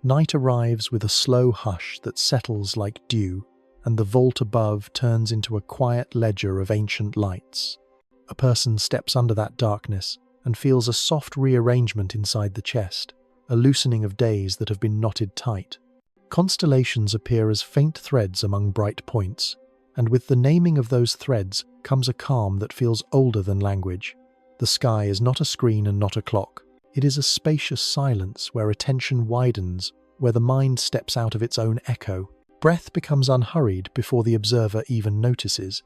Night arrives with a slow hush that settles like dew, and the vault above turns into a quiet ledger of ancient lights. A person steps under that darkness and feels a soft rearrangement inside the chest, a loosening of days that have been knotted tight. Constellations appear as faint threads among bright points, and with the naming of those threads comes a calm that feels older than language. The sky is not a screen and not a clock. It is a spacious silence where attention widens, where the mind steps out of its own echo. Breath becomes unhurried before the observer even notices.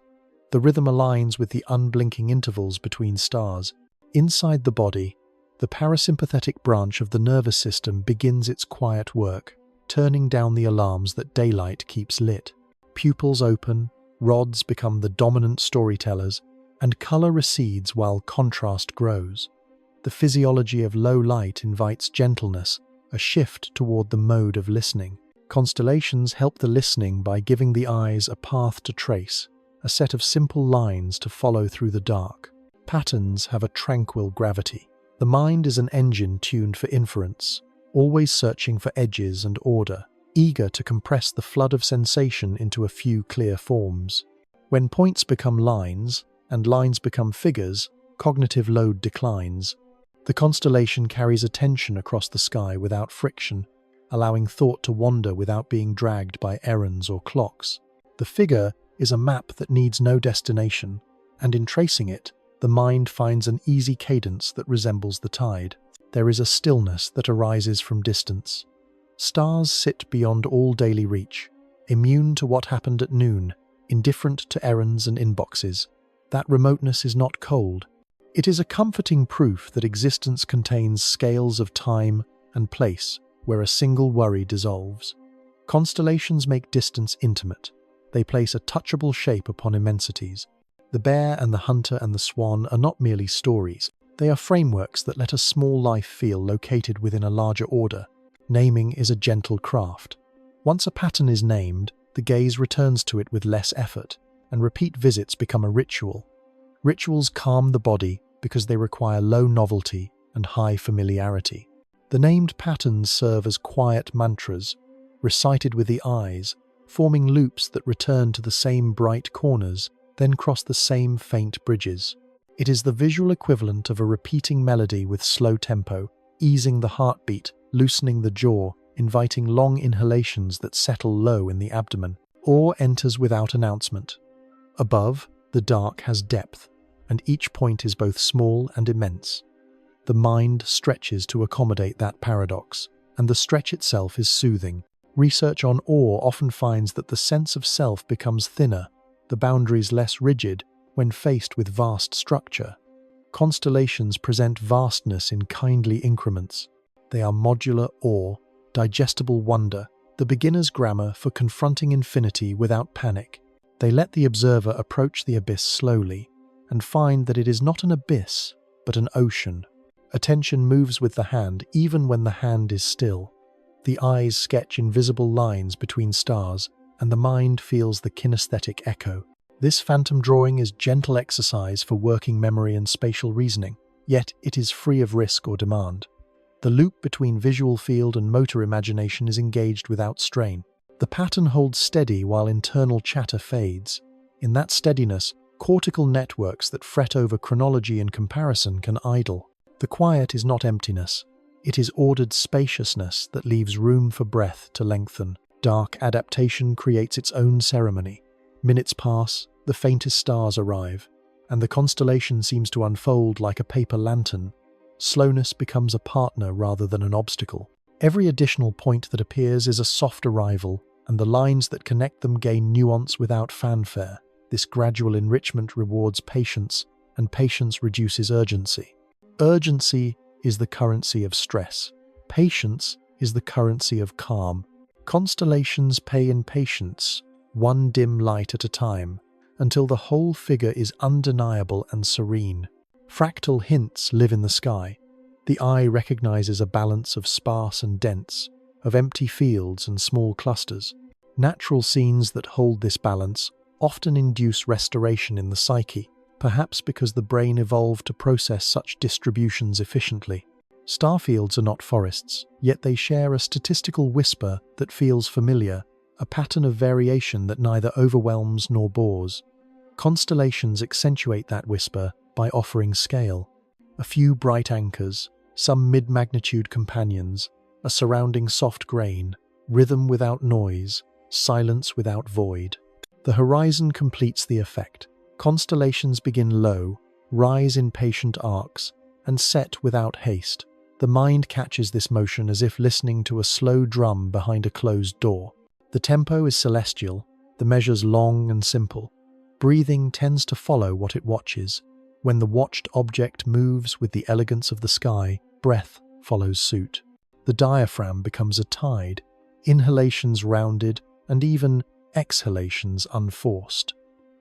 The rhythm aligns with the unblinking intervals between stars. Inside the body, the parasympathetic branch of the nervous system begins its quiet work, turning down the alarms that daylight keeps lit. Pupils open, rods become the dominant storytellers, and color recedes while contrast grows. The physiology of low light invites gentleness, a shift toward the mode of listening. Constellations help the listening by giving the eyes a path to trace, a set of simple lines to follow through the dark. Patterns have a tranquil gravity. The mind is an engine tuned for inference, always searching for edges and order, eager to compress the flood of sensation into a few clear forms. When points become lines, and lines become figures, cognitive load declines. The constellation carries attention across the sky without friction, allowing thought to wander without being dragged by errands or clocks. The figure is a map that needs no destination, and in tracing it, the mind finds an easy cadence that resembles the tide. There is a stillness that arises from distance. Stars sit beyond all daily reach, immune to what happened at noon, indifferent to errands and inboxes. That remoteness is not cold. It is a comforting proof that existence contains scales of time and place where a single worry dissolves. Constellations make distance intimate. They place a touchable shape upon immensities. The bear and the hunter and the swan are not merely stories. They are frameworks that let a small life feel located within a larger order. Naming is a gentle craft. Once a pattern is named, the gaze returns to it with less effort, and repeat visits become a ritual. Rituals calm the body because they require low novelty and high familiarity. The named patterns serve as quiet mantras, recited with the eyes, forming loops that return to the same bright corners, then cross the same faint bridges. It is the visual equivalent of a repeating melody with slow tempo, easing the heartbeat, loosening the jaw, inviting long inhalations that settle low in the abdomen. Awe enters without announcement. Above, the dark has depth, and each point is both small and immense. The mind stretches to accommodate that paradox, and the stretch itself is soothing. Research on awe often finds that the sense of self becomes thinner, the boundaries less rigid, when faced with vast structure. Constellations present vastness in kindly increments. They are modular awe, digestible wonder, the beginner's grammar for confronting infinity without panic. They let the observer approach the abyss slowly, and find that it is not an abyss, but an ocean. Attention moves with the hand even when the hand is still. The eyes sketch invisible lines between stars, and the mind feels the kinesthetic echo. This phantom drawing is gentle exercise for working memory and spatial reasoning, yet it is free of risk or demand. The loop between visual field and motor imagination is engaged without strain. The pattern holds steady while internal chatter fades. In that steadiness, cortical networks that fret over chronology and comparison can idle. The quiet is not emptiness. It is ordered spaciousness that leaves room for breath to lengthen. Dark adaptation creates its own ceremony. Minutes pass, the faintest stars arrive, and the constellation seems to unfold like a paper lantern. Slowness becomes a partner rather than an obstacle. Every additional point that appears is a soft arrival, and the lines that connect them gain nuance without fanfare. This gradual enrichment rewards patience, and patience reduces urgency. Urgency is the currency of stress. Patience is the currency of calm. Constellations pay in patience, one dim light at a time, until the whole figure is undeniable and serene. Fractal hints live in the sky. The eye recognizes a balance of sparse and dense, of empty fields and small clusters. Natural scenes that hold this balance often induce restoration in the psyche, perhaps because the brain evolved to process such distributions efficiently. Starfields are not forests, yet they share a statistical whisper that feels familiar, a pattern of variation that neither overwhelms nor bores. Constellations accentuate that whisper by offering scale. A few bright anchors, some mid-magnitude companions, a surrounding soft grain, rhythm without noise, silence without void. The horizon completes the effect. Constellations begin low, rise in patient arcs, and set without haste. The mind catches this motion as if listening to a slow drum behind a closed door. The tempo is celestial, the measures long and simple. Breathing tends to follow what it watches. When the watched object moves with the elegance of the sky, breath follows suit. The diaphragm becomes a tide, inhalations rounded, and even exhalations unforced.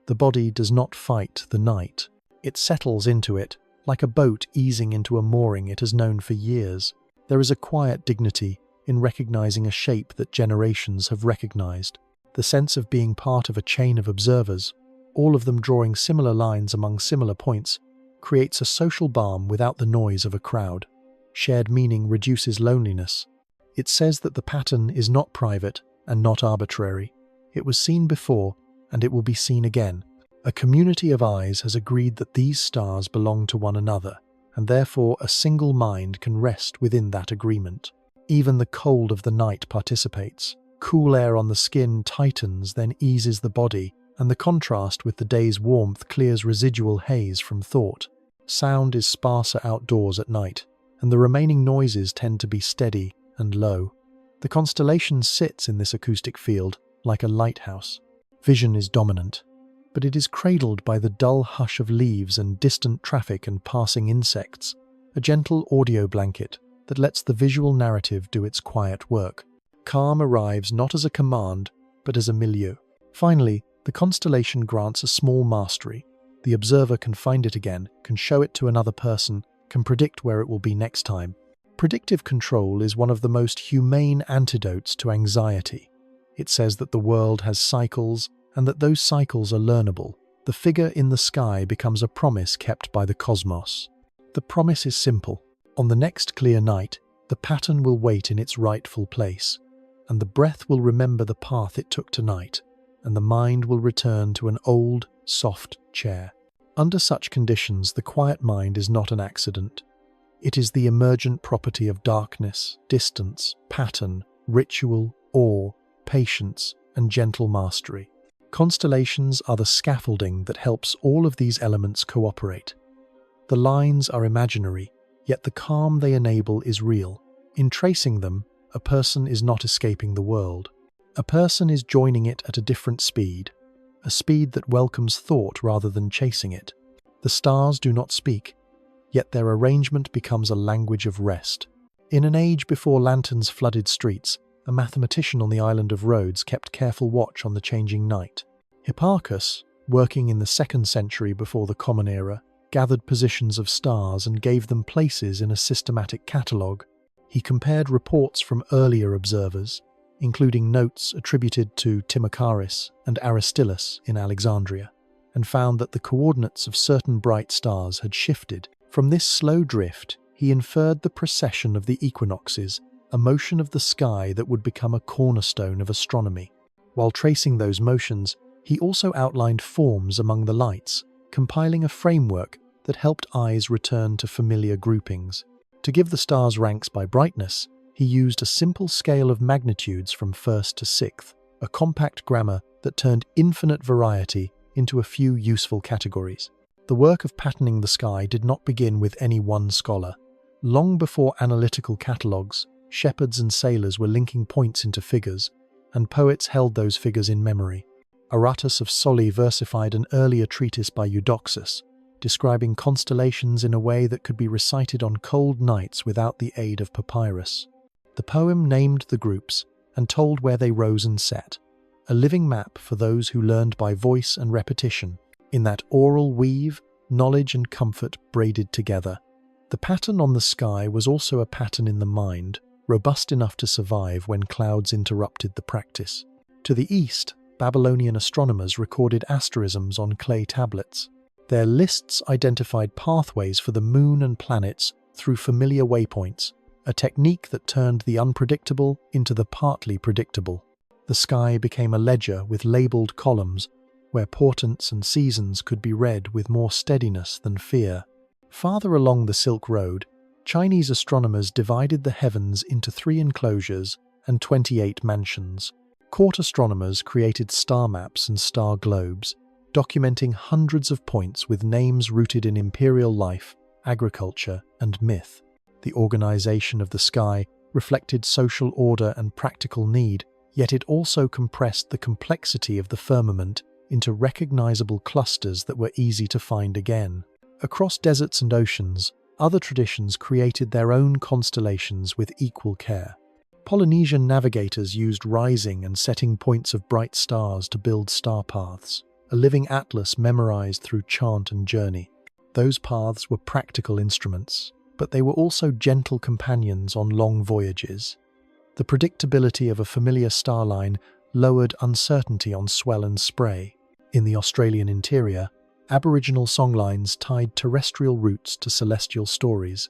The body does not fight the night. It settles into it, like a boat easing into a mooring it has known for years. There is a quiet dignity in recognizing a shape that generations have recognized. The sense of being part of a chain of observers, all of them drawing similar lines among similar points, creates a social balm without the noise of a crowd. Shared meaning reduces loneliness. It says that the pattern is not private and not arbitrary. It was seen before, and it will be seen again. A community of eyes has agreed that these stars belong to one another, and therefore a single mind can rest within that agreement. Even the cold of the night participates. Cool air on the skin tightens, then eases the body, and the contrast with the day's warmth clears residual haze from thought. Sound is sparser outdoors at night, and the remaining noises tend to be steady and low. The constellation sits in this acoustic field like a lighthouse. Vision is dominant, but it is cradled by the dull hush of leaves and distant traffic and passing insects, a gentle audio blanket that lets the visual narrative do its quiet work. Calm arrives not as a command, but as a milieu. Finally, the constellation grants a small mastery. The observer can find it again, can show it to another person, can predict where it will be next time. Predictive control is one of the most humane antidotes to anxiety. It says that the world has cycles, and that those cycles are learnable. The figure in the sky becomes a promise kept by the cosmos. The promise is simple. On the next clear night, the pattern will wait in its rightful place, and the breath will remember the path it took tonight, and the mind will return to an old, soft chair. Under such conditions, the quiet mind is not an accident. It is the emergent property of darkness, distance, pattern, ritual, awe, patience, and gentle mastery. Constellations are the scaffolding that helps all of these elements cooperate. The lines are imaginary, yet the calm they enable is real. In tracing them, a person is not escaping the world. A person is joining it at a different speed, a speed that welcomes thought rather than chasing it. The stars do not speak, yet their arrangement becomes a language of rest. In an age before lanterns flooded streets, a mathematician on the island of Rhodes kept careful watch on the changing night. Hipparchus, working in the 2nd century before the Common Era, gathered positions of stars and gave them places in a systematic catalogue. He compared reports from earlier observers, including notes attributed to Timocharis and Aristillus in Alexandria, and found that the coordinates of certain bright stars had shifted. From this slow drift, he inferred the precession of the equinoxes, a motion of the sky that would become a cornerstone of astronomy. While tracing those motions, he also outlined forms among the lights, compiling a framework that helped eyes return to familiar groupings. To give the stars ranks by brightness, he used a simple scale of magnitudes from 1st to 6th, a compact grammar that turned infinite variety into a few useful categories. The work of patterning the sky did not begin with any one scholar. Long before analytical catalogues, shepherds and sailors were linking points into figures, and poets held those figures in memory. Aratus of Soli versified an earlier treatise by Eudoxus, describing constellations in a way that could be recited on cold nights without the aid of papyrus. The poem named the groups and told where they rose and set, a living map for those who learned by voice and repetition. In that oral weave, knowledge and comfort braided together. The pattern on the sky was also a pattern in the mind, robust enough to survive when clouds interrupted the practice. To the east, Babylonian astronomers recorded asterisms on clay tablets. Their lists identified pathways for the moon and planets through familiar waypoints, a technique that turned the unpredictable into the partly predictable. The sky became a ledger with labeled columns, where portents and seasons could be read with more steadiness than fear. Farther along the Silk Road, Chinese astronomers divided the heavens into 3 enclosures and 28 mansions. Court astronomers created star maps and star globes, documenting hundreds of points with names rooted in imperial life, agriculture, and myth. The organization of the sky reflected social order and practical need, yet it also compressed the complexity of the firmament into recognizable clusters that were easy to find again. Across deserts and oceans, other traditions created their own constellations with equal care. Polynesian navigators used rising and setting points of bright stars to build star paths, a living atlas memorized through chant and journey. Those paths were practical instruments, but they were also gentle companions on long voyages. The predictability of a familiar star line lowered uncertainty on swell and spray. In the Australian interior, Aboriginal songlines tied terrestrial routes to celestial stories,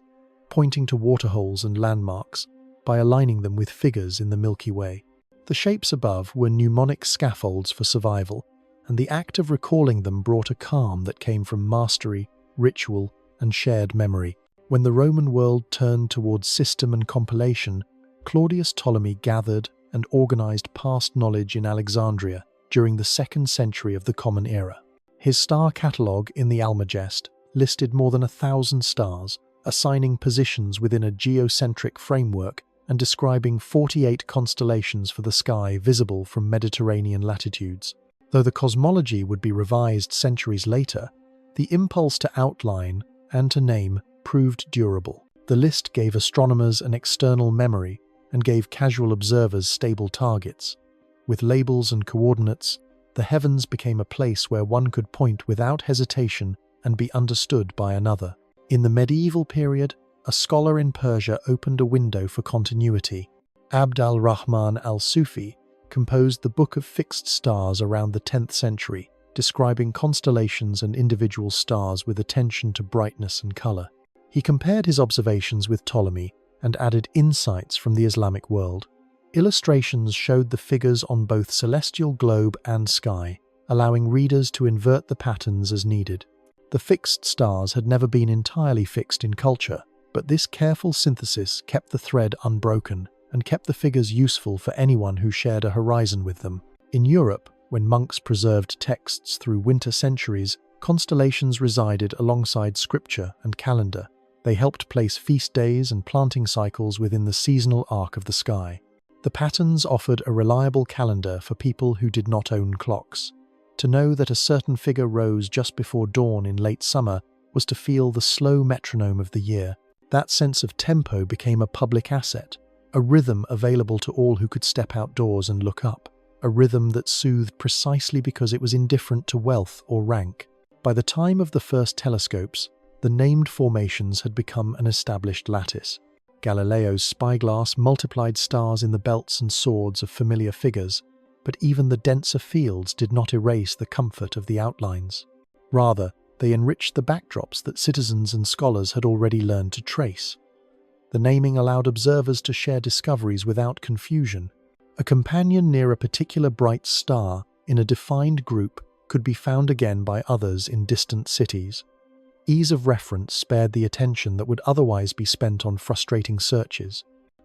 pointing to waterholes and landmarks by aligning them with figures in the Milky Way. The shapes above were mnemonic scaffolds for survival, and the act of recalling them brought a calm that came from mastery, ritual, and shared memory. When the Roman world turned towards system and compilation, Claudius Ptolemy gathered and organized past knowledge in Alexandria during the 2nd century of the Common Era. His star catalogue in the Almagest listed more than 1,000 stars, assigning positions within a geocentric framework and describing 48 constellations for the sky visible from Mediterranean latitudes. Though the cosmology would be revised centuries later, the impulse to outline and to name proved durable. The list gave astronomers an external memory and gave casual observers stable targets. With labels and coordinates, the heavens became a place where one could point without hesitation and be understood by another. In the medieval period, a scholar in Persia opened a window for continuity. Abd al-Rahman al-Sufi composed the Book of Fixed Stars around the 10th century, describing constellations and individual stars with attention to brightness and color. He compared his observations with Ptolemy and added insights from the Islamic world. Illustrations showed the figures on both celestial globe and sky, allowing readers to invert the patterns as needed. The fixed stars had never been entirely fixed in culture, but this careful synthesis kept the thread unbroken and kept the figures useful for anyone who shared a horizon with them. In Europe, when monks preserved texts through winter centuries, constellations resided alongside scripture and calendar. They helped place feast days and planting cycles within the seasonal arc of the sky. The patterns offered a reliable calendar for people who did not own clocks. To know that a certain figure rose just before dawn in late summer was to feel the slow metronome of the year. That sense of tempo became a public asset, a rhythm available to all who could step outdoors and look up, a rhythm that soothed precisely because it was indifferent to wealth or rank. By the time of the first telescopes, the named formations had become an established lattice. Galileo's spyglass multiplied stars in the belts and swords of familiar figures, but even the denser fields did not erase the comfort of the outlines. Rather, they enriched the backdrops that citizens and scholars had already learned to trace. The naming allowed observers to share discoveries without confusion. A companion near a particular bright star in a defined group could be found again by others in distant cities. Ease of reference spared the attention that would otherwise be spent on frustrating searches.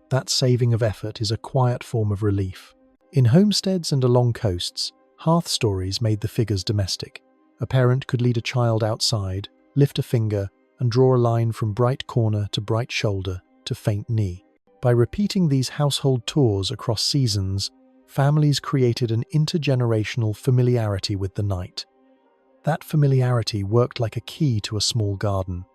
That saving of effort is a quiet form of relief. In homesteads and along coasts, hearth stories made the figures domestic. A parent could lead a child outside, lift a finger, and draw a line from bright corner to bright shoulder to faint knee. By repeating these household tours across seasons, families created an intergenerational familiarity with the night. That familiarity worked like a key to a small garden.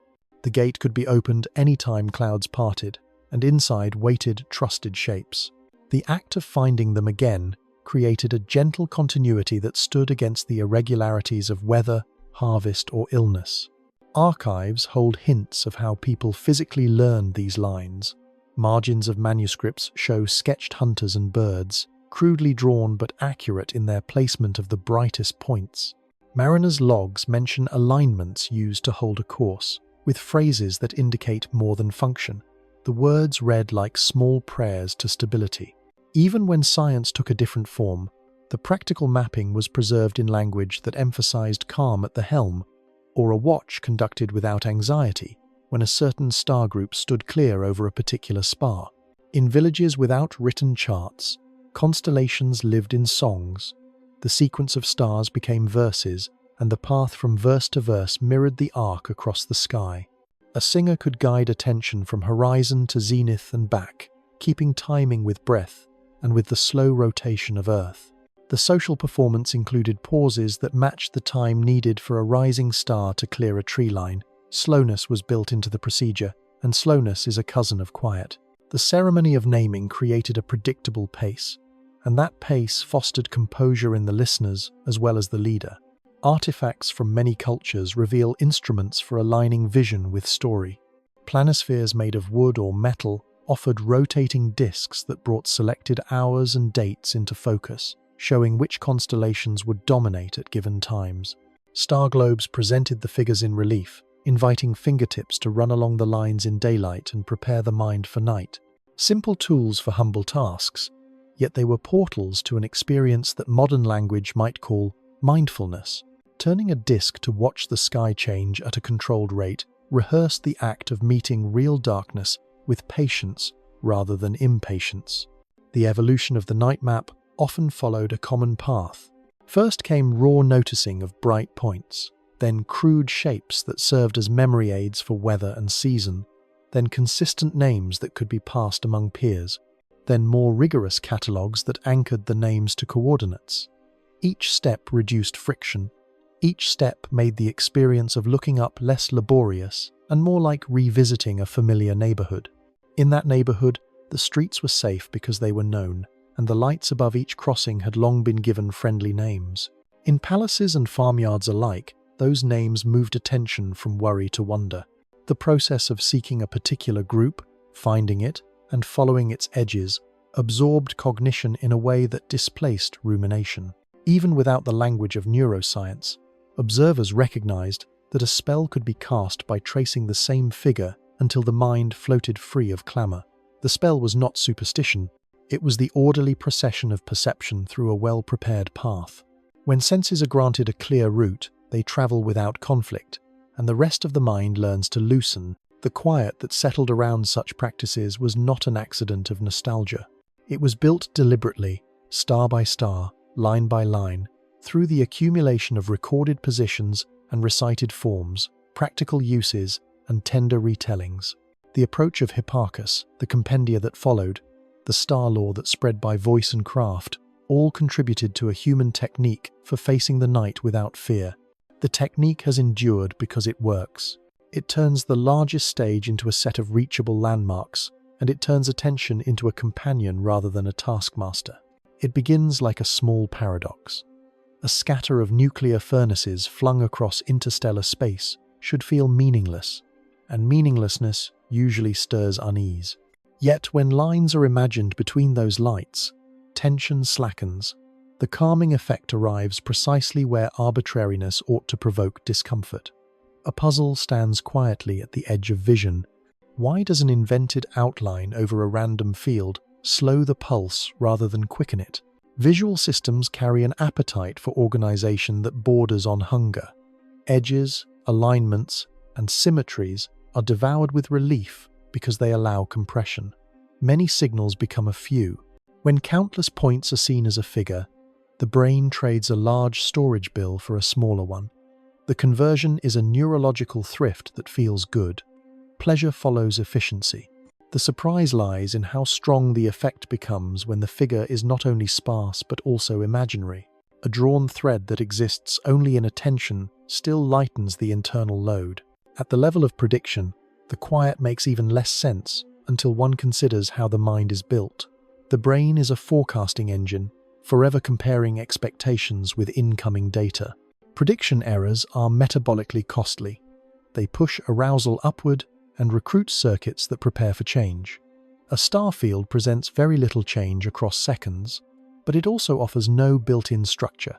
The gate could be opened any time clouds parted, and inside waited trusted shapes. The act of finding them again created a gentle continuity that stood against the irregularities of weather, harvest, or illness. Archives hold hints of how people physically learned these lines. Margins of manuscripts show sketched hunters and birds, crudely drawn but accurate in their placement of the brightest points. Mariners' logs mention alignments used to hold a course. with phrases that indicate more than function. The words read like small prayers to stability. Even when science took a different form, the practical mapping was preserved in language that emphasized calm at the helm, or a watch conducted without anxiety when a certain star group stood clear over a particular spar. In villages without written charts, constellations lived in songs. The sequence of stars became verses, and the path from verse to verse mirrored the arc across the sky. A singer could guide attention from horizon to zenith and back, keeping timing with breath and with the slow rotation of Earth. The social performance included pauses that matched the time needed for a rising star to clear a tree line. Slowness was built into the procedure, and slowness is a cousin of quiet. The ceremony of naming created a predictable pace, and that pace fostered composure in the listeners as well as the leader. Artifacts from many cultures reveal instruments for aligning vision with story. Planispheres made of wood or metal offered rotating discs that brought selected hours and dates into focus, showing which constellations would dominate at given times. Star globes presented the figures in relief, inviting fingertips to run along the lines in daylight and prepare the mind for night. Simple tools for humble tasks, yet they were portals to an experience that modern language might call mindfulness. Turning a disc to watch the sky change at a controlled rate rehearsed the act of meeting real darkness with patience rather than impatience. The evolution of the night map often followed a common path. First came raw noticing of bright points, then crude shapes that served as memory aids for weather and season, then consistent names that could be passed among peers, then more rigorous catalogues that anchored the names to coordinates. Each step reduced friction. Each step made the experience of looking up less laborious and more like revisiting a familiar neighborhood. In that neighborhood, the streets were safe because they were known, and the lights above each crossing had long been given friendly names. In palaces and farmyards alike, those names moved attention from worry to wonder. The process of seeking a particular group, finding it, and following its edges absorbed cognition in a way that displaced rumination. Even without the language of neuroscience, observers recognized that a spell could be cast by tracing the same figure until the mind floated free of clamor. The spell was not superstition, it was the orderly procession of perception through a well-prepared path. When senses are granted a clear route, they travel without conflict, and the rest of the mind learns to loosen. The quiet that settled around such practices was not an accident of nostalgia. It was built deliberately, star by star, line by line, through the accumulation of recorded positions and recited forms, practical uses, and tender retellings. The approach of Hipparchus, the compendia that followed, the star law that spread by voice and craft, all contributed to a human technique for facing the night without fear. The technique has endured because it works. It turns the largest stage into a set of reachable landmarks, and it turns attention into a companion rather than a taskmaster. It begins like a small paradox. A scatter of nuclear furnaces flung across interstellar space should feel meaningless, and meaninglessness usually stirs unease. Yet when lines are imagined between those lights, tension slackens. The calming effect arrives precisely where arbitrariness ought to provoke discomfort. A puzzle stands quietly at the edge of vision. Why does an invented outline over a random field slow the pulse rather than quicken it? Visual systems carry an appetite for organization that borders on hunger. Edges, alignments, and symmetries are devoured with relief because they allow compression. Many signals become a few. When countless points are seen as a figure, the brain trades a large storage bill for a smaller one. The conversion is a neurological thrift that feels good. Pleasure follows efficiency. The surprise lies in how strong the effect becomes when the figure is not only sparse but also imaginary. A drawn thread that exists only in attention still lightens the internal load. At the level of prediction, the quiet makes even less sense until one considers how the mind is built. The brain is a forecasting engine, forever comparing expectations with incoming data. Prediction errors are metabolically costly. They push arousal upward and recruit circuits that prepare for change. A star field presents very little change across seconds, but it also offers no built-in structure.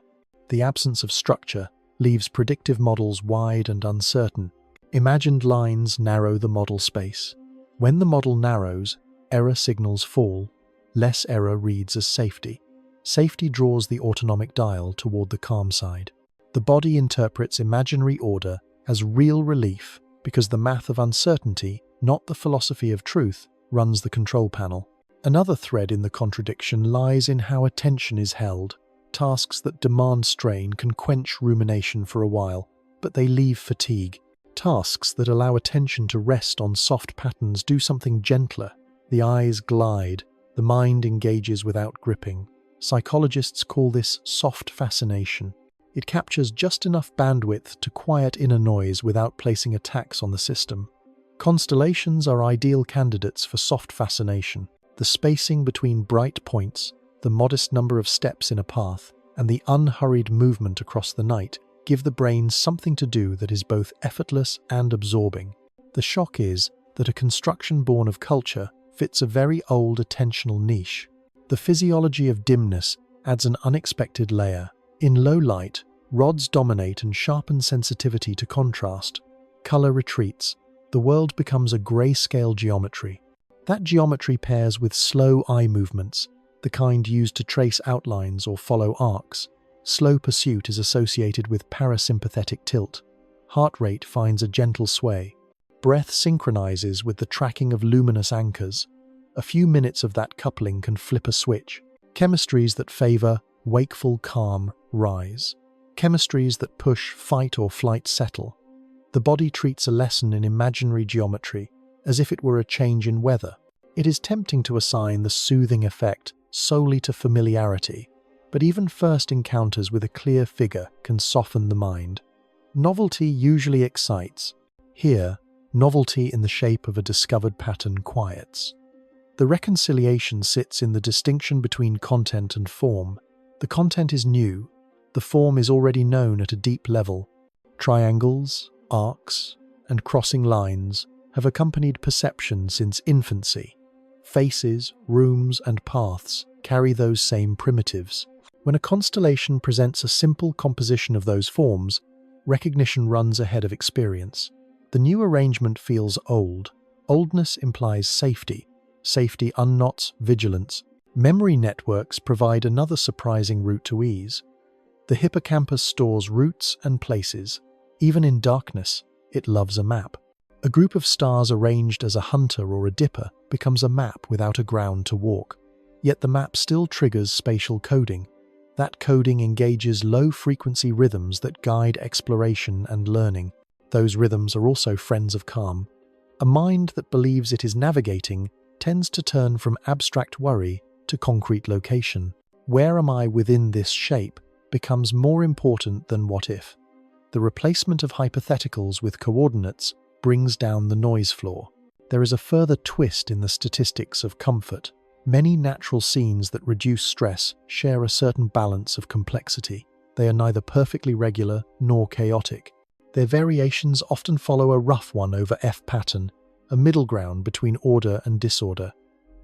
The absence of structure leaves predictive models wide and uncertain. Imagined lines narrow the model space. When the model narrows, error signals fall. Less error reads as safety. Safety draws the autonomic dial toward the calm side. The body interprets imaginary order as real relief because the math of uncertainty, not the philosophy of truth, runs the control panel. Another thread in the contradiction lies in how attention is held. Tasks that demand strain can quench rumination for a while, but they leave fatigue. Tasks that allow attention to rest on soft patterns do something gentler. The eyes glide, the mind engages without gripping. Psychologists call this soft fascination. It captures just enough bandwidth to quiet inner noise without placing a tax on the system. Constellations are ideal candidates for soft fascination. The spacing between bright points, the modest number of steps in a path, and the unhurried movement across the night give the brain something to do that is both effortless and absorbing. The shock is that a construction born of culture fits a very old attentional niche. The physiology of dimness adds an unexpected layer. In low light, rods dominate and sharpen sensitivity to contrast. Color retreats. The world becomes a grayscale geometry. That geometry pairs with slow eye movements, the kind used to trace outlines or follow arcs. Slow pursuit is associated with parasympathetic tilt. Heart rate finds a gentle sway. Breath synchronizes with the tracking of luminous anchors. A few minutes of that coupling can flip a switch. Chemistries that favor wakeful calm rise. Chemistries that push fight or flight settle. The body treats a lesson in imaginary geometry as if it were a change in weather. It is tempting to assign the soothing effect solely to familiarity, but even first encounters with a clear figure can soften the mind. Novelty usually excites. Here, novelty in the shape of a discovered pattern quiets. The reconciliation sits in the distinction between content and form. The content is new, the form is already known at a deep level. Triangles, arcs, and crossing lines have accompanied perception since infancy. Faces, rooms, and paths carry those same primitives. When a constellation presents a simple composition of those forms, recognition runs ahead of experience. The new arrangement feels old. Oldness implies safety. Safety unknots vigilance. Memory networks provide another surprising route to ease. The hippocampus stores routes and places. Even in darkness, it loves a map. A group of stars arranged as a hunter or a dipper becomes a map without a ground to walk. Yet the map still triggers spatial coding. That coding engages low-frequency rhythms that guide exploration and learning. Those rhythms are also friends of calm. A mind that believes it is navigating tends to turn from abstract worry to concrete location. Where am I within this shape becomes more important than what if. The replacement of hypotheticals with coordinates brings down the noise floor. There is a further twist in the statistics of comfort. Many natural scenes that reduce stress share a certain balance of complexity. They are neither perfectly regular nor chaotic. Their variations often follow a rough one over F pattern, a middle ground between order and disorder.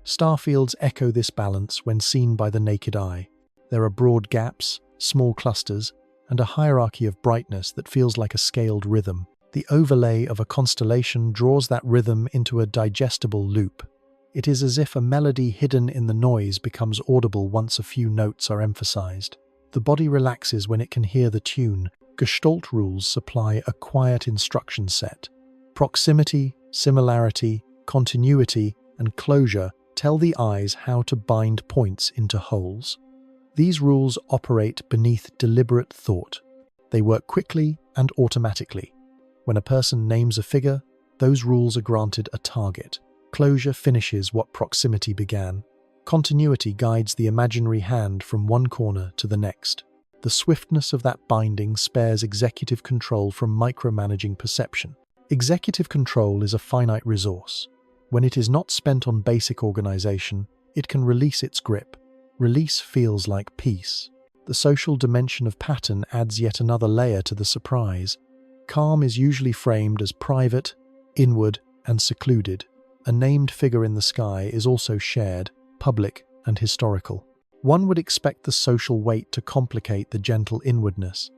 Starfields echo this balance when seen by the naked eye. There are broad gaps, small clusters, and a hierarchy of brightness that feels like a scaled rhythm. The overlay of a constellation draws that rhythm into a digestible loop. It is as if a melody hidden in the noise becomes audible once a few notes are emphasized. The body relaxes when it can hear the tune. Gestalt rules supply a quiet instruction set. Proximity, similarity, continuity, and closure tell the eyes how to bind points into wholes. These rules operate beneath deliberate thought. They work quickly and automatically. When a person names a figure, those rules are granted a target. Closure finishes what proximity began. Continuity guides the imaginary hand from one corner to the next. The swiftness of that binding spares executive control from micromanaging perception. Executive control is a finite resource. When it is not spent on basic organization, it can release its grip. Release feels like peace. The social dimension of pattern adds yet another layer to the surprise. Calm is usually framed as private, inward, and secluded. A named figure in the sky is also shared, public, and historical. One would expect the social weight to complicate the gentle inwardness,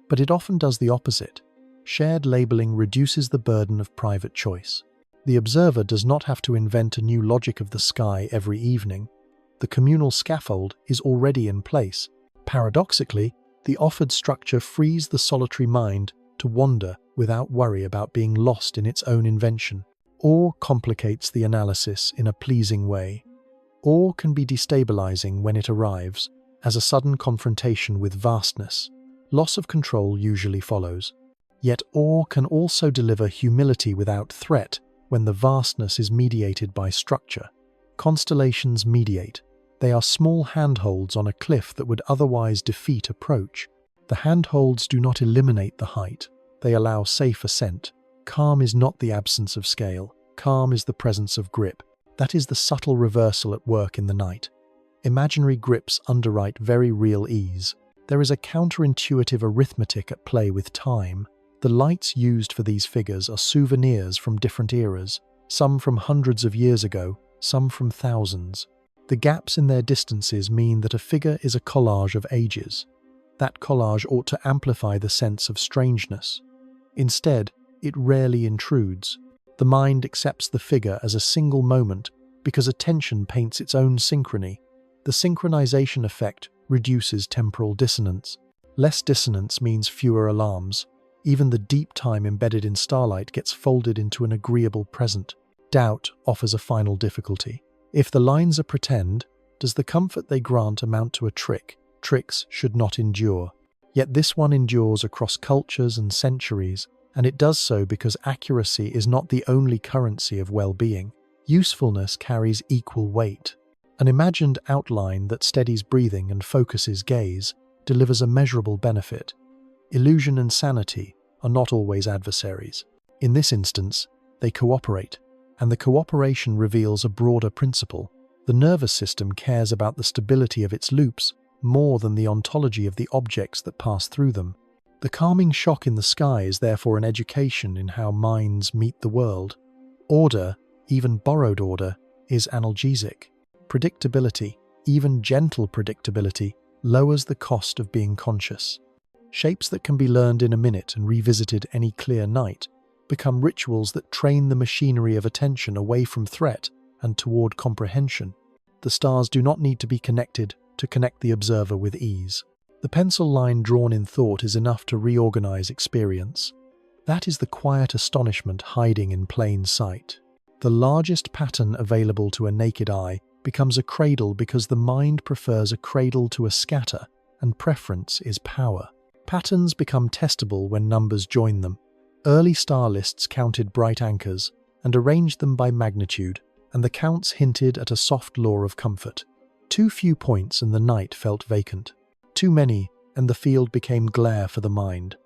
but it often does the opposite. Shared labeling reduces the burden of private choice. The observer does not have to invent a new logic of the sky every evening. The communal scaffold is already in place. Paradoxically, the offered structure frees the solitary mind to wander without worry about being lost in its own invention. Awe complicates the analysis in a pleasing way. Awe can be destabilizing when it arrives, as a sudden confrontation with vastness. Loss of control usually follows. Yet awe can also deliver humility without threat when the vastness is mediated by structure. Constellations mediate. They are small handholds on a cliff that would otherwise defeat approach. The handholds do not eliminate the height. They allow safe ascent. Calm is not the absence of scale. Calm is the presence of grip. That is the subtle reversal at work in the night. Imaginary grips underwrite very real ease. There is a counterintuitive arithmetic at play with time. The lights used for these figures are souvenirs from different eras, some from hundreds of years ago, some from thousands. The gaps in their distances mean that a figure is a collage of ages. That collage ought to amplify the sense of strangeness. Instead, it rarely intrudes. The mind accepts the figure as a single moment because attention paints its own synchrony. The synchronization effect reduces temporal dissonance. Less dissonance means fewer alarms. Even the deep time embedded in starlight gets folded into an agreeable present. Doubt offers a final difficulty. If the lines are pretend, does the comfort they grant amount to a trick? Tricks should not endure. Yet this one endures across cultures and centuries, and it does so because accuracy is not the only currency of well-being. Usefulness carries equal weight. An imagined outline that steadies breathing and focuses gaze delivers a measurable benefit. Illusion and sanity are not always adversaries. In this instance, they cooperate, and the cooperation reveals a broader principle. The nervous system cares about the stability of its loops more than the ontology of the objects that pass through them. The calming shock in the sky is therefore an education in how minds meet the world. Order, even borrowed order, is analgesic. Predictability, even gentle predictability, lowers the cost of being conscious. Shapes that can be learned in a minute and revisited any clear night become rituals that train the machinery of attention away from threat and toward comprehension. The stars do not need to be connected to connect the observer with ease. The pencil line drawn in thought is enough to reorganize experience. That is the quiet astonishment hiding in plain sight. The largest pattern available to a naked eye becomes a cradle because the mind prefers a cradle to a scatter, and preference is power. Patterns become testable when numbers join them. Early star lists counted bright anchors and arranged them by magnitude, and the counts hinted at a soft law of comfort. Too few points and the night felt vacant. Too many, and the field became glare for the mind.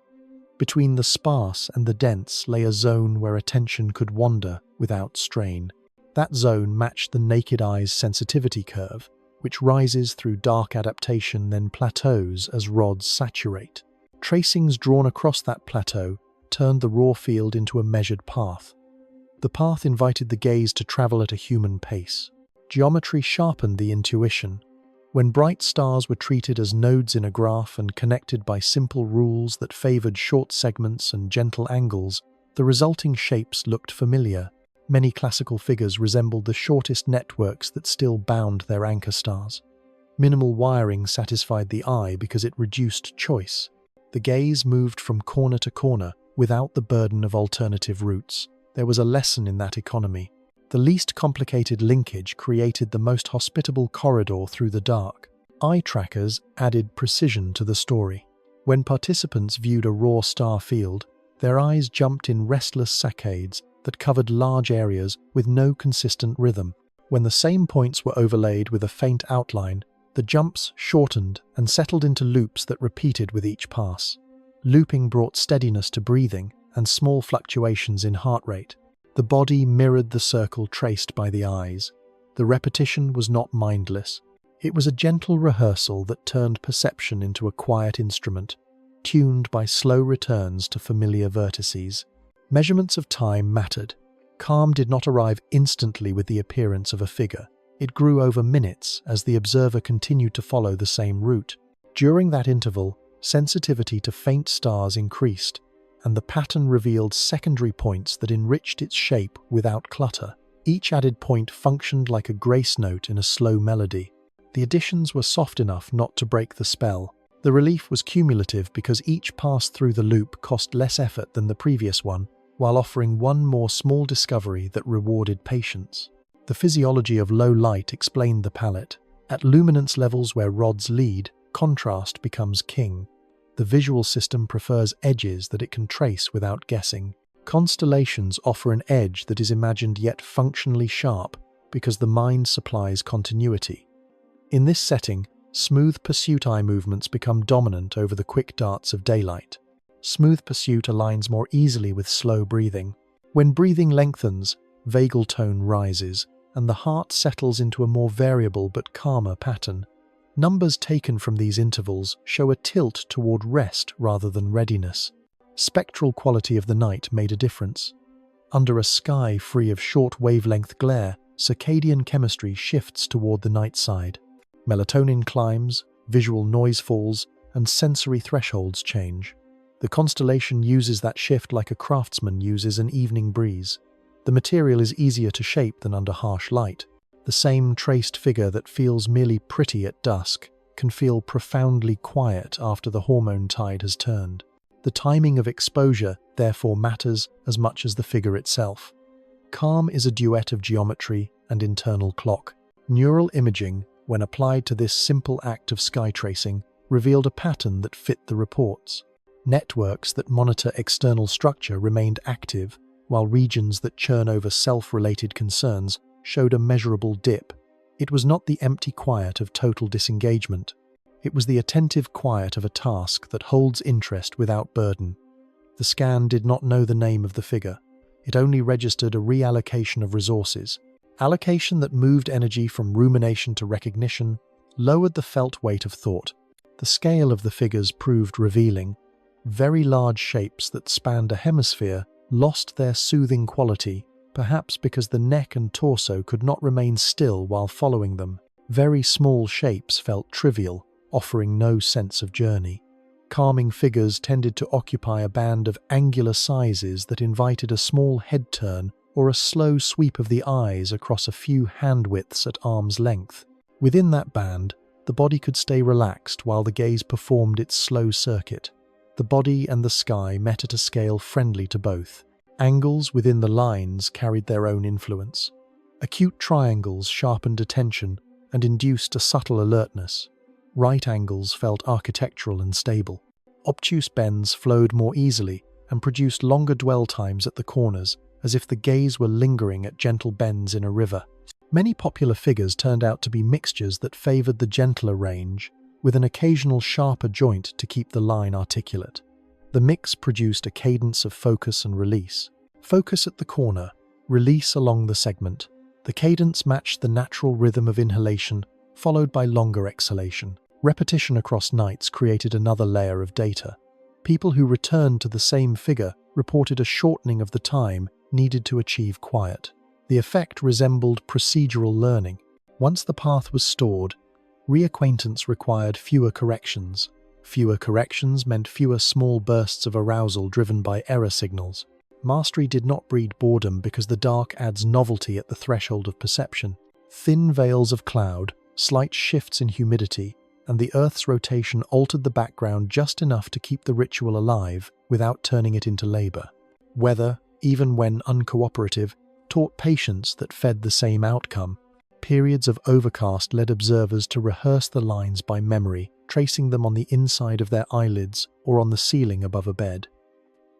Between the sparse and the dense lay a zone where attention could wander without strain. That zone matched the naked eye's sensitivity curve, which rises through dark adaptation then plateaus as rods saturate. Tracings drawn across that plateau turned the raw field into a measured path. The path invited the gaze to travel at a human pace. Geometry sharpened the intuition. When bright stars were treated as nodes in a graph and connected by simple rules that favored short segments and gentle angles, the resulting shapes looked familiar. Many classical figures resembled the shortest networks that still bound their anchor stars. Minimal wiring satisfied the eye because it reduced choice. The gaze moved from corner to corner without the burden of alternative routes. There was a lesson in that economy. The least complicated linkage created the most hospitable corridor through the dark. Eye trackers added precision to the story. When participants viewed a raw star field, their eyes jumped in restless saccades that covered large areas with no consistent rhythm. When the same points were overlaid with a faint outline, the jumps shortened and settled into loops that repeated with each pass. Looping brought steadiness to breathing and small fluctuations in heart rate. The body mirrored the circle traced by the eyes. The repetition was not mindless. It was a gentle rehearsal that turned perception into a quiet instrument, tuned by slow returns to familiar vertices. Measurements of time mattered. Calm did not arrive instantly with the appearance of a figure. It grew over minutes as the observer continued to follow the same route. During that interval, sensitivity to faint stars increased. and the pattern revealed secondary points that enriched its shape without clutter. Each added point functioned like a grace note in a slow melody. The additions were soft enough not to break the spell. The relief was cumulative because each pass through the loop cost less effort than the previous one, while offering one more small discovery that rewarded patience. The physiology of low light explained the palette. At luminance levels where rods lead, contrast becomes king. The visual system prefers edges that it can trace without guessing. Constellations offer an edge that is imagined yet functionally sharp because the mind supplies continuity. In this setting, smooth pursuit eye movements become dominant over the quick darts of daylight. Smooth pursuit aligns more easily with slow breathing. When breathing lengthens, vagal tone rises, and the heart settles into a more variable but calmer pattern. Numbers taken from these intervals show a tilt toward rest rather than readiness. Spectral quality of the night made a difference. Under a sky free of short wavelength glare, circadian chemistry shifts toward the night side. Melatonin climbs, visual noise falls, and sensory thresholds change. The constellation uses that shift like a craftsman uses an evening breeze. The material is easier to shape than under harsh light. The same traced figure that feels merely pretty at dusk can feel profoundly quiet after the hormone tide has turned. The timing of exposure therefore matters as much as the figure itself. Calm is a duet of geometry and internal clock. Neural imaging, when applied to this simple act of sky tracing, revealed a pattern that fit the reports. Networks that monitor external structure remained active, while regions that churn over self-related concerns showed a measurable dip. It was not the empty quiet of total disengagement. It was the attentive quiet of a task that holds interest without burden. The scan did not know the name of the figure. It only registered a reallocation of resources. Allocation that moved energy from rumination to recognition, lowered the felt weight of thought. The scale of the figures proved revealing. Very large shapes that spanned a hemisphere lost their soothing quality, perhaps because the neck and torso could not remain still while following them. Very small shapes felt trivial, offering no sense of journey. Calming figures tended to occupy a band of angular sizes that invited a small head turn or a slow sweep of the eyes across a few hand widths at arm's length. Within that band, the body could stay relaxed while the gaze performed its slow circuit. The body and the sky met at a scale friendly to both. Angles within the lines carried their own influence. Acute triangles sharpened attention and induced a subtle alertness. Right angles felt architectural and stable. Obtuse bends flowed more easily and produced longer dwell times at the corners, as if the gaze were lingering at gentle bends in a river. Many popular figures turned out to be mixtures that favored the gentler range, with an occasional sharper joint to keep the line articulate. The mix produced a cadence of focus and release. Focus at the corner, release along the segment. The cadence matched the natural rhythm of inhalation, followed by longer exhalation. Repetition across nights created another layer of data. People who returned to the same figure reported a shortening of the time needed to achieve quiet. The effect resembled procedural learning. Once the path was stored, reacquaintance required fewer corrections. Fewer corrections meant fewer small bursts of arousal driven by error signals. Mastery did not breed boredom because the dark adds novelty at the threshold of perception. Thin veils of cloud, slight shifts in humidity, and the Earth's rotation altered the background just enough to keep the ritual alive without turning it into labor. Weather, even when uncooperative, taught patience that fed the same outcome. Periods of overcast led observers to rehearse the lines by memory, tracing them on the inside of their eyelids or on the ceiling above a bed.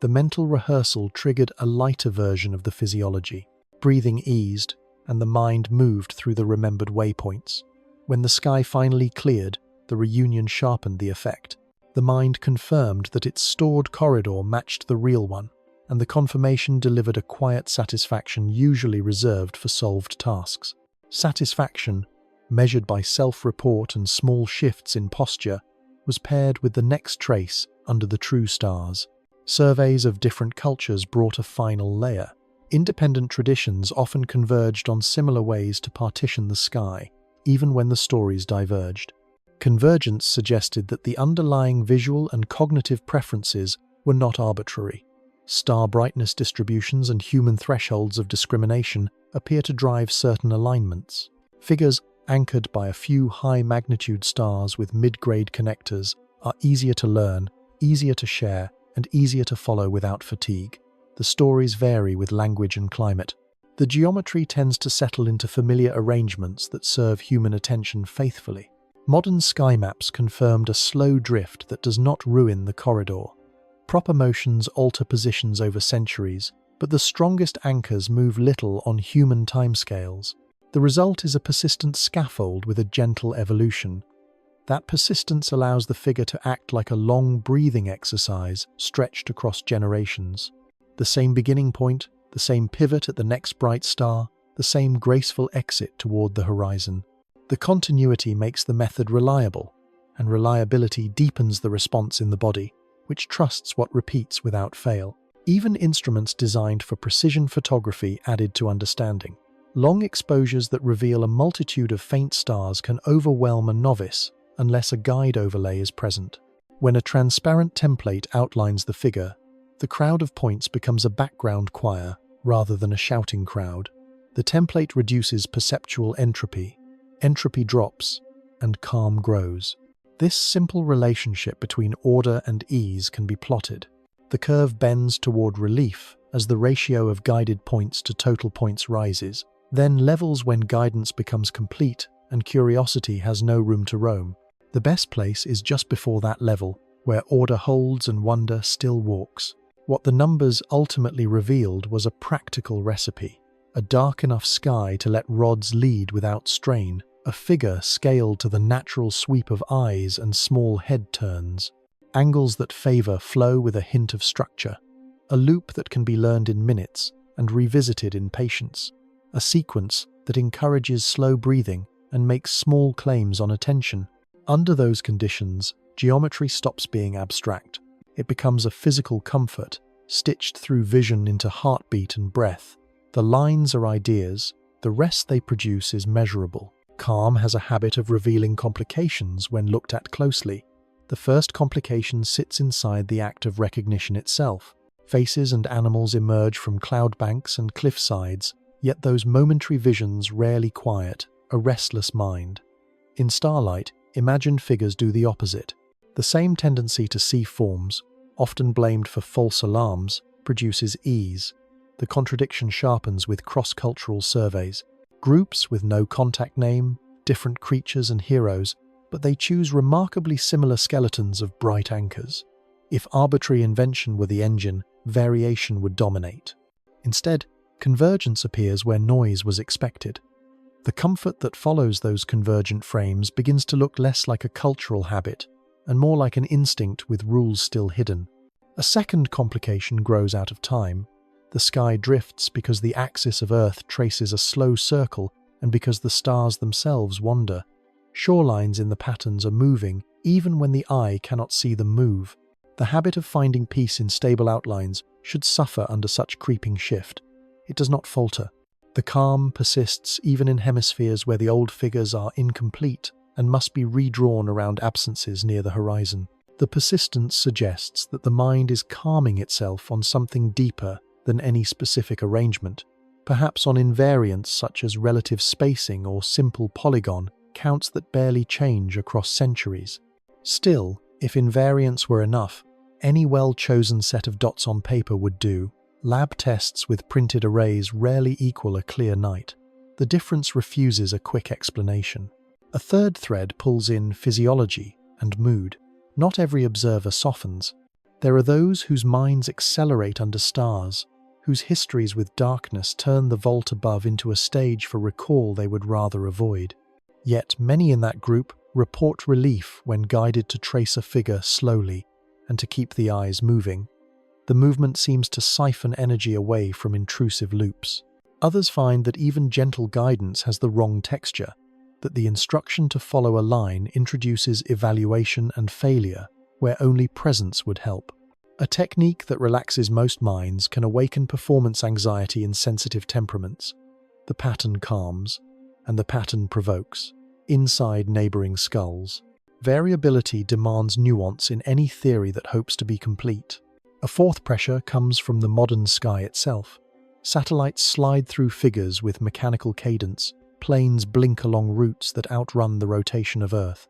The mental rehearsal triggered a lighter version of the physiology. Breathing eased, and the mind moved through the remembered waypoints. When the sky finally cleared, the reunion sharpened the effect. The mind confirmed that its stored corridor matched the real one, and the confirmation delivered a quiet satisfaction usually reserved for solved tasks. Satisfaction, measured by self-report and small shifts in posture, was paired with the next trace under the true stars. Surveys of different cultures brought a final layer. Independent traditions often converged on similar ways to partition the sky, even when the stories diverged. Convergence suggested that the underlying visual and cognitive preferences were not arbitrary. Star brightness distributions and human thresholds of discrimination appear to drive certain alignments. Figures anchored by a few high-magnitude stars with mid-grade connectors are easier to learn, easier to share, and easier to follow without fatigue. The stories vary with language and climate. The geometry tends to settle into familiar arrangements that serve human attention faithfully. Modern sky maps confirmed a slow drift that does not ruin the corridor. Proper motions alter positions over centuries, but the strongest anchors move little on human timescales. The result is a persistent scaffold with a gentle evolution. That persistence allows the figure to act like a long breathing exercise stretched across generations. The same beginning point, the same pivot at the next bright star, the same graceful exit toward the horizon. The continuity makes the method reliable, and reliability deepens the response in the body, which trusts what repeats without fail. Even instruments designed for precision photography added to understanding. Long exposures that reveal a multitude of faint stars can overwhelm a novice unless a guide overlay is present. When a transparent template outlines the figure, the crowd of points becomes a background choir rather than a shouting crowd. The template reduces perceptual entropy. Entropy drops, and calm grows. This simple relationship between order and ease can be plotted. The curve bends toward relief as the ratio of guided points to total points rises, then levels when guidance becomes complete and curiosity has no room to roam. The best place is just before that level, where order holds and wonder still walks. What the numbers ultimately revealed was a practical recipe. A dark enough sky to let rods lead without strain, a figure scaled to the natural sweep of eyes and small head turns, angles that favor flow with a hint of structure, a loop that can be learned in minutes and revisited in patience, a sequence that encourages slow breathing and makes small claims on attention. Under those conditions, geometry stops being abstract. It becomes a physical comfort, stitched through vision into heartbeat and breath. The lines are ideas, the rest they produce is measurable. Calm has a habit of revealing complications when looked at closely. The first complication sits inside the act of recognition itself. Faces and animals emerge from cloud banks and cliff sides, yet those momentary visions rarely quiet a restless mind. In starlight, imagined figures do the opposite. The same tendency to see forms, often blamed for false alarms, produces ease. The contradiction sharpens with cross-cultural surveys. Groups with no contact name, different creatures and heroes, but they choose remarkably similar skeletons of bright anchors. If arbitrary invention were the engine, variation would dominate. Instead, convergence appears where noise was expected. The comfort that follows those convergent frames begins to look less like a cultural habit and more like an instinct with rules still hidden. A second complication grows out of time. The sky drifts because the axis of Earth traces a slow circle and because the stars themselves wander. Shorelines in the patterns are moving even when the eye cannot see them move. The habit of finding peace in stable outlines should suffer under such creeping shift. It does not falter. The calm persists even in hemispheres where the old figures are incomplete and must be redrawn around absences near the horizon. The persistence suggests that the mind is calming itself on something deeper than any specific arrangement, perhaps on invariants such as relative spacing or simple polygon counts that barely change across centuries. Still, if invariants were enough, any well-chosen set of dots on paper would do. Lab tests with printed arrays rarely equal a clear night. The difference refuses a quick explanation. A third thread pulls in physiology and mood. Not every observer softens. There are those whose minds accelerate under stars, whose histories with darkness turn the vault above into a stage for recall they would rather avoid. Yet many in that group report relief when guided to trace a figure slowly and to keep the eyes moving. The movement seems to siphon energy away from intrusive loops. Others find that even gentle guidance has the wrong texture, that the instruction to follow a line introduces evaluation and failure where only presence would help. A technique that relaxes most minds can awaken performance anxiety in sensitive temperaments. The pattern calms, and the pattern provokes. Inside neighboring skulls. Variability demands nuance in any theory that hopes to be complete. A fourth pressure comes from the modern sky itself. Satellites slide through figures with mechanical cadence, planes blink along routes that outrun the rotation of Earth.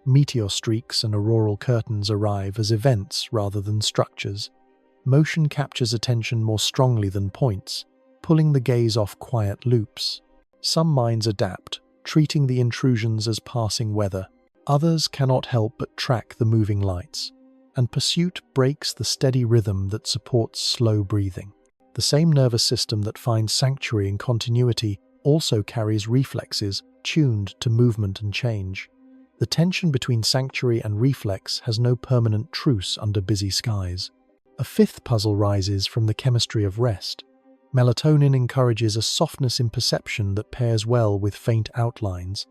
Meteor streaks and auroral curtains arrive as events rather than structures. Motion captures attention more strongly than points, pulling the gaze off quiet loops. Some minds adapt, treating the intrusions as passing weather. Others cannot help but track the moving lights, and pursuit breaks the steady rhythm that supports slow breathing. The same nervous system that finds sanctuary in continuity also carries reflexes tuned to movement and change. The tension between sanctuary and reflex has no permanent truce under busy skies. A fifth puzzle rises from the chemistry of rest. Melatonin encourages a softness in perception that pairs well with faint outlines,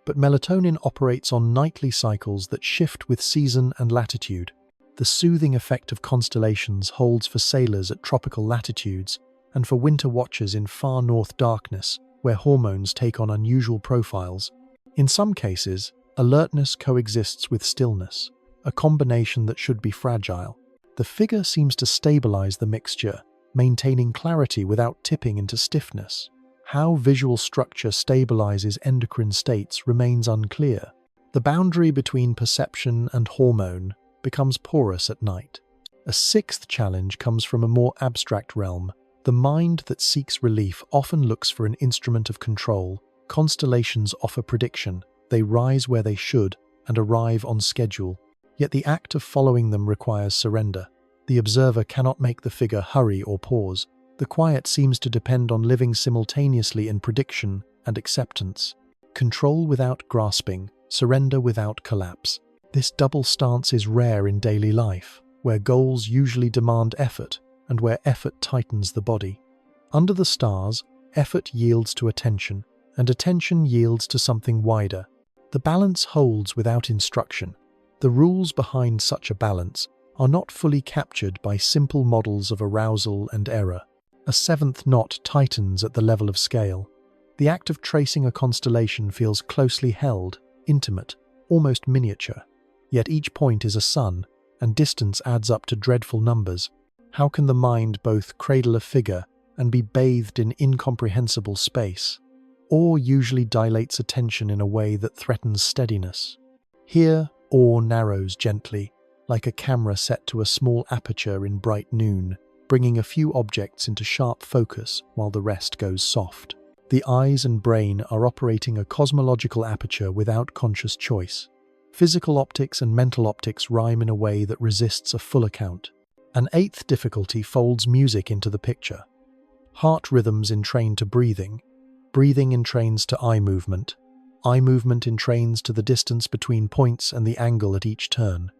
but melatonin operates on nightly cycles that shift with season and latitude. The soothing effect of constellations holds for sailors at tropical latitudes and for winter watchers in far north darkness, where hormones take on unusual profiles. In some cases, alertness coexists with stillness, a combination that should be fragile. The figure seems to stabilize the mixture, maintaining clarity without tipping into stiffness. How visual structure stabilizes endocrine states remains unclear. The boundary between perception and hormone becomes porous at night. A sixth challenge comes from a more abstract realm. The mind that seeks relief often looks for an instrument of control. Constellations offer prediction. They rise where they should and arrive on schedule. Yet the act of following them requires surrender. The observer cannot make the figure hurry or pause. The quiet seems to depend on living simultaneously in prediction and acceptance. Control without grasping, surrender without collapse. This double stance is rare in daily life, where goals usually demand effort and where effort tightens the body. Under the stars, effort yields to attention, and attention yields to something wider. The balance holds without instruction. The rules behind such a balance are not fully captured by simple models of arousal and error. A seventh knot tightens at the level of scale. The act of tracing a constellation feels closely held, intimate, almost miniature. Yet each point is a sun, and distance adds up to dreadful numbers. How can the mind both cradle a figure and be bathed in incomprehensible space? Awe usually dilates attention in a way that threatens steadiness. Here, awe narrows gently, like a camera set to a small aperture in bright noon, bringing a few objects into sharp focus while the rest goes soft. The eyes and brain are operating a cosmological aperture without conscious choice. Physical optics and mental optics rhyme in a way that resists a full account. An eighth difficulty folds music into the picture. Heart rhythms entrain to breathing. Breathing entrains to eye movement. Eye movement entrains to the distance between points and the angle at each turn.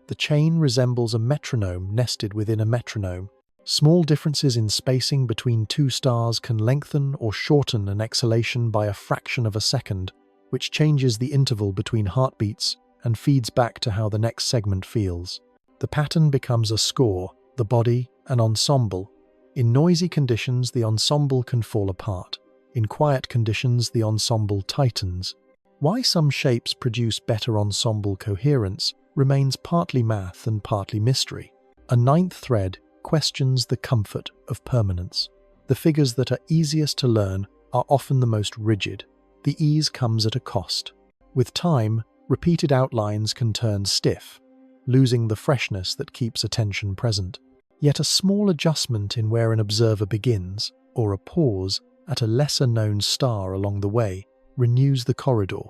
The chain resembles a metronome nested within a metronome. Small differences in spacing between two stars can lengthen or shorten an exhalation by a fraction of a second, which changes the interval between heartbeats and feeds back to how the next segment feels. The pattern becomes a score, the body an ensemble. In noisy conditions, the ensemble can fall apart. In quiet conditions, the ensemble tightens. Why some shapes produce better ensemble coherence remains partly math and partly mystery. A ninth thread questions the comfort of permanence. The figures that are easiest to learn are often the most rigid. The ease comes at a cost. With time, repeated outlines can turn stiff, losing the freshness that keeps attention present. Yet a small adjustment in where an observer begins, or a pause at a lesser-known star along the way, renews the corridor.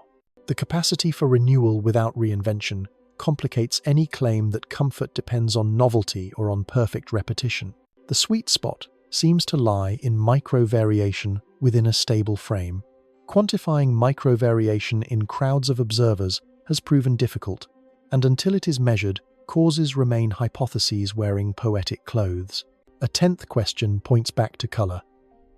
The capacity for renewal without reinvention complicates any claim that comfort depends on novelty or on perfect repetition. The sweet spot seems to lie in micro-variation within a stable frame. Quantifying micro-variation in crowds of observers has proven difficult, and until it is measured, causes remain hypotheses wearing poetic clothes. A 10th question points back to color.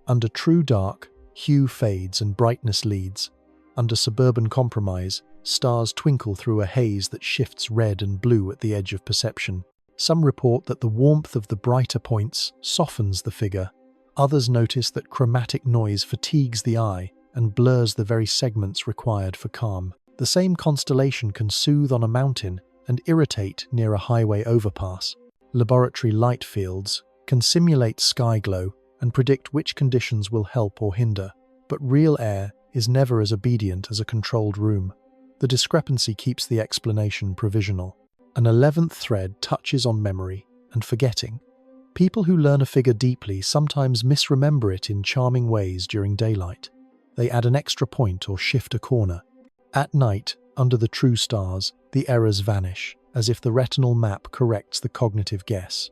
Under true dark, hue fades and brightness leads. Under suburban compromise, stars twinkle through a haze that shifts red and blue at the edge of perception. Some report that the warmth of the brighter points softens the figure. Others notice that chromatic noise fatigues the eye and blurs the very segments required for calm. The same constellation can soothe on a mountain and irritate near a highway overpass. laboratory light fields, can simulate sky glow and predict which conditions will help or hinder, but real air is never as obedient as a controlled room. The discrepancy keeps the explanation provisional. An 11th thread touches on memory and forgetting. People who learn a figure deeply sometimes misremember it in charming ways during daylight. They add an extra point or shift a corner. At night, under the true stars, the errors vanish, as if the retinal map corrects the cognitive guess.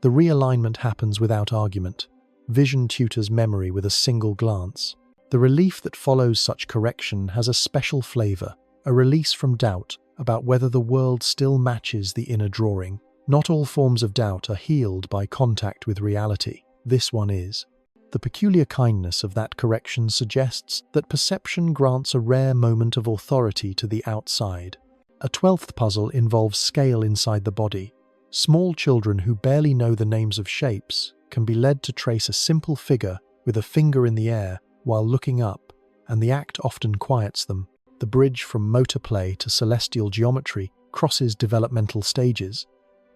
The realignment happens without argument. Vision tutors memory with a single glance. The relief that follows such correction has a special flavor, a release from doubt about whether the world still matches the inner drawing. Not all forms of doubt are healed by contact with reality. This one is. The peculiar kindness of that correction suggests that perception grants a rare moment of authority to the outside. A 12th puzzle involves scale inside the body. Small children who barely know the names of shapes can be led to trace a simple figure with a finger in the air while looking up, and the act often quiets them. The bridge from motor play to celestial geometry crosses developmental stages.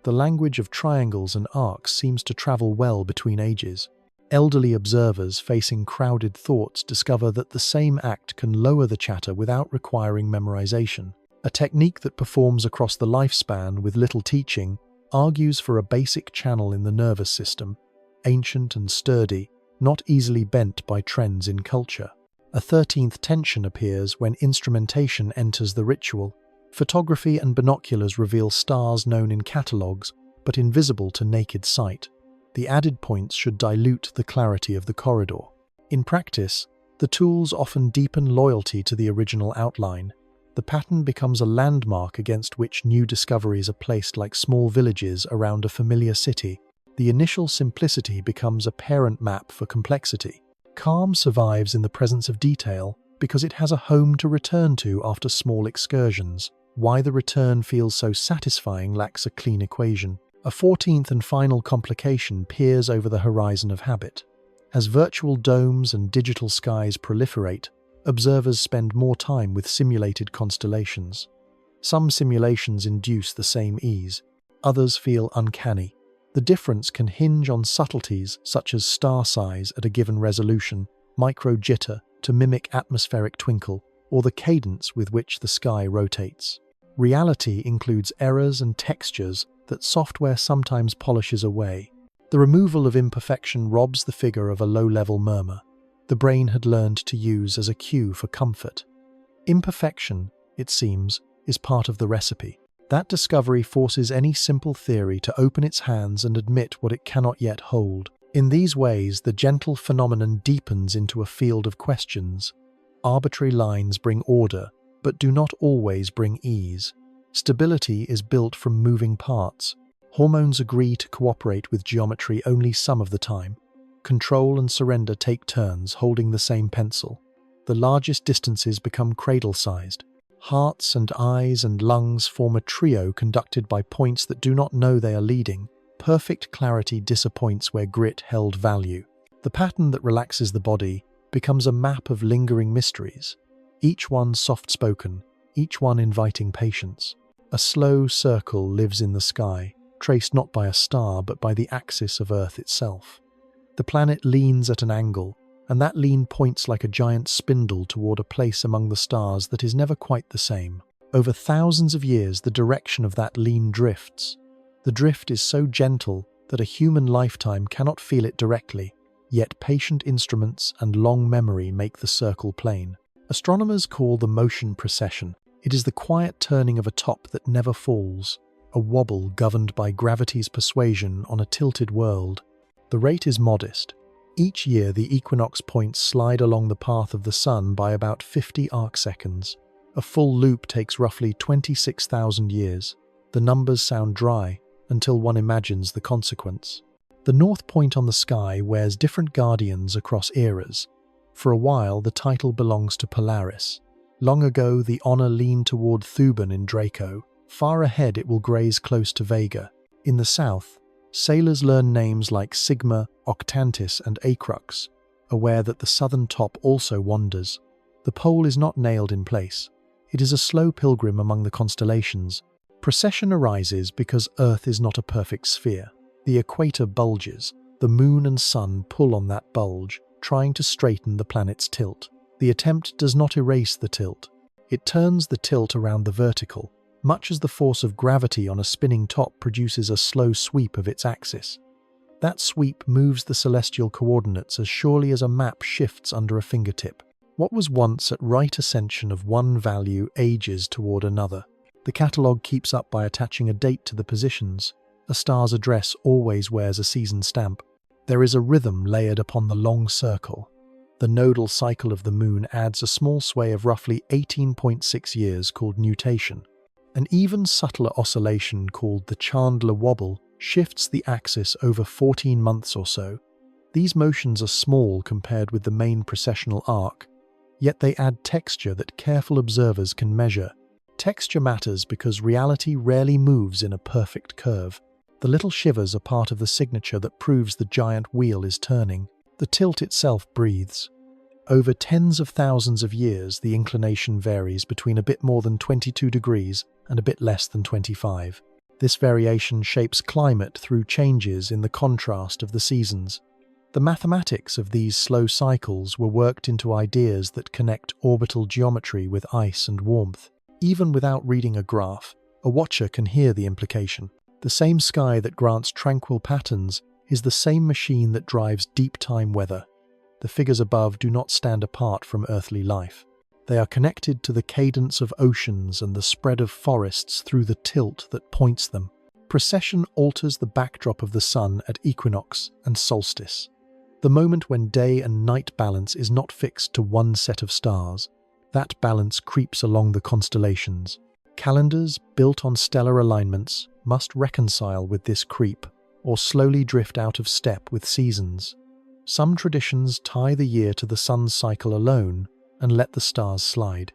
The language of triangles and arcs seems to travel well between ages. Elderly observers facing crowded thoughts discover that the same act can lower the chatter without requiring memorization. A technique that performs across the lifespan with little teaching argues for a basic channel in the nervous system, ancient and sturdy, not easily bent by trends in culture. A 13th tension appears when instrumentation enters the ritual. Photography and binoculars reveal stars known in catalogues, but invisible to naked sight. The added points should dilute the clarity of the corridor. In practice, the tools often deepen loyalty to the original outline. The pattern becomes a landmark against which new discoveries are placed like small villages around a familiar city. The initial simplicity becomes a parent map for complexity. Calm survives in the presence of detail because it has a home to return to after small excursions. Why the return feels so satisfying lacks a clean equation. A 14th and final complication peers over the horizon of habit. As virtual domes and digital skies proliferate, observers spend more time with simulated constellations. Some simulations induce the same ease, others feel uncanny. The difference can hinge on subtleties such as star size at a given resolution, micro jitter to mimic atmospheric twinkle, or the cadence with which the sky rotates. Reality includes errors and textures that software sometimes polishes away. The removal of imperfection robs the figure of a low-level murmur the brain had learned to use as a cue for comfort. Imperfection, it seems, is part of the recipe. That discovery forces any simple theory to open its hands and admit what it cannot yet hold. In these ways, the gentle phenomenon deepens into a field of questions. Arbitrary lines bring order, but do not always bring ease. Stability is built from moving parts. Hormones agree to cooperate with geometry only some of the time. Control and surrender take turns holding the same pencil. The largest distances become cradle-sized. Hearts and eyes and lungs form a trio conducted by points that do not know they are leading. Perfect clarity disappoints where grit held value. The pattern that relaxes the body becomes a map of lingering mysteries. Each one soft-spoken, each one inviting patience. A slow circle lives in the sky, traced not by a star but by the axis of Earth itself. The planet leans at an angle, and that lean points like a giant spindle toward a place among the stars that is never quite the same. Over thousands of years, the direction of that lean drifts. The drift is so gentle that a human lifetime cannot feel it directly, yet patient instruments and long memory make the circle plain. Astronomers call the motion precession. It is the quiet turning of a top that never falls, a wobble governed by gravity's persuasion on a tilted world. The rate is modest. Each year the equinox points slide along the path of the sun by about 50 arcseconds. A full loop takes roughly 26,000 years. The numbers sound dry until one imagines the consequence. The north point on the sky wears different guardians across eras. For a while, the title belongs to Polaris. Long ago, the honor leaned toward Thuban in Draco. Far ahead, it will graze close to Vega. In the south, sailors learn names like Sigma, Octantis, and Acrux, aware that the southern top also wanders. The pole is not nailed in place. It is a slow pilgrim among the constellations, Precession arises because Earth is not a perfect sphere. The equator bulges. The moon and sun pull on that bulge, trying to straighten the planet's tilt. The attempt does not erase the tilt. It turns the tilt around the vertical, much as the force of gravity on a spinning top produces a slow sweep of its axis. That sweep moves the celestial coordinates as surely as a map shifts under a fingertip. What was once at right ascension of one value ages toward another. The catalogue keeps up by attaching a date to the positions. A star's address always wears a season stamp. There is a rhythm layered upon the long circle. The nodal cycle of the moon adds a small sway of roughly 18.6 years called nutation. An even subtler oscillation called the Chandler wobble shifts the axis over 14 months or so. These motions are small compared with the main precessional arc, yet they add texture that careful observers can measure. Texture matters because reality rarely moves in a perfect curve. The little shivers are part of the signature that proves the giant wheel is turning. The tilt itself breathes. Over tens of thousands of years, the inclination varies between a bit more than 22 degrees and a bit less than 25. This variation shapes climate through changes in the contrast of the seasons. The mathematics of these slow cycles were worked into ideas that connect orbital geometry with ice and warmth. Even without reading a graph, a watcher can hear the implication. The same sky that grants tranquil patterns is the same machine that drives deep time weather. The figures above do not stand apart from earthly life. They are connected to the cadence of oceans and the spread of forests through the tilt that points them. Precession alters the backdrop of the sun at equinox and solstice. The moment when day and night balance is not fixed to one set of stars. That balance creeps along the constellations. Calendars built on stellar alignments must reconcile with this creep, or slowly drift out of step with seasons. Some traditions tie the year to the sun's cycle alone and let the stars slide.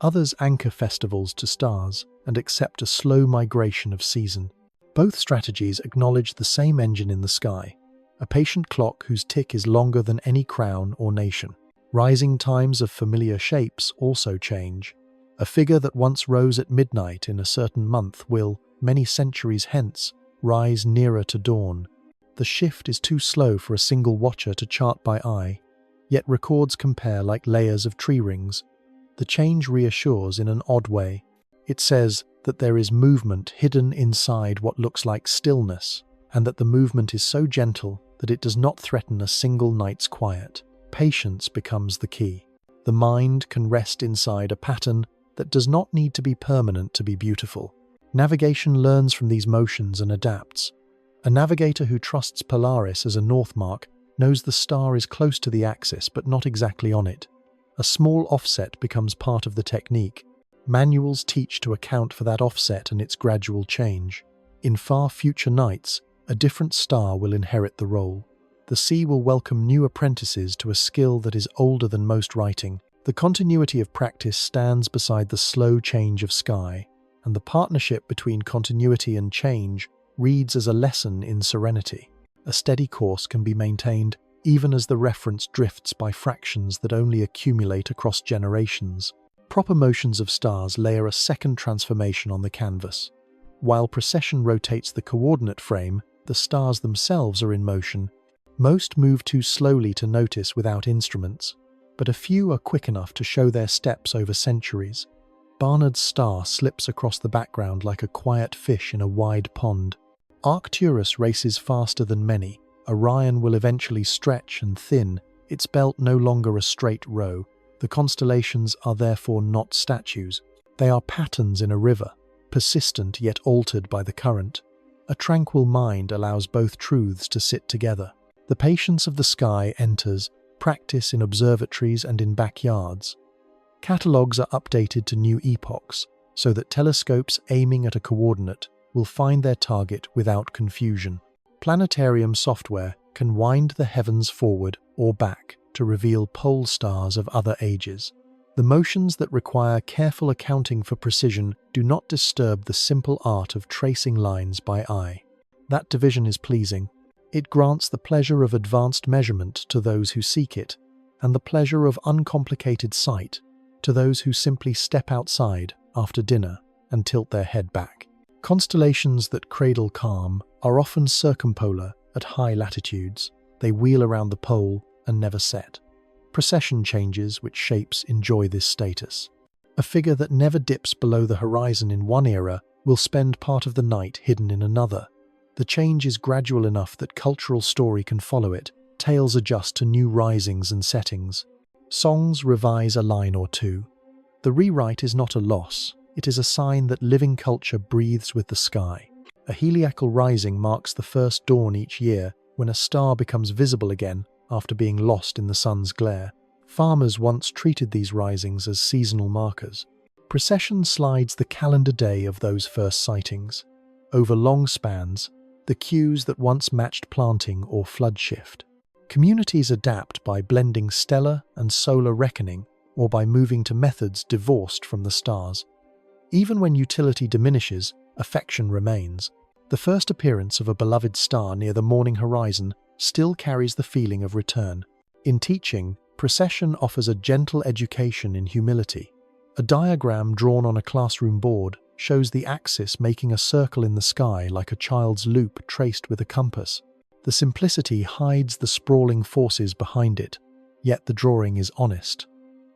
Others anchor festivals to stars and accept a slow migration of season. Both strategies acknowledge the same engine in the sky, a patient clock whose tick is longer than any crown or nation. Rising times of familiar shapes also change. A figure that once rose at midnight in a certain month will, many centuries hence, rise nearer to dawn. The shift is too slow for a single watcher to chart by eye, yet records compare like layers of tree rings. The change reassures in an odd way. It says that there is movement hidden inside what looks like stillness, and that the movement is so gentle that it does not threaten a single night's quiet. Patience becomes the key. The mind can rest inside a pattern that does not need to be permanent to be beautiful. Navigation learns from these motions and adapts. A navigator who trusts Polaris as a north mark knows the star is close to the axis but not exactly on it. A small offset becomes part of the technique. Manuals teach to account for that offset and its gradual change. In far future nights, a different star will inherit the role. The sea will welcome new apprentices to a skill that is older than most writing. The continuity of practice stands beside the slow change of sky, and the partnership between continuity and change reads as a lesson in serenity. A steady course can be maintained even as the reference drifts by fractions that only accumulate across generations. Proper motions of stars layer a second transformation on the canvas. While precession rotates the coordinate frame, the stars themselves are in motion. Most move too slowly to notice without instruments, but a few are quick enough to show their steps over centuries. Barnard's star slips across the background like a quiet fish in a wide pond. Arcturus races faster than many. Orion will eventually stretch and thin, its belt no longer a straight row. The constellations are therefore not statues. They are patterns in a river, persistent yet altered by the current. A tranquil mind allows both truths to sit together. The patience of the sky enters practice in observatories and in backyards. Catalogues are updated to new epochs, so that telescopes aiming at a coordinate will find their target without confusion. Planetarium software can wind the heavens forward or back to reveal pole stars of other ages. The motions that require careful accounting for precision do not disturb the simple art of tracing lines by eye. That division is pleasing. It grants the pleasure of advanced measurement to those who seek it, and the pleasure of uncomplicated sight to those who simply step outside after dinner and tilt their head back. Constellations that cradle calm are often circumpolar at high latitudes. They wheel around the pole and never set. Precession changes which shapes enjoy this status. A figure that never dips below the horizon in one era will spend part of the night hidden in another. The change is gradual enough that cultural story can follow it. Tales adjust to new risings and settings. Songs revise a line or two. The rewrite is not a loss. It is a sign that living culture breathes with the sky. A heliacal rising marks the first dawn each year when a star becomes visible again after being lost in the sun's glare. Farmers once treated these risings as seasonal markers. Precession slides the calendar day of those first sightings. Over long spans, the cues that once matched planting or flood shift. Communities adapt by blending stellar and solar reckoning or by moving to methods divorced from the stars. Even when utility diminishes, affection remains. The first appearance of a beloved star near the morning horizon still carries the feeling of return. In teaching, precession offers a gentle education in humility. A diagram drawn on a classroom board shows the axis making a circle in the sky like a child's loop traced with a compass. The simplicity hides the sprawling forces behind it, yet the drawing is honest.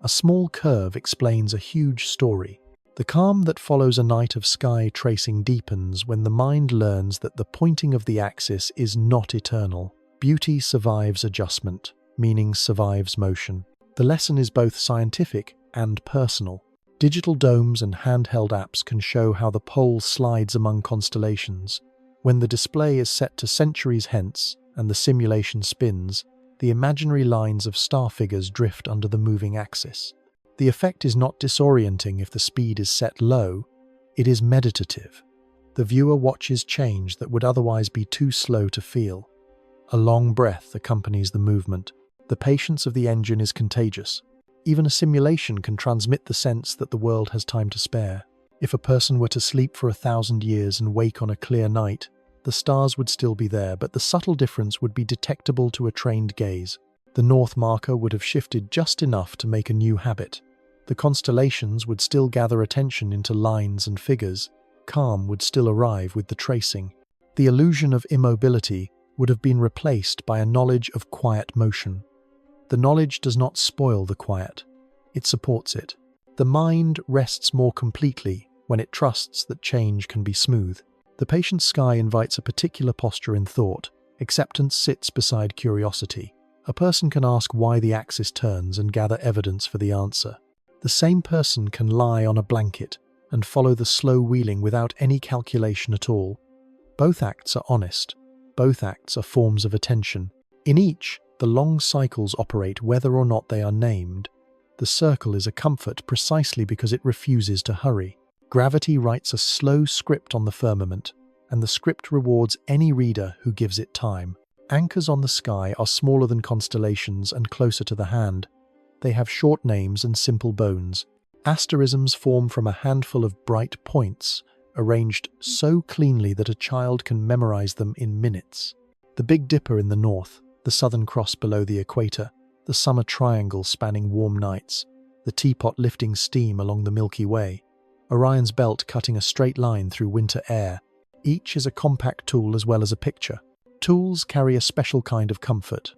A small curve explains a huge story. The calm that follows a night of sky tracing deepens when the mind learns that the pointing of the axis is not eternal. Beauty survives adjustment, meaning survives motion. The lesson is both scientific and personal. Digital domes and handheld apps can show how the pole slides among constellations. When the display is set to centuries hence and the simulation spins, the imaginary lines of star figures drift under the moving axis. The effect is not disorienting if the speed is set low, it is meditative. The viewer watches change that would otherwise be too slow to feel. A long breath accompanies the movement. The patience of the engine is contagious. Even a simulation can transmit the sense that the world has time to spare. If a person were to sleep for 1,000 years and wake on a clear night, the stars would still be there, but the subtle difference would be detectable to a trained gaze. The north marker would have shifted just enough to make a new habit. The constellations would still gather attention into lines and figures. Calm would still arrive with the tracing. The illusion of immobility would have been replaced by a knowledge of quiet motion. The knowledge does not spoil the quiet. It supports it. The mind rests more completely when it trusts that change can be smooth. The patient sky invites a particular posture in thought. Acceptance sits beside curiosity. A person can ask why the axis turns and gather evidence for the answer. The same person can lie on a blanket and follow the slow wheeling without any calculation at all. Both acts are honest. Both acts are forms of attention. In each, the long cycles operate whether or not they are named. The circle is a comfort precisely because it refuses to hurry. Gravity writes a slow script on the firmament, and the script rewards any reader who gives it time. Anchors on the sky are smaller than constellations and closer to the hand. They have short names and simple bones. Asterisms form from a handful of bright points, arranged so cleanly that a child can memorize them in minutes. The Big Dipper in the north, the Southern Cross below the equator, the summer triangle spanning warm nights, the teapot lifting steam along the Milky Way, Orion's belt cutting a straight line through winter air. Each is a compact tool as well as a picture. Tools carry a special kind of comfort.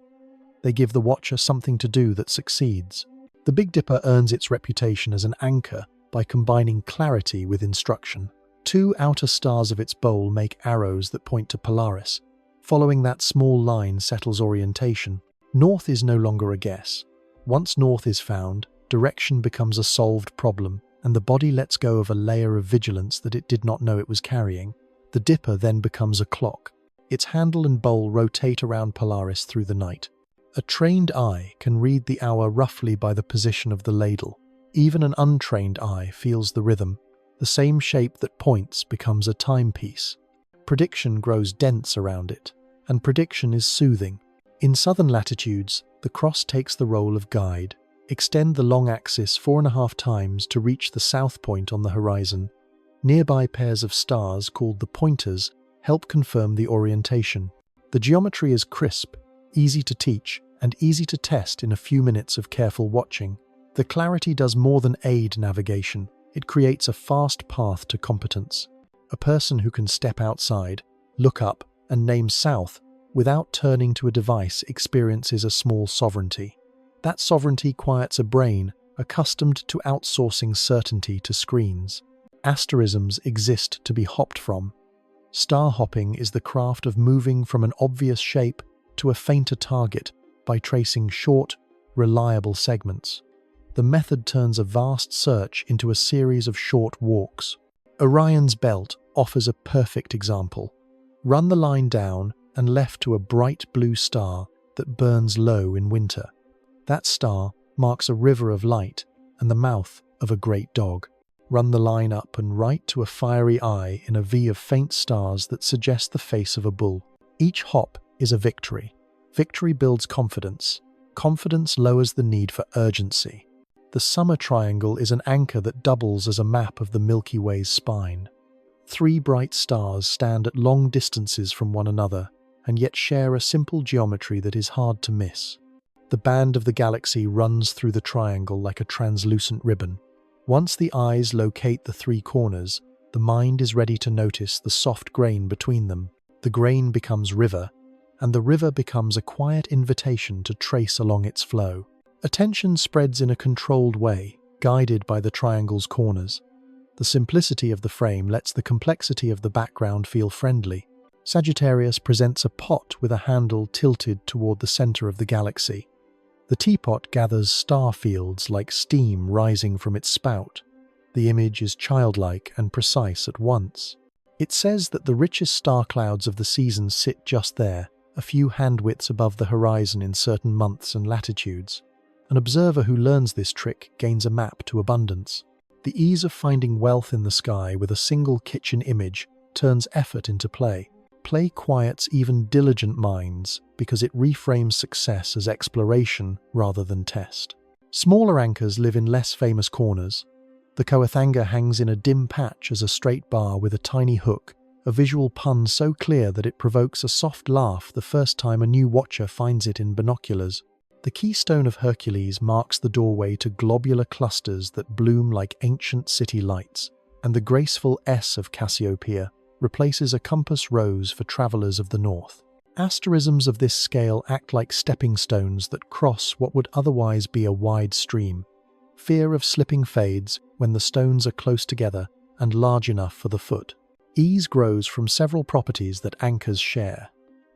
They give the watcher something to do that succeeds. The Big Dipper earns its reputation as an anchor by combining clarity with instruction. Two outer stars of its bowl make arrows that point to Polaris. Following that small line settles orientation. North is no longer a guess. Once north is found, direction becomes a solved problem, and the body lets go of a layer of vigilance that it did not know it was carrying. The Dipper then becomes a clock. Its handle and bowl rotate around Polaris through the night. A trained eye can read the hour roughly by the position of the ladle. Even an untrained eye feels the rhythm. The same shape that points becomes a timepiece. Prediction grows dense around it, and prediction is soothing. In southern latitudes, the cross takes the role of guide. Extend the long axis 4.5 times to reach the south point on the horizon. Nearby pairs of stars, called the pointers, help confirm the orientation. The geometry is crisp, easy to teach, and easy to test in a few minutes of careful watching. The clarity does more than aid navigation. It creates a fast path to competence. A person who can step outside, look up, and name south without turning to a device experiences a small sovereignty. That sovereignty quiets a brain accustomed to outsourcing certainty to screens. Asterisms exist to be hopped from. Star hopping is the craft of moving from an obvious shape to a fainter target by tracing short, reliable segments. The method turns a vast search into a series of short walks. Orion's belt offers a perfect example. Run the line down and left to a bright blue star that burns low in winter. That star marks a river of light and the mouth of a great dog. Run the line up and right to a fiery eye in a V of faint stars that suggest the face of a bull. Each hop is a victory. Victory builds confidence. Confidence lowers the need for urgency. The summer triangle is an anchor that doubles as a map of the Milky Way's spine. 3 bright stars stand at long distances from one another and yet share a simple geometry that is hard to miss. The band of the galaxy runs through the triangle like a translucent ribbon. Once the eyes locate the 3 corners, the mind is ready to notice the soft grain between them. The grain becomes river, and the river becomes a quiet invitation to trace along its flow. Attention spreads in a controlled way, guided by the triangle's corners. The simplicity of the frame lets the complexity of the background feel friendly. Sagittarius presents a pot with a handle tilted toward the center of the galaxy. The teapot gathers star fields like steam rising from its spout. The image is childlike and precise at once. It says that the richest star clouds of the season sit just there, a few hand-widths above the horizon in certain months and latitudes. An observer who learns this trick gains a map to abundance. The ease of finding wealth in the sky with a single kitchen image turns effort into play. Play quiets even diligent minds because it reframes success as exploration rather than test. Smaller anchors live in less famous corners. The Coathanga hangs in a dim patch as a straight bar with a tiny hook, a visual pun so clear that it provokes a soft laugh the first time a new watcher finds it in binoculars. The keystone of Hercules marks the doorway to globular clusters that bloom like ancient city lights, and the graceful S of Cassiopeia replaces a compass rose for travelers of the north. Asterisms of this scale act like stepping stones that cross what would otherwise be a wide stream. Fear of slipping fades when the stones are close together and large enough for the foot. Ease grows from several properties that anchors share.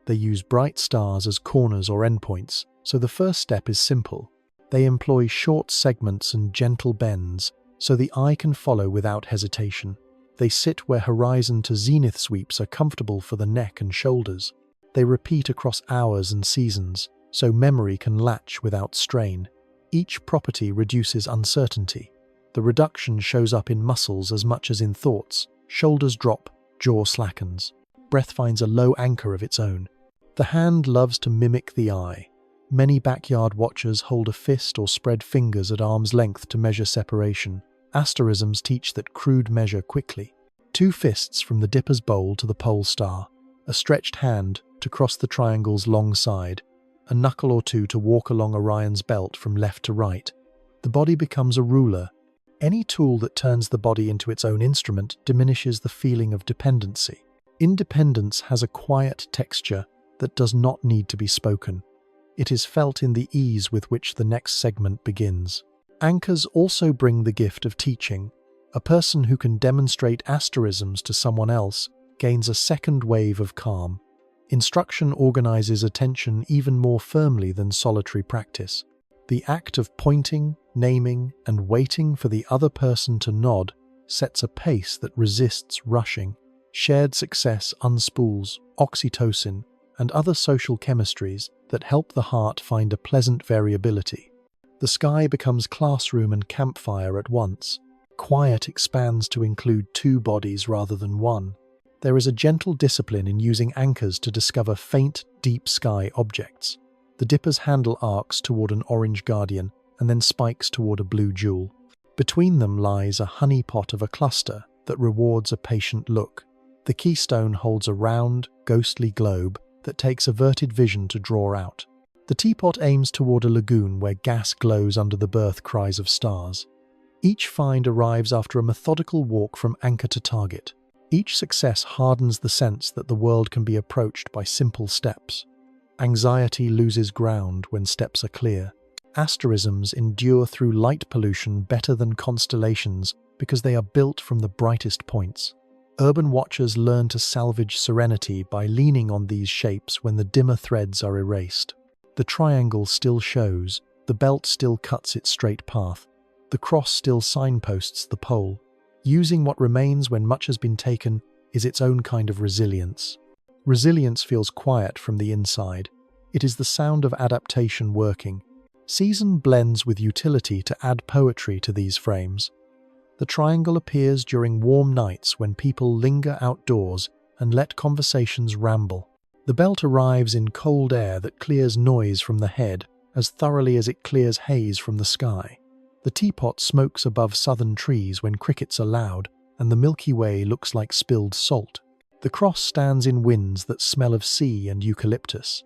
They use bright stars as corners or endpoints, so the first step is simple. They employ short segments and gentle bends, so the eye can follow without hesitation. They sit where horizon to zenith sweeps are comfortable for the neck and shoulders. They repeat across hours and seasons, so memory can latch without strain. Each property reduces uncertainty. The reduction shows up in muscles as much as in thoughts. Shoulders drop, jaw slackens. Breath finds a low anchor of its own. The hand loves to mimic the eye. Many backyard watchers hold a fist or spread fingers at arm's length to measure separation. Asterisms teach that crude measure quickly. 2 fists from the dipper's bowl to the pole star. A stretched hand to cross the triangle's long side. A knuckle or 2 to walk along Orion's belt from left to right. The body becomes a ruler. Any tool that turns the body into its own instrument diminishes the feeling of dependency. Independence has a quiet texture that does not need to be spoken. It is felt in the ease with which the next segment begins. Anchors also bring the gift of teaching. A person who can demonstrate asterisms to someone else gains a second wave of calm. Instruction organizes attention even more firmly than solitary practice. The act of pointing, naming, and waiting for the other person to nod sets a pace that resists rushing. Shared success unspools oxytocin and other social chemistries that help the heart find a pleasant variability. The sky becomes classroom and campfire at once. Quiet expands to include 2 bodies rather than 1. There is a gentle discipline in using anchors to discover faint, deep sky objects. The dipper's handle arcs toward an orange guardian and then spikes toward a blue jewel. Between them lies a honeypot of a cluster that rewards a patient look. The keystone holds a round, ghostly globe that takes averted vision to draw out. The teapot aims toward a lagoon where gas glows under the birth cries of stars. Each find arrives after a methodical walk from anchor to target. Each success hardens the sense that the world can be approached by simple steps. Anxiety loses ground when steps are clear. Asterisms endure through light pollution better than constellations because they are built from the brightest points. Urban watchers learn to salvage serenity by leaning on these shapes when the dimmer threads are erased. The triangle still shows, the belt still cuts its straight path, the cross still signposts the pole. Using what remains when much has been taken is its own kind of resilience. Resilience feels quiet from the inside. It is the sound of adaptation working. Season blends with utility to add poetry to these frames. The triangle appears during warm nights when people linger outdoors and let conversations ramble. The belt arrives in cold air that clears noise from the head as thoroughly as it clears haze from the sky. The teapot smokes above southern trees when crickets are loud, and the Milky Way looks like spilled salt. The cross stands in winds that smell of sea and eucalyptus.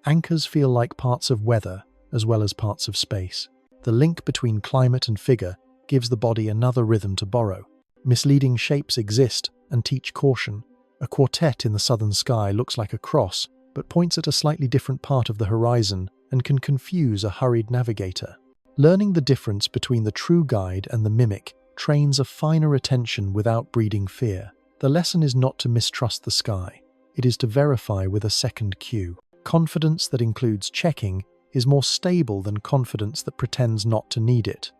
Anchors feel like parts of weather as well as parts of space. The link between climate and figure gives the body another rhythm to borrow. Misleading shapes exist and teach caution. A quartet in the southern sky looks like a cross, but points at a slightly different part of the horizon and can confuse a hurried navigator. Learning the difference between the true guide and the mimic trains a finer attention without breeding fear. The lesson is not to mistrust the sky. It is to verify with a second cue. Confidence that includes checking is more stable than confidence that pretends not to need it.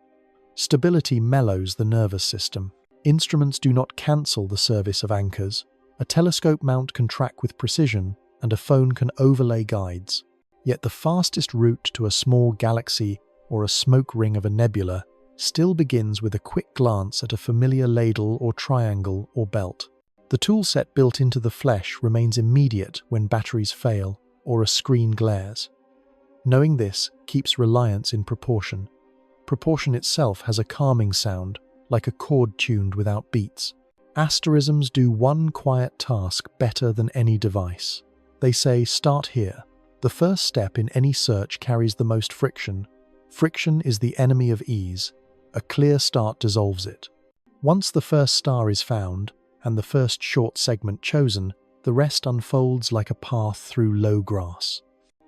Stability mellows the nervous system. Instruments do not cancel the service of anchors. A telescope mount can track with precision, and a phone can overlay guides. Yet the fastest route to a small galaxy or a smoke ring of a nebula still begins with a quick glance at a familiar ladle or triangle or belt. The toolset built into the flesh remains immediate when batteries fail or a screen glares. Knowing this keeps reliance in proportion. Proportion itself has a calming sound, like a chord tuned without beats. Asterisms do one quiet task better than any device. They say, start here. The first step in any search carries the most friction. Friction is the enemy of ease. A clear start dissolves it. Once the first star is found, and the first short segment chosen, the rest unfolds like a path through low grass.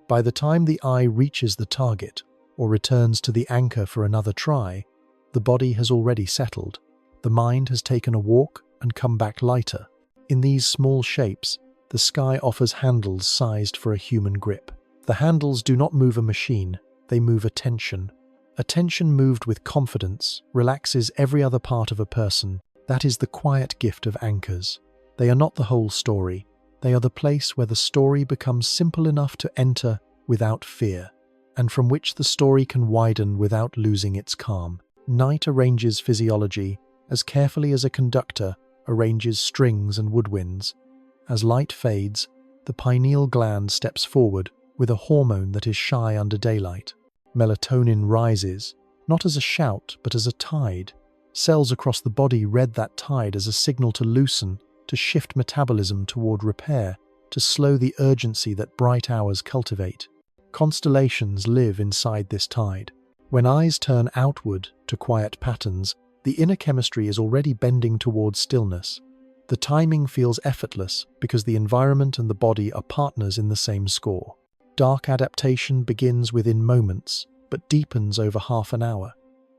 By the time the eye reaches the target, or returns to the anchor for another try, the body has already settled. The mind has taken a walk and come back lighter. In these small shapes, the sky offers handles sized for a human grip. The handles do not move a machine, they move attention. Attention moved with confidence relaxes every other part of a person. That is the quiet gift of anchors. They are not the whole story. They are the place where the story becomes simple enough to enter without fear, and from which the story can widen without losing its calm. Night arranges physiology as carefully as a conductor arranges strings and woodwinds. As light fades, the pineal gland steps forward with a hormone that is shy under daylight. Melatonin rises, not as a shout but as a tide. Cells across the body read that tide as a signal to loosen, to shift metabolism toward repair, to slow the urgency that bright hours cultivate. Constellations live inside this tide. When eyes turn outward to quiet patterns, the inner chemistry is already bending towards stillness. The timing feels effortless because the environment and the body are partners in the same score. Dark adaptation begins within moments, but deepens over half an hour.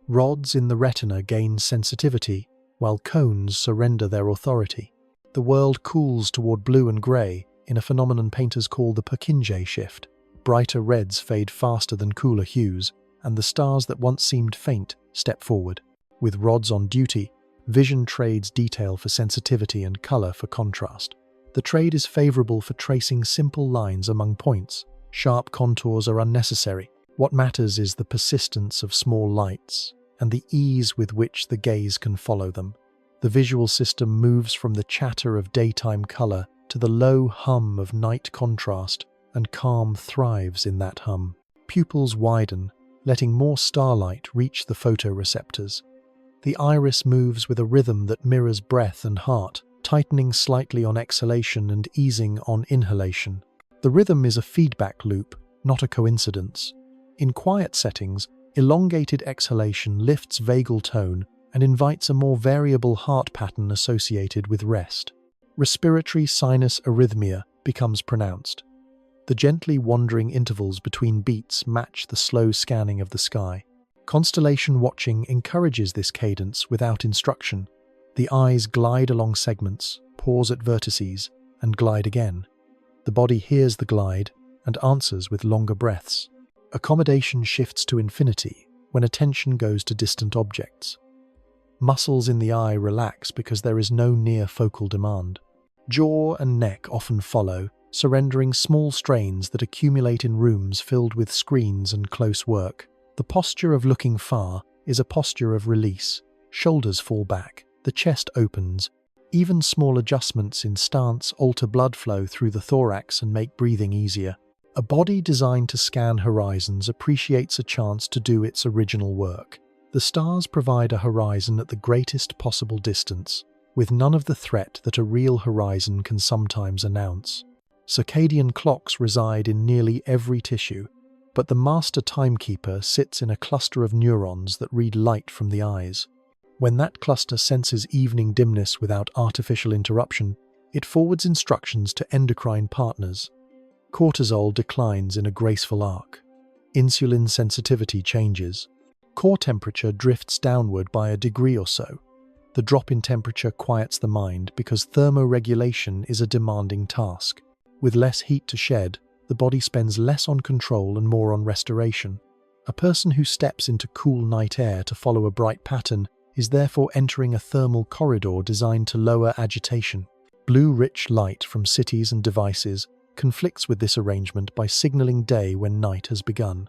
Rods in the retina gain sensitivity, while cones surrender their authority. The world cools toward blue and grey in a phenomenon painters call the Purkinje shift. Brighter reds fade faster than cooler hues, and the stars that once seemed faint step forward. With rods on duty, vision trades detail for sensitivity and colour for contrast. The trade is favourable for tracing simple lines among points. Sharp contours are unnecessary. What matters is the persistence of small lights and the ease with which the gaze can follow them. The visual system moves from the chatter of daytime colour to the low hum of night contrast, and calm thrives in that hum. Pupils widen, letting more starlight reach the photoreceptors. The iris moves with a rhythm that mirrors breath and heart, tightening slightly on exhalation and easing on inhalation. The rhythm is a feedback loop, not a coincidence. In quiet settings, elongated exhalation lifts vagal tone and invites a more variable heart pattern associated with rest. Respiratory sinus arrhythmia becomes pronounced. The gently wandering intervals between beats match the slow scanning of the sky. Constellation watching encourages this cadence without instruction. The eyes glide along segments, pause at vertices, and glide again. The body hears the glide and answers with longer breaths. Accommodation shifts to infinity when attention goes to distant objects. Muscles in the eye relax because there is no near focal demand. Jaw and neck often follow, surrendering small strains that accumulate in rooms filled with screens and close work. The posture of looking far is a posture of release. Shoulders fall back, the chest opens. Even small adjustments in stance alter blood flow through the thorax and make breathing easier. A body designed to scan horizons appreciates a chance to do its original work. The stars provide a horizon at the greatest possible distance, with none of the threat that a real horizon can sometimes announce. Circadian clocks reside in nearly every tissue, but the master timekeeper sits in a cluster of neurons that read light from the eyes. When that cluster senses evening dimness without artificial interruption, it forwards instructions to endocrine partners. Cortisol declines in a graceful arc. Insulin sensitivity changes. Core temperature drifts downward by a degree or so. The drop in temperature quiets the mind because thermoregulation is a demanding task. With less heat to shed, the body spends less on control and more on restoration. A person who steps into cool night air to follow a bright pattern is therefore entering a thermal corridor designed to lower agitation. Blue-rich light from cities and devices conflicts with this arrangement by signaling day when night has begun.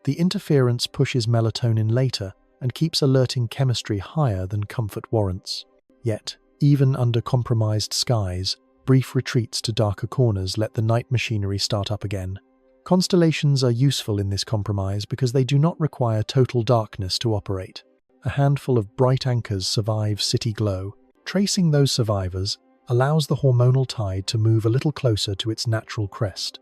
The interference pushes melatonin later and keeps alerting chemistry higher than comfort warrants. Yet, even under compromised skies, brief retreats to darker corners let the night machinery start up again. Constellations are useful in this compromise because they do not require total darkness to operate. A handful of bright anchors survive city glow. Tracing those survivors allows the hormonal tide to move a little closer to its natural crest.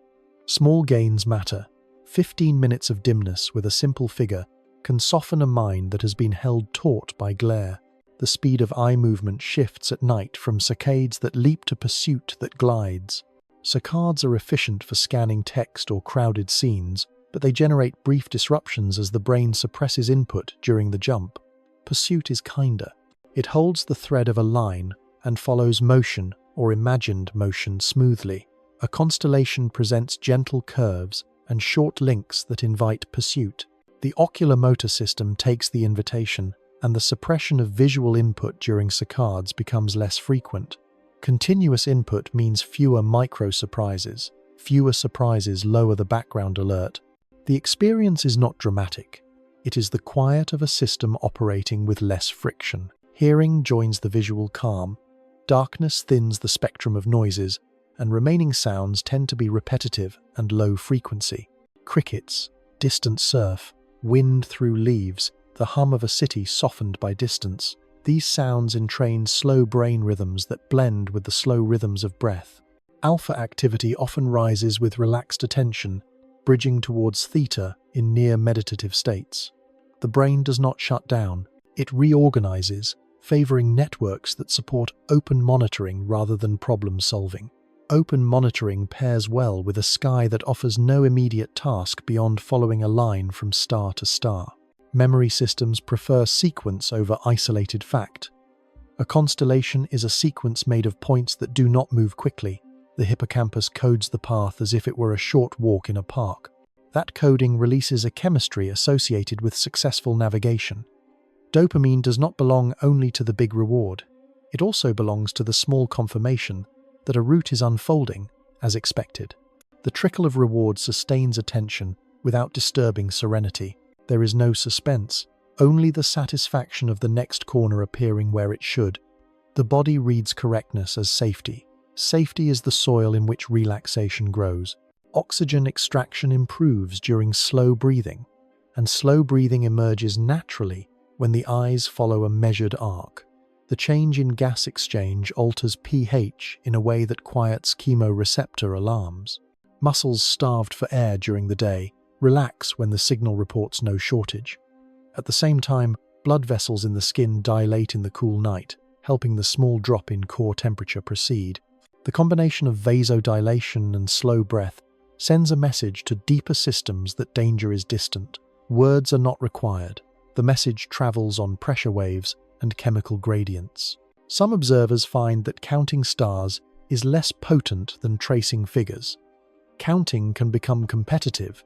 Small gains matter. 15 minutes of dimness with a simple figure can soften a mind that has been held taut by glare. The speed of eye movement shifts at night from saccades that leap to pursuit that glides. Saccades are efficient for scanning text or crowded scenes, but they generate brief disruptions as the brain suppresses input during the jump. Pursuit is kinder. It holds the thread of a line and follows motion or imagined motion smoothly. A constellation presents gentle curves and short links that invite pursuit. The ocular motor system takes the invitation, and the suppression of visual input during saccades becomes less frequent. Continuous input means fewer micro-surprises. Fewer surprises lower the background alert. The experience is not dramatic. It is the quiet of a system operating with less friction. Hearing joins the visual calm. Darkness thins the spectrum of noises, and remaining sounds tend to be repetitive and low frequency. Crickets, distant surf, wind through leaves, the hum of a city softened by distance. These sounds entrain slow brain rhythms that blend with the slow rhythms of breath. Alpha activity often rises with relaxed attention, bridging towards theta in near meditative states. The brain does not shut down, it reorganizes, favoring networks that support open monitoring rather than problem solving. Open monitoring pairs well with a sky that offers no immediate task beyond following a line from star to star. Memory systems prefer sequence over isolated fact. A constellation is a sequence made of points that do not move quickly. The hippocampus codes the path as if it were a short walk in a park. That coding releases a chemistry associated with successful navigation. Dopamine does not belong only to the big reward. It also belongs to the small confirmation that a route is unfolding as expected. The trickle of reward sustains attention without disturbing serenity. There is no suspense, only the satisfaction of the next corner appearing where it should. The body reads correctness as safety. Safety is the soil in which relaxation grows. Oxygen extraction improves during slow breathing, and slow breathing emerges naturally when the eyes follow a measured arc. The change in gas exchange alters pH in a way that quiets chemoreceptor alarms. Muscles starved for air during the day relax when the signal reports no shortage. At the same time, blood vessels in the skin dilate in the cool night, helping the small drop in core temperature proceed. The combination of vasodilation and slow breath sends a message to deeper systems that danger is distant. Words are not required. The message travels on pressure waves and chemical gradients. Some observers find that counting stars is less potent than tracing figures. Counting can become competitive.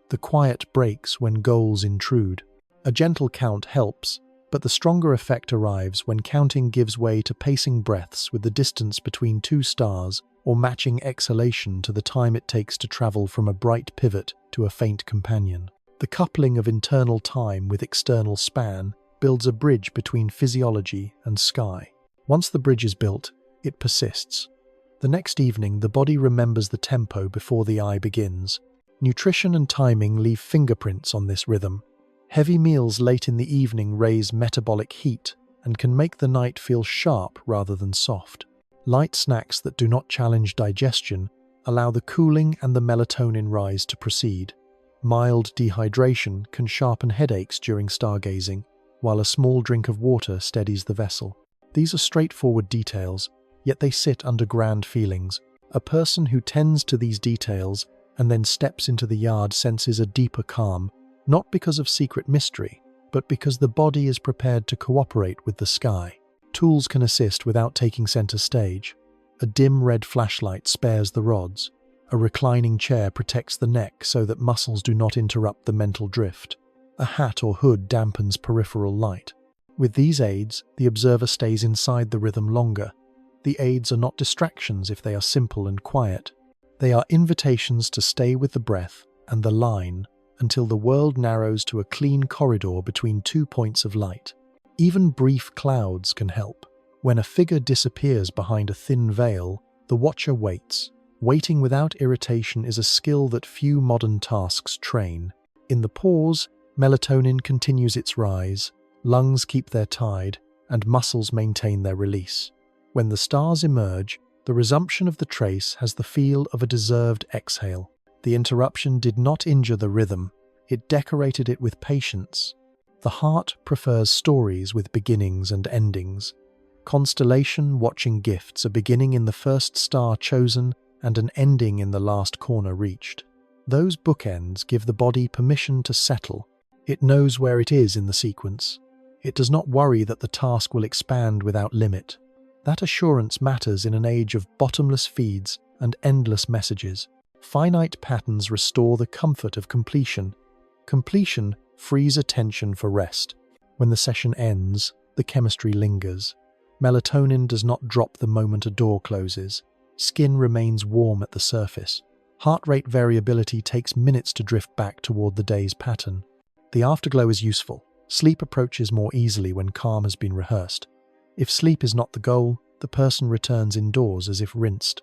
The quiet breaks when goals intrude. A gentle count helps, but the stronger effect arrives when counting gives way to pacing breaths with the distance between two stars or matching exhalation to the time it takes to travel from a bright pivot to a faint companion. The coupling of internal time with external span builds a bridge between physiology and sky. Once the bridge is built, it persists. The next evening, the body remembers the tempo before the eye begins. Nutrition and timing leave fingerprints on this rhythm. Heavy meals late in the evening raise metabolic heat and can make the night feel sharp rather than soft. Light snacks that do not challenge digestion allow the cooling and the melatonin rise to proceed. Mild dehydration can sharpen headaches during stargazing, while a small drink of water steadies the vessel. These are straightforward details, yet they sit under grand feelings. A person who tends to these details and then steps into the yard senses a deeper calm, not because of secret mystery, but because the body is prepared to cooperate with the sky. Tools can assist without taking center stage. A dim red flashlight spares the rods. A reclining chair protects the neck so that muscles do not interrupt the mental drift. A hat or hood dampens peripheral light. With these aids, the observer stays inside the rhythm longer. The aids are not distractions if they are simple and quiet. They are invitations to stay with the breath and the line until the world narrows to a clean corridor between 2 points of light. Even brief clouds can help. When a figure disappears behind a thin veil, the watcher waits. Waiting without irritation is a skill that few modern tasks train. In the pause, melatonin continues its rise, lungs keep their tide, and muscles maintain their release. When the stars emerge, the resumption of the trace has the feel of a deserved exhale. The interruption did not injure the rhythm, it decorated it with patience. The heart prefers stories with beginnings and endings. Constellation watching gifts, a beginning in the first star chosen and an ending in the last corner reached. Those bookends give the body permission to settle. It knows where it is in the sequence. It does not worry that the task will expand without limit. That assurance matters in an age of bottomless feeds and endless messages. Finite patterns restore the comfort of completion. Completion frees attention for rest. When the session ends, the chemistry lingers. Melatonin does not drop the moment a door closes. Skin remains warm at the surface. Heart rate variability takes minutes to drift back toward the day's pattern. The afterglow is useful. Sleep approaches more easily when calm has been rehearsed. If sleep is not the goal, the person returns indoors as if rinsed.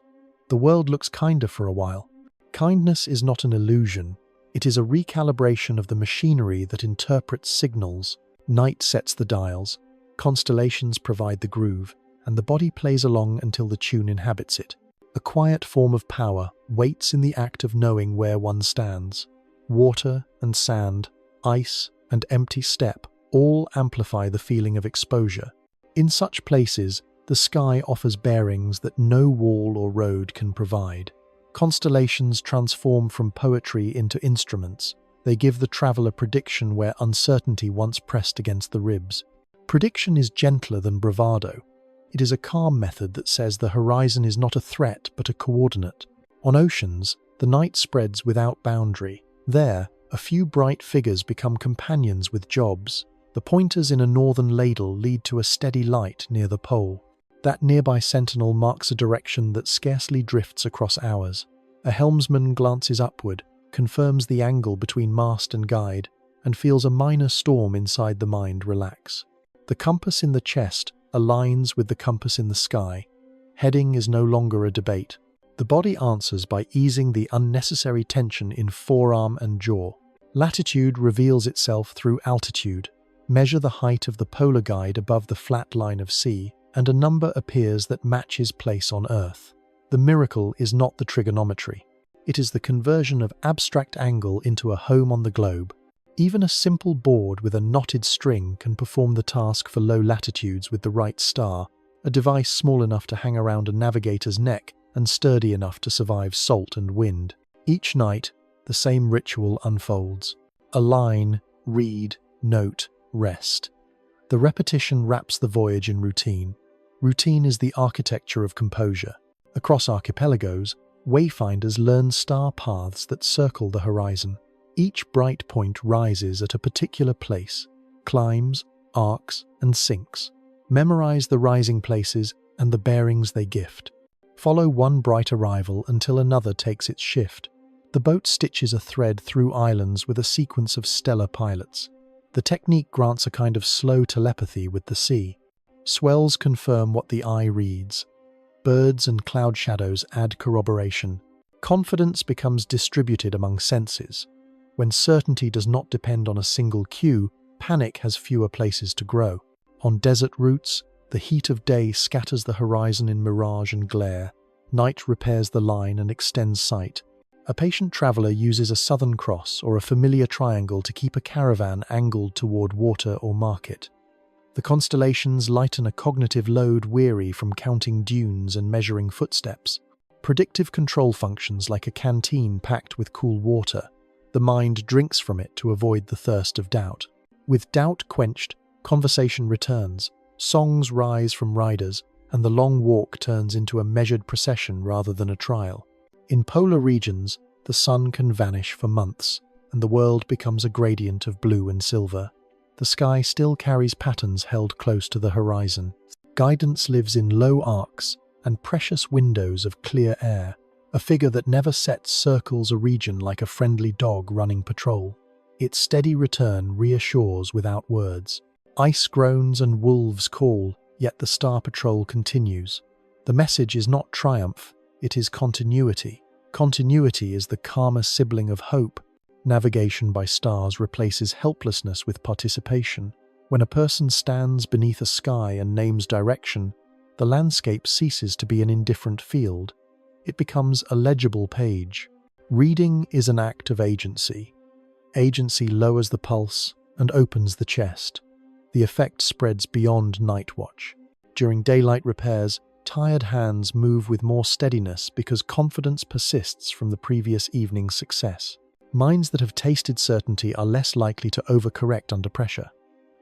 The world looks kinder for a while. Kindness is not an illusion. It is a recalibration of the machinery that interprets signals. Night sets the dials, constellations provide the groove, and the body plays along until the tune inhabits it. A quiet form of power waits in the act of knowing where one stands. Water and sand, ice and empty steppe all amplify the feeling of exposure. In such places, the sky offers bearings that no wall or road can provide. Constellations transform from poetry into instruments. They give the traveler prediction where uncertainty once pressed against the ribs. Prediction is gentler than bravado. It is a calm method that says the horizon is not a threat but a coordinate. On oceans, the night spreads without boundary. There, a few bright figures become companions with jobs. The pointers in a northern ladle lead to a steady light near the pole. That nearby sentinel marks a direction that scarcely drifts across hours. A helmsman glances upward, confirms the angle between mast and guide, and feels a minor storm inside the mind relax. The compass in the chest aligns with the compass in the sky. Heading is no longer a debate. The body answers by easing the unnecessary tension in forearm and jaw. Latitude reveals itself through altitude. Measure the height of the polar guide above the flat line of sea, and a number appears that matches place on Earth. The miracle is not the trigonometry. It is the conversion of abstract angle into a home on the globe. Even a simple board with a knotted string can perform the task for low latitudes with the right star, a device small enough to hang around a navigator's neck and sturdy enough to survive salt and wind. Each night, the same ritual unfolds. Align, read, note, rest. The repetition wraps the voyage in routine. Routine is the architecture of composure. Across archipelagos, wayfinders learn star paths that circle the horizon. Each bright point rises at a particular place, climbs, arcs, and sinks. Memorize the rising places and the bearings they gift. Follow one bright arrival until another takes its shift. The boat stitches a thread through islands with a sequence of stellar pilots. The technique grants a kind of slow telepathy with the sea. Swells confirm what the eye reads. Birds and cloud shadows add corroboration. Confidence becomes distributed among senses. When certainty does not depend on a single cue, panic has fewer places to grow. On desert routes, the heat of day scatters the horizon in mirage and glare. Night repairs the line and extends sight. A patient traveler uses a southern cross or a familiar triangle to keep a caravan angled toward water or market. The constellations lighten a cognitive load weary from counting dunes and measuring footsteps. Predictive control functions like a canteen packed with cool water. The mind drinks from it to avoid the thirst of doubt. With doubt quenched, conversation returns, songs rise from riders, and the long walk turns into a measured procession rather than a trial. In polar regions, the sun can vanish for months, and the world becomes a gradient of blue and silver. The sky still carries patterns held close to the horizon. Guidance lives in low arcs and precious windows of clear air. A figure that never sets circles a region like a friendly dog running patrol. Its steady return reassures without words. Ice groans and wolves call, yet the star patrol continues. The message is not triumph, it is continuity. Continuity is the calmer sibling of hope. Navigation by stars replaces helplessness with participation. When a person stands beneath a sky and names direction, the landscape ceases to be an indifferent field. It becomes a legible page. Reading is an act of agency. Agency lowers the pulse and opens the chest. The effect spreads beyond night watch. During daylight repairs, tired hands move with more steadiness because confidence persists from the previous evening's success. Minds that have tasted certainty are less likely to overcorrect under pressure.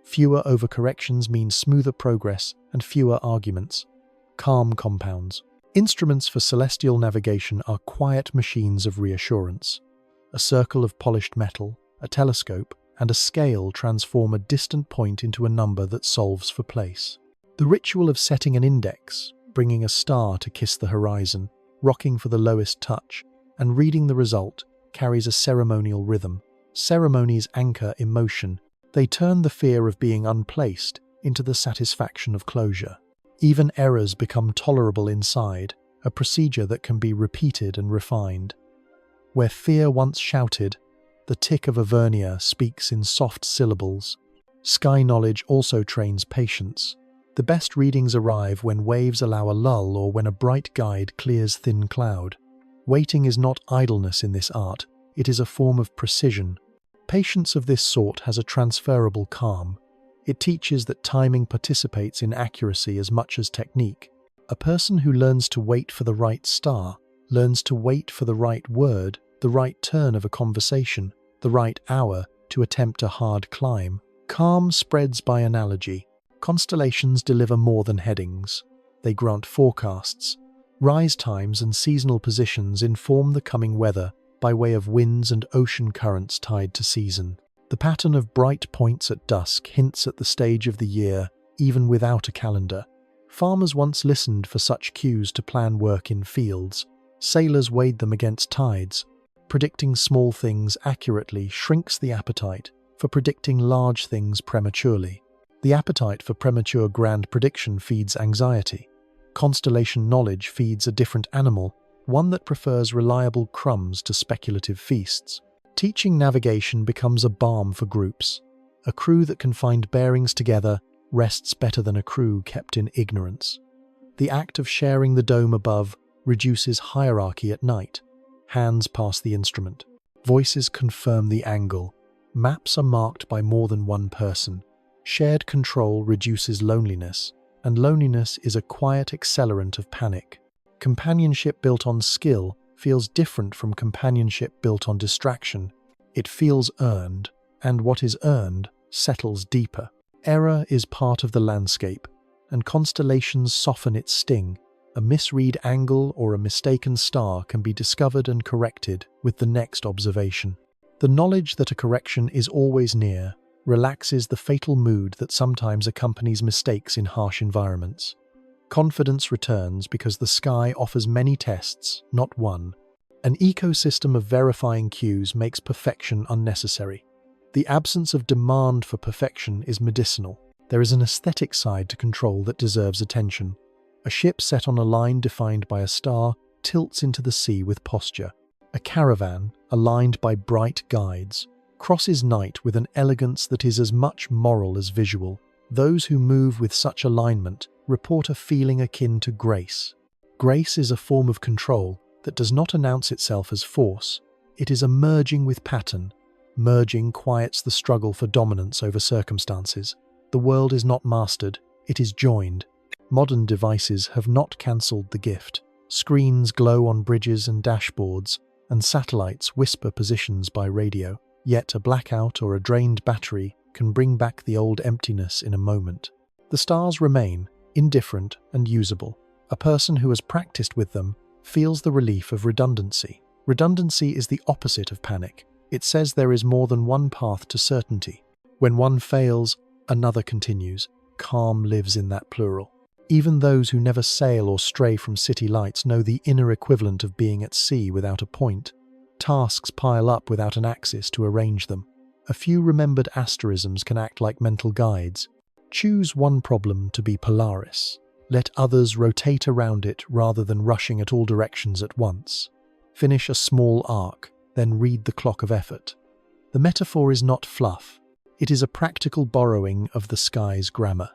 Fewer overcorrections mean smoother progress and fewer arguments. Calm compounds. Instruments for celestial navigation are quiet machines of reassurance. A circle of polished metal, a telescope, and a scale transform a distant point into a number that solves for place. The ritual of setting an index, bringing a star to kiss the horizon, rocking for the lowest touch, and reading the result carries a ceremonial rhythm. Ceremonies anchor emotion. They turn the fear of being unplaced into the satisfaction of closure. Even errors become tolerable inside, a procedure that can be repeated and refined. Where fear once shouted, the tick of a vernier speaks in soft syllables. Sky knowledge also trains patience. The best readings arrive when waves allow a lull or when a bright guide clears thin cloud. Waiting is not idleness in this art, it is a form of precision. Patience of this sort has a transferable calm. It teaches that timing participates in accuracy as much as technique. A person who learns to wait for the right star, learns to wait for the right word, the right turn of a conversation, the right hour to attempt a hard climb. Calm spreads by analogy. Constellations deliver more than headings. They grant forecasts. Rise times and seasonal positions inform the coming weather by way of winds and ocean currents tied to season. The pattern of bright points at dusk hints at the stage of the year, even without a calendar. Farmers once listened for such cues to plan work in fields. Sailors weighed them against tides. Predicting small things accurately shrinks the appetite for predicting large things prematurely. The appetite for premature grand prediction feeds anxiety. Constellation knowledge feeds a different animal, one that prefers reliable crumbs to speculative feasts. Teaching navigation becomes a balm for groups. A crew that can find bearings together rests better than a crew kept in ignorance. The act of sharing the dome above reduces hierarchy at night. Hands pass the instrument. Voices confirm the angle. Maps are marked by more than one person. Shared control reduces loneliness. and loneliness is a quiet accelerant of panic. Companionship built on skill feels different from companionship built on distraction. It feels earned, and what is earned settles deeper. Error is part of the landscape, and constellations soften its sting. A misread angle or a mistaken star can be discovered and corrected with the next observation. The knowledge that a correction is always near relaxes the fatal mood that sometimes accompanies mistakes in harsh environments. Confidence returns because the sky offers many tests, not one. An ecosystem of verifying cues makes perfection unnecessary. The absence of demand for perfection is medicinal. There is an aesthetic side to control that deserves attention. A ship set on a line defined by a star tilts into the sea with posture. A caravan, aligned by bright guides, crosses night with an elegance that is as much moral as visual. Those who move with such alignment report a feeling akin to grace. Grace is a form of control that does not announce itself as force. It is a merging with pattern. Merging quiets the struggle for dominance over circumstances. The world is not mastered, it is joined. Modern devices have not cancelled the gift. Screens glow on bridges and dashboards, and satellites whisper positions by radio. Yet a blackout or a drained battery can bring back the old emptiness in a moment. The stars remain, indifferent and usable. A person who has practiced with them feels the relief of redundancy. Redundancy is the opposite of panic. It says there is more than one path to certainty. When one fails, another continues. Calm lives in that plural. Even those who never sail or stray from city lights know the inner equivalent of being at sea without a point. Tasks pile up without an axis to arrange them. A few remembered asterisms can act like mental guides. Choose one problem to be Polaris. Let others rotate around it rather than rushing at all directions at once. Finish a small arc, then read the clock of effort. The metaphor is not fluff. It is a practical borrowing of the sky's grammar.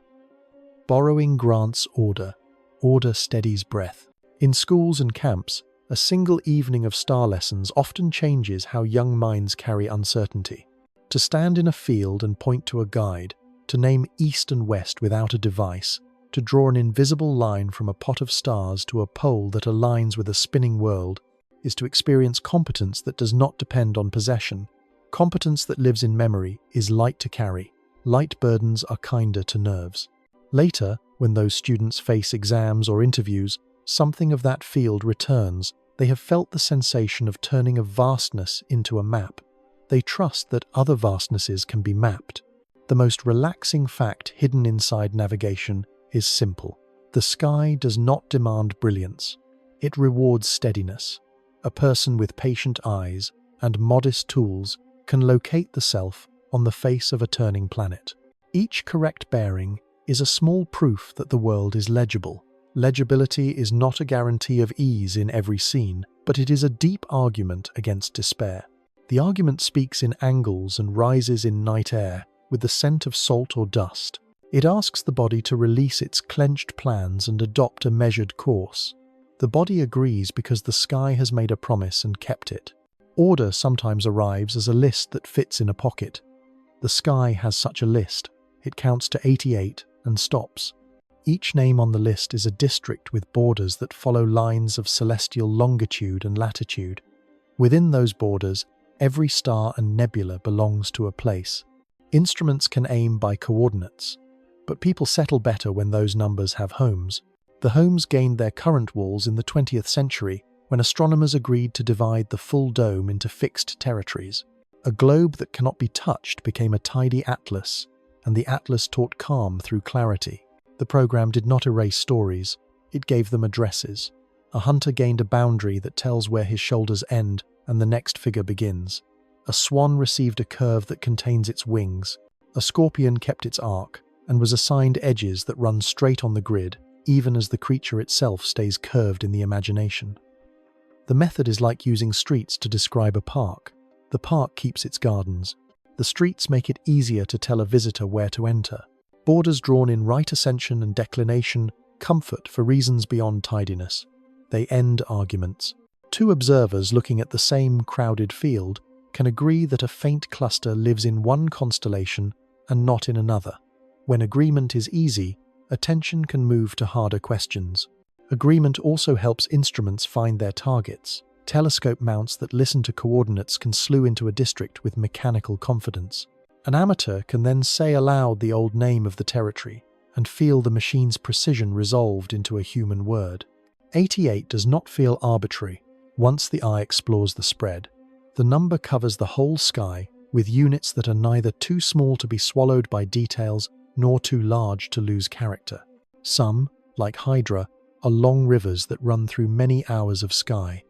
Borrowing grants order. Order steadies breath. In schools and camps, a single evening of star lessons often changes how young minds carry uncertainty. To stand in a field and point to a guide, to name east and west without a device, to draw an invisible line from a pot of stars to a pole that aligns with a spinning world, is to experience competence that does not depend on possession. Competence that lives in memory is light to carry. Light burdens are kinder to nerves. Later, when those students face exams or interviews, something of that field returns. They have felt the sensation of turning a vastness into a map. They trust that other vastnesses can be mapped. The most relaxing fact hidden inside navigation is simple. The sky does not demand brilliance. It rewards steadiness. A person with patient eyes and modest tools can locate the self on the face of a turning planet. Each correct bearing is a small proof that the world is legible. Legibility is not a guarantee of ease in every scene, but it is a deep argument against despair. The argument speaks in angles and rises in night air with the scent of salt or dust. It asks the body to release its clenched plans and adopt a measured course. The body agrees because the sky has made a promise and kept it. Order sometimes arrives as a list that fits in a pocket. The sky has such a list. It counts to 88 and stops. Each name on the list is a district with borders that follow lines of celestial longitude and latitude. Within those borders, every star and nebula belongs to a place. Instruments can aim by coordinates, but people settle better when those numbers have homes. The homes gained their current walls in the 20th century when astronomers agreed to divide the full dome into fixed territories. A globe that cannot be touched became a tidy atlas, and the atlas taught calm through clarity. The program did not erase stories, it gave them addresses. A hunter gained a boundary that tells where his shoulders end and the next figure begins. A swan received a curve that contains its wings. A scorpion kept its arc and was assigned edges that run straight on the grid, even as the creature itself stays curved in the imagination. The method is like using streets to describe a park. The park keeps its gardens. The streets make it easier to tell a visitor where to enter. Borders drawn in right ascension and declination comfort for reasons beyond tidiness. They end arguments. Two observers looking at the same crowded field can agree that a faint cluster lives in one constellation and not in another. When agreement is easy, attention can move to harder questions. Agreement also helps instruments find their targets. Telescope mounts that listen to coordinates can slew into a district with mechanical confidence. An amateur can then say aloud the old name of the territory and feel the machine's precision resolved into a human word. 88 does not feel arbitrary once the eye explores the spread. The number covers the whole sky with units that are neither too small to be swallowed by details nor too large to lose character. Some, like Hydra, are long rivers that run through many hours of sky.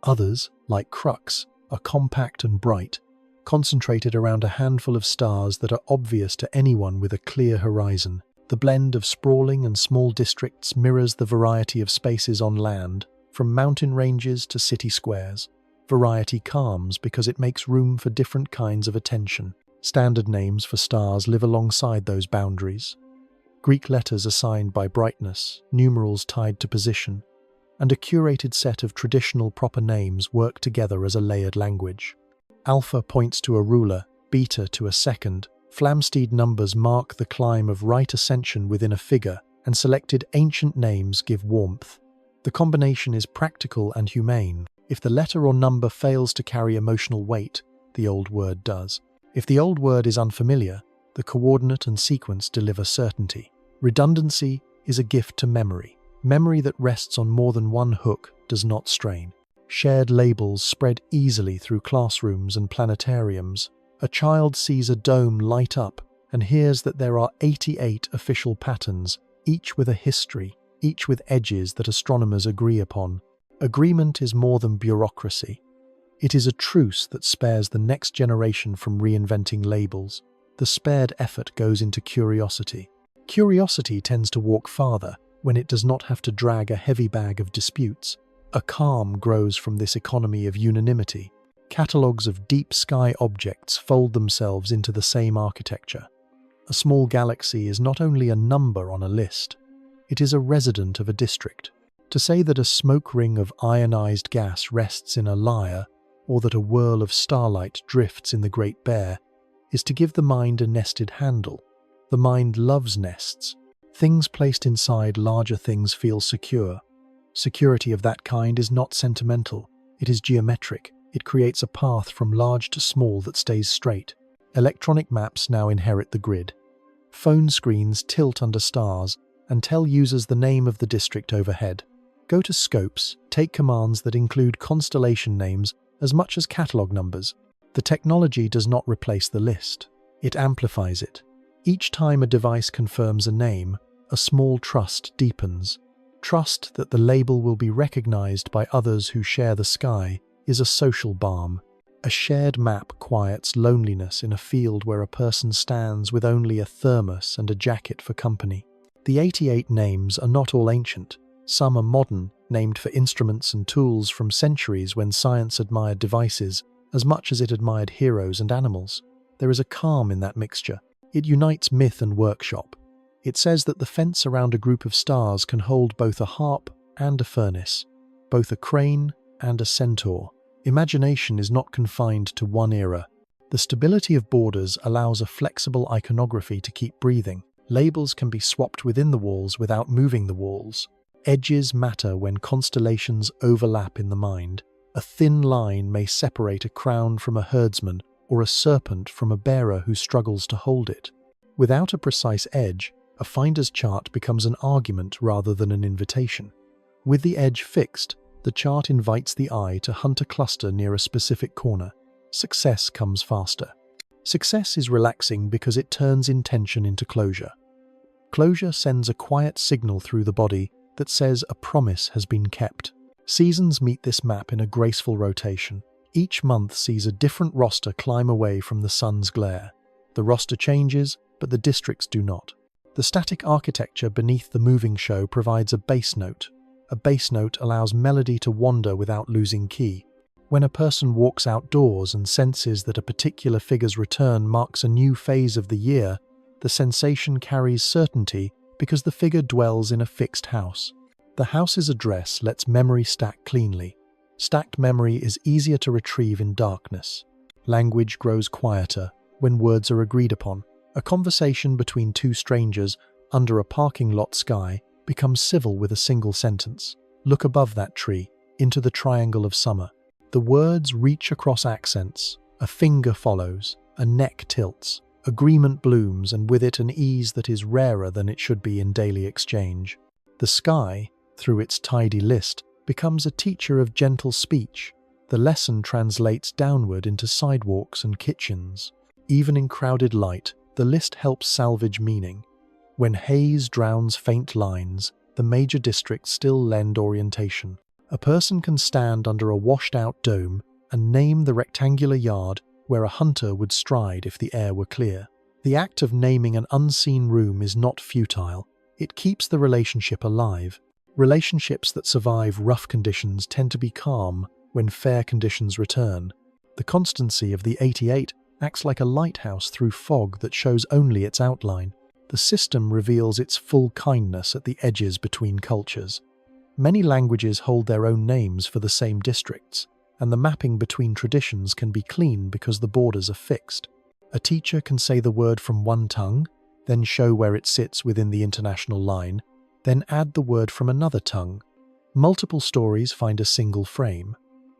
Others, like Crux, are compact and bright, concentrated around a handful of stars that are obvious to anyone with a clear horizon. The blend of sprawling and small districts mirrors the variety of spaces on land, from mountain ranges to city squares. Variety calms because it makes room for different kinds of attention. Standard names for stars live alongside those boundaries. Greek letters assigned by brightness, numerals tied to position, and a curated set of traditional proper names work together as a layered language. Alpha points to a ruler, beta to a second. Flamsteed numbers mark the climb of right ascension within a figure, and selected ancient names give warmth. The combination is practical and humane. If the letter or number fails to carry emotional weight, the old word does. If the old word is unfamiliar, the coordinate and sequence deliver certainty. Redundancy is a gift to memory. Memory that rests on more than one hook does not strain. Shared labels spread easily through classrooms and planetariums. A child sees a dome light up and hears that there are 88 official patterns, each with a history, each with edges that astronomers agree upon. Agreement is more than bureaucracy. It is a truce that spares the next generation from reinventing labels. The spared effort goes into curiosity. Curiosity tends to walk farther when it does not have to drag a heavy bag of disputes. A calm grows from this economy of unanimity. Catalogues of deep sky objects fold themselves into the same architecture. A small galaxy is not only a number on a list, it is a resident of a district. To say that a smoke ring of ionized gas rests in a lyre, or that a whirl of starlight drifts in the Great Bear, is to give the mind a nested handle. The mind loves nests. Things placed inside larger things feel secure. Security of that kind is not sentimental, it is geometric. It creates a path from large to small that stays straight. Electronic maps now inherit the grid. Phone screens tilt under stars and tell users the name of the district overhead. Go to Scopes, take commands that include constellation names as much as catalogue numbers. The technology does not replace the list. It amplifies it. Each time a device confirms a name, a small trust deepens. Trust that the label will be recognized by others who share the sky is a social balm. A shared map quiets loneliness in a field where a person stands with only a thermos and a jacket for company. The 88 names are not all ancient. Some are modern, named for instruments and tools from centuries when science admired devices as much as it admired heroes and animals. There is a calm in that mixture. It unites myth and workshop. It says that the fence around a group of stars can hold both a harp and a furnace, both a crane and a centaur. Imagination is not confined to one era. The stability of borders allows a flexible iconography to keep breathing. Labels can be swapped within the walls without moving the walls. Edges matter when constellations overlap in the mind. A thin line may separate a crown from a herdsman or a serpent from a bearer who struggles to hold it. Without a precise edge, a finder's chart becomes an argument rather than an invitation. With the edge fixed, the chart invites the eye to hunt a cluster near a specific corner. Success comes faster. Success is relaxing because it turns intention into closure. Closure sends a quiet signal through the body that says a promise has been kept. Seasons meet this map in a graceful rotation. Each month sees a different roster climb away from the sun's glare. The roster changes, but the districts do not. The static architecture beneath the moving show provides a bass note. A bass note allows melody to wander without losing key. When a person walks outdoors and senses that a particular figure's return marks a new phase of the year, the sensation carries certainty because the figure dwells in a fixed house. The house's address lets memory stack cleanly. Stacked memory is easier to retrieve in darkness. Language grows quieter when words are agreed upon. A conversation between two strangers under a parking lot sky, becomes civil with a single sentence. Look above that tree, into the triangle of summer. The words reach across accents. A finger follows, a neck tilts. Agreement blooms, and with it an ease that is rarer than it should be in daily exchange. The sky, through its tidy list, becomes a teacher of gentle speech. The lesson translates downward into sidewalks and kitchens. Even in crowded light, the list helps salvage meaning. When haze drowns faint lines, the major districts still lend orientation. A person can stand under a washed-out dome and name the rectangular yard where a hunter would stride if the air were clear. The act of naming an unseen room is not futile. It keeps the relationship alive. Relationships that survive rough conditions tend to be calm when fair conditions return. The constancy of the 88 acts like a lighthouse through fog that shows only its outline. The system reveals its full kindness at the edges between cultures. Many languages hold their own names for the same districts, and the mapping between traditions can be clean because the borders are fixed. A teacher can say the word from one tongue, then show where it sits within the international line, then add the word from another tongue. Multiple stories find a single frame.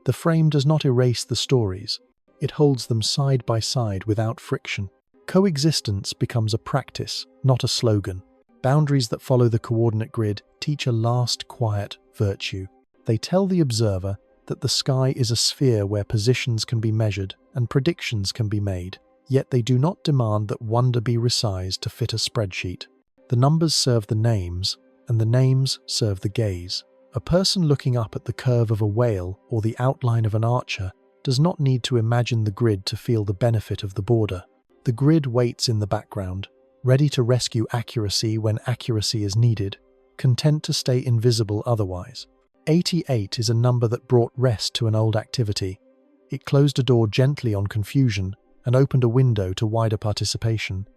The frame does not erase the stories. It holds them side by side without friction. Coexistence becomes a practice, not a slogan. Boundaries that follow the coordinate grid teach a last, quiet virtue. They tell the observer that the sky is a sphere where positions can be measured and predictions can be made, yet they do not demand that wonder be resized to fit a spreadsheet. The numbers serve the names, and the names serve the gaze. A person looking up at the curve of a whale or the outline of an archer does not need to imagine the grid to feel the benefit of the border. The grid waits in the background, ready to rescue accuracy when accuracy is needed, content to stay invisible otherwise. 88 is a number that brought rest to an old activity. It closed a door gently on confusion and opened a window to wider participation.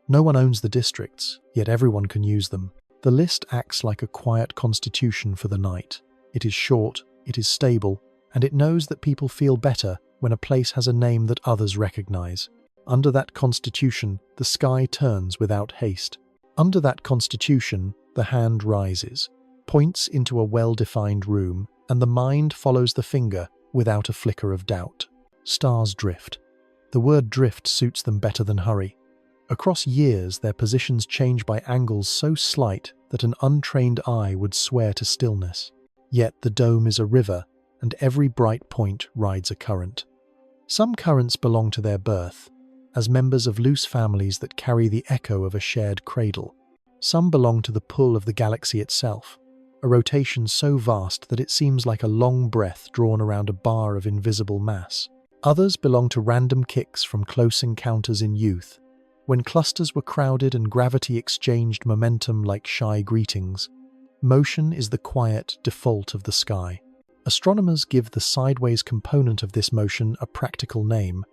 No one owns the districts, yet everyone can use them. The list acts like a quiet constitution for the night. It is short, it is stable, and it knows that people feel better when a place has a name that others recognize. Under that constitution, the sky turns without haste. Under that constitution, the hand rises, points into a well-defined room, and the mind follows the finger without a flicker of doubt. Stars drift. The word drift suits them better than hurry. Across years, their positions change by angles so slight that an untrained eye would swear to stillness. Yet the dome is a river, and every bright point rides a current. Some currents belong to their birth, as members of loose families that carry the echo of a shared cradle. Some belong to the pull of the galaxy itself, a rotation so vast that it seems like a long breath drawn around a bar of invisible mass. Others belong to random kicks from close encounters in youth, when clusters were crowded and gravity exchanged momentum like shy greetings. Motion is the quiet default of the sky. Astronomers give the sideways component of this motion a practical name.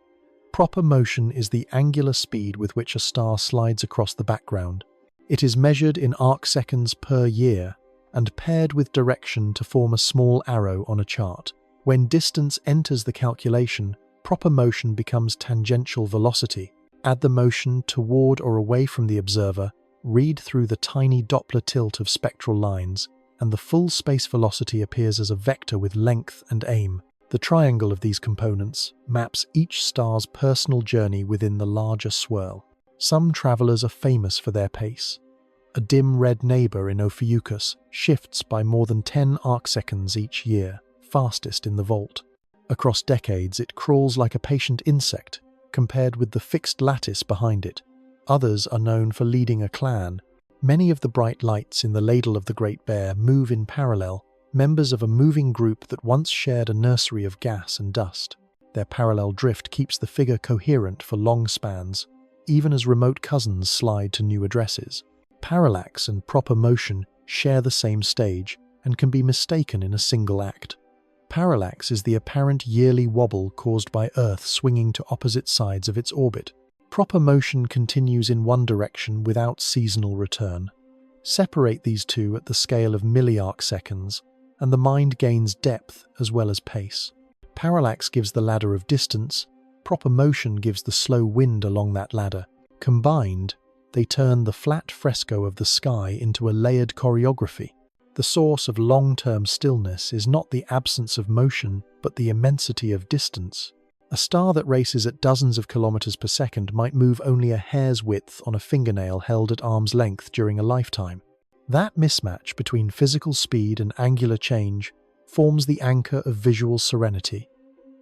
Proper motion is the angular speed with which a star slides across the background. It is measured in arcseconds per year and paired with direction to form a small arrow on a chart. When distance enters the calculation, proper motion becomes tangential velocity. Add the motion toward or away from the observer, read through the tiny Doppler tilt of spectral lines, and the full space velocity appears as a vector with length and aim. The triangle of these components maps each star's personal journey within the larger swirl. Some travelers are famous for their pace. A dim red neighbor in Ophiuchus shifts by more than 10 arcseconds each year, fastest in the vault. Across decades, it crawls like a patient insect, compared with the fixed lattice behind it. Others are known for leading a clan. Many of the bright lights in the ladle of the Great Bear move in parallel, members of a moving group that once shared a nursery of gas and dust. Their parallel drift keeps the figure coherent for long spans, even as remote cousins slide to new addresses. Parallax and proper motion share the same stage and can be mistaken in a single act. Parallax is the apparent yearly wobble caused by Earth swinging to opposite sides of its orbit. Proper motion continues in one direction without seasonal return. Separate these two at the scale of milliarc seconds, and the mind gains depth as well as pace. Parallax gives the ladder of distance, proper motion gives the slow wind along that ladder. Combined, they turn the flat fresco of the sky into a layered choreography. The source of long-term stillness is not the absence of motion, but the immensity of distance. A star that races at dozens of kilometers per second might move only a hair's width on a fingernail held at arm's length during a lifetime. That mismatch between physical speed and angular change forms the anchor of visual serenity.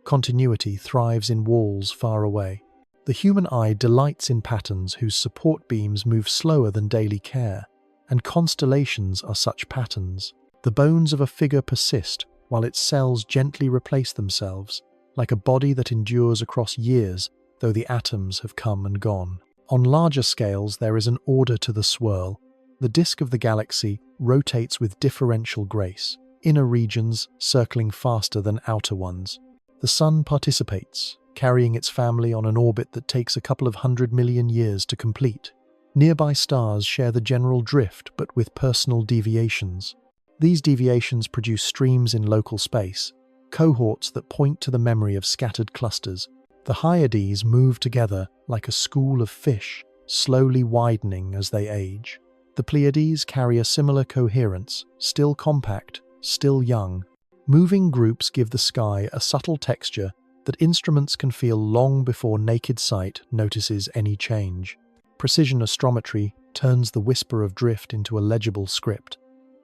Continuity thrives in walls far away. The human eye delights in patterns whose support beams move slower than daily care, and constellations are such patterns. The bones of a figure persist while its cells gently replace themselves, like a body that endures across years, though the atoms have come and gone. On larger scales, there is an order to the swirl. The disk of the galaxy rotates with differential grace, inner regions circling faster than outer ones. The Sun participates, carrying its family on an orbit that takes a couple of 100 million years to complete. Nearby stars share the general drift, but with personal deviations. These deviations produce streams in local space, cohorts that point to the memory of scattered clusters. The Hyades move together like a school of fish, slowly widening as they age. The Pleiades carry a similar coherence, still compact, still young. Moving groups give the sky a subtle texture that instruments can feel long before naked sight notices any change. Precision astrometry turns the whisper of drift into a legible script.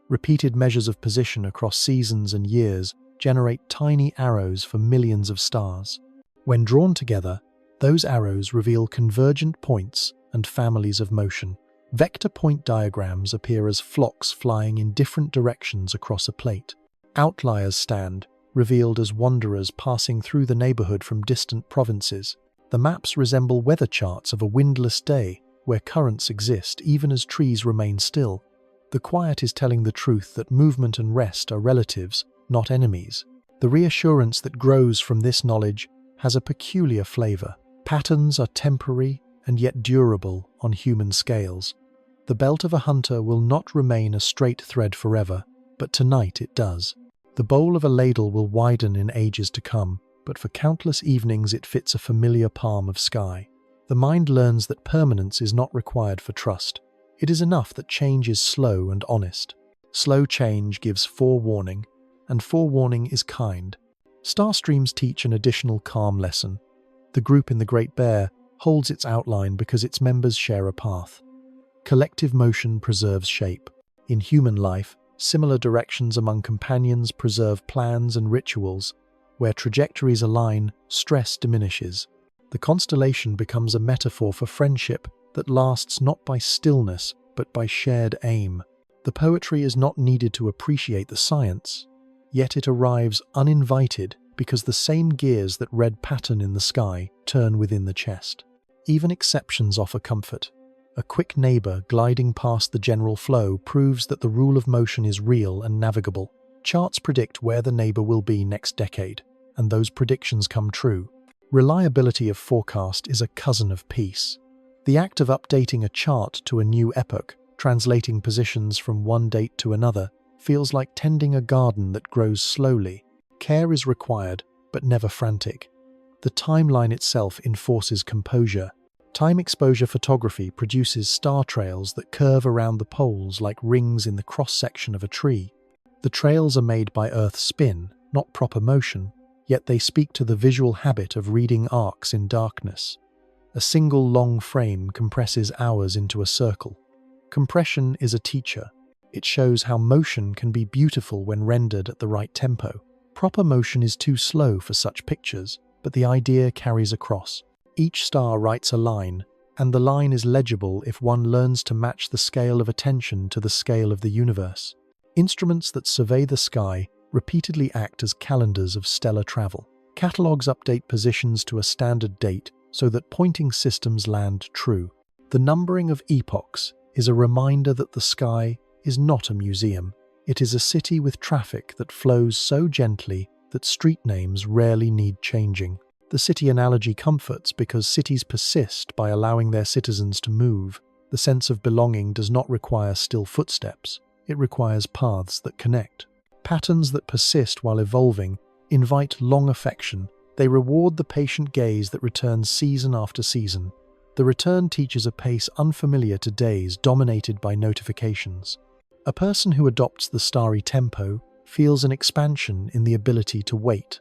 Repeated measures of position across seasons and years generate tiny arrows for millions of stars. When drawn together, those arrows reveal convergent points and families of motion. Vector point diagrams appear as flocks flying in different directions across a plate. Outliers stand, revealed as wanderers passing through the neighborhood from distant provinces. The maps resemble weather charts of a windless day, where currents exist even as trees remain still. The quiet is telling the truth that movement and rest are relatives, not enemies. The reassurance that grows from this knowledge has a peculiar flavor. Patterns are temporary and yet durable on human scales. The belt of a hunter will not remain a straight thread forever, but tonight it does. The bowl of a ladle will widen in ages to come, but for countless evenings it fits a familiar palm of sky. The mind learns that permanence is not required for trust. It is enough that change is slow and honest. Slow change gives forewarning, and forewarning is kind. Star streams teach an additional calm lesson. The group in the Great Bear holds its outline because its members share a path. Collective motion preserves shape. In human life, similar directions among companions preserve plans and rituals. Where trajectories align, stress diminishes. The constellation becomes a metaphor for friendship that lasts not by stillness, but by shared aim. The poetry is not needed to appreciate the science, yet it arrives uninvited because the same gears that read pattern in the sky turn within the chest. Even exceptions offer comfort. A quick neighbor gliding past the general flow proves that the rule of motion is real and navigable. Charts predict where the neighbor will be next decade, and those predictions come true. Reliability of forecast is a cousin of peace. The act of updating a chart to a new epoch, translating positions from one date to another, feels like tending a garden that grows slowly. Care is required, but never frantic. The timeline itself enforces composure. Time exposure photography produces star trails that curve around the poles like rings in the cross-section of a tree. The trails are made by Earth's spin, not proper motion, yet they speak to the visual habit of reading arcs in darkness. A single long frame compresses hours into a circle. Compression is a teacher. It shows how motion can be beautiful when rendered at the right tempo. Proper motion is too slow for such pictures, but the idea carries across. Each star writes a line, and the line is legible if one learns to match the scale of attention to the scale of the universe. Instruments that survey the sky repeatedly act as calendars of stellar travel. Catalogues update positions to a standard date so that pointing systems land true. The numbering of epochs is a reminder that the sky is not a museum. It is a city with traffic that flows so gently that street names rarely need changing. The city analogy comforts because cities persist by allowing their citizens to move. The sense of belonging does not require still footsteps. It requires paths that connect. Patterns that persist while evolving invite long affection. They reward the patient gaze that returns season after season. The return teaches a pace unfamiliar to days dominated by notifications. A person who adopts the starry tempo feels an expansion in the ability to wait.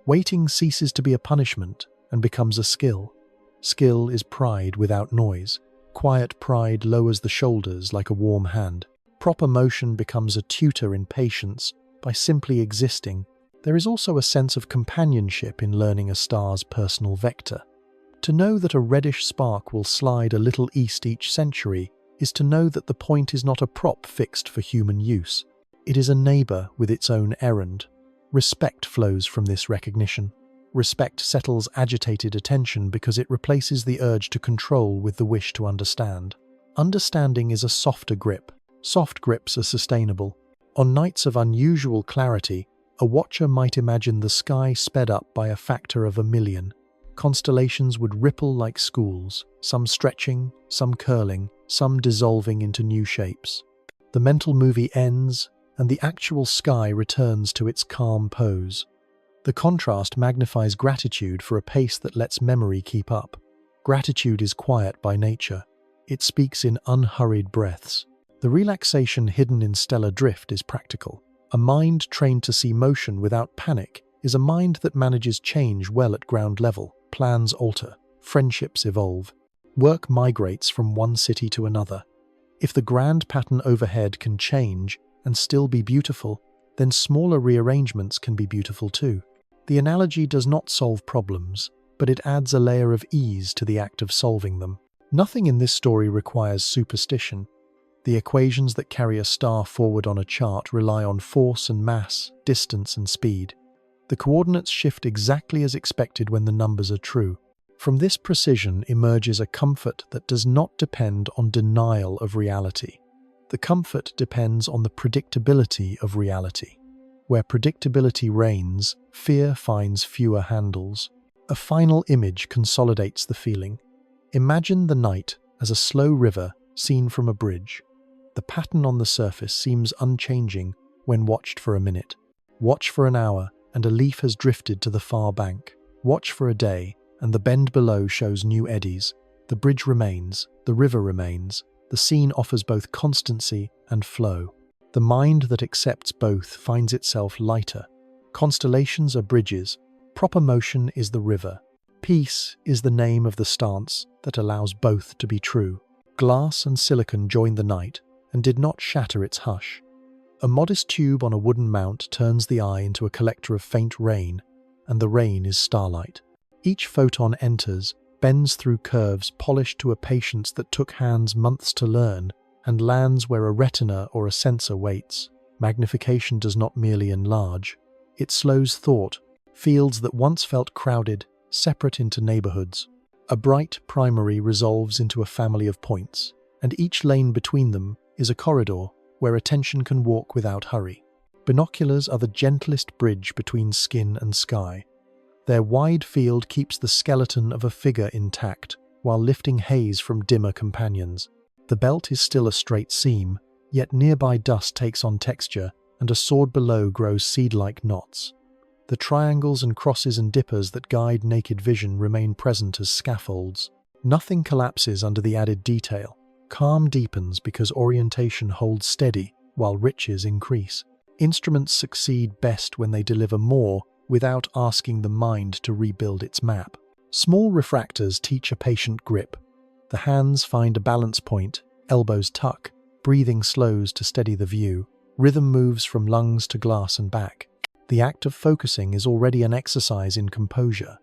Waiting ceases to be a punishment and becomes a skill. Skill is pride without noise. Quiet pride lowers the shoulders like a warm hand. Proper motion becomes a tutor in patience by simply existing. There is also a sense of companionship in learning a star's personal vector. To know that a reddish spark will slide a little east each century is to know that the point is not a prop fixed for human use. It is a neighbor with its own errand. Respect flows from this recognition. Respect settles agitated attention because it replaces the urge to control with the wish to understand. Understanding is a softer grip. Soft grips are sustainable. On nights of unusual clarity, a watcher might imagine the sky sped up by a factor of 1,000,000. Constellations would ripple like schools, some stretching, some curling, some dissolving into new shapes. The mental movie ends, and the actual sky returns to its calm pose. The contrast magnifies gratitude for a pace that lets memory keep up. Gratitude is quiet by nature. It speaks in unhurried breaths. The relaxation hidden in stellar drift is practical. A mind trained to see motion without panic is a mind that manages change well at ground level. Plans alter, friendships evolve, work migrates from one city to another. If the grand pattern overhead can change and still be beautiful, then smaller rearrangements can be beautiful too. The analogy does not solve problems, but it adds a layer of ease to the act of solving them. Nothing in this story requires superstition. The equations that carry a star forward on a chart rely on force and mass, distance and speed. The coordinates shift exactly as expected when the numbers are true. From this precision emerges a comfort that does not depend on denial of reality. The comfort depends on the predictability of reality. Where predictability reigns, fear finds fewer handles. A final image consolidates the feeling. Imagine the night as a slow river seen from a bridge. The pattern on the surface seems unchanging when watched for a minute. Watch for an hour, and a leaf has drifted to the far bank. Watch for a day, and the bend below shows new eddies. The bridge remains, the river remains. The scene offers both constancy and flow. The mind that accepts both finds itself lighter. Constellations are bridges. Proper motion is the river. Peace is the name of the stance that allows both to be true. Glass and silicon joined the night and did not shatter its hush. A modest tube on a wooden mount turns the eye into a collector of faint rain, and the rain is starlight. Each photon enters, bends through curves polished to a patience that took hands months to learn, and lands where a retina or a sensor waits. Magnification does not merely enlarge. It slows thought. Fields that once felt crowded, separate into neighborhoods. A bright primary resolves into a family of points, and each lane between them is a corridor where attention can walk without hurry. Binoculars are the gentlest bridge between skin and sky. Their wide field keeps the skeleton of a figure intact, while lifting haze from dimmer companions. The belt is still a straight seam, yet nearby dust takes on texture, and a sword below grows seed-like knots. The triangles and crosses and dippers that guide naked vision remain present as scaffolds. Nothing collapses under the added detail. Calm deepens because orientation holds steady, while riches increase. Instruments succeed best when they deliver more without asking the mind to rebuild its map. Small refractors teach a patient grip. The hands find a balance point, elbows tuck, breathing slows to steady the view. Rhythm moves from lungs to glass and back. The act of focusing is already an exercise in composure.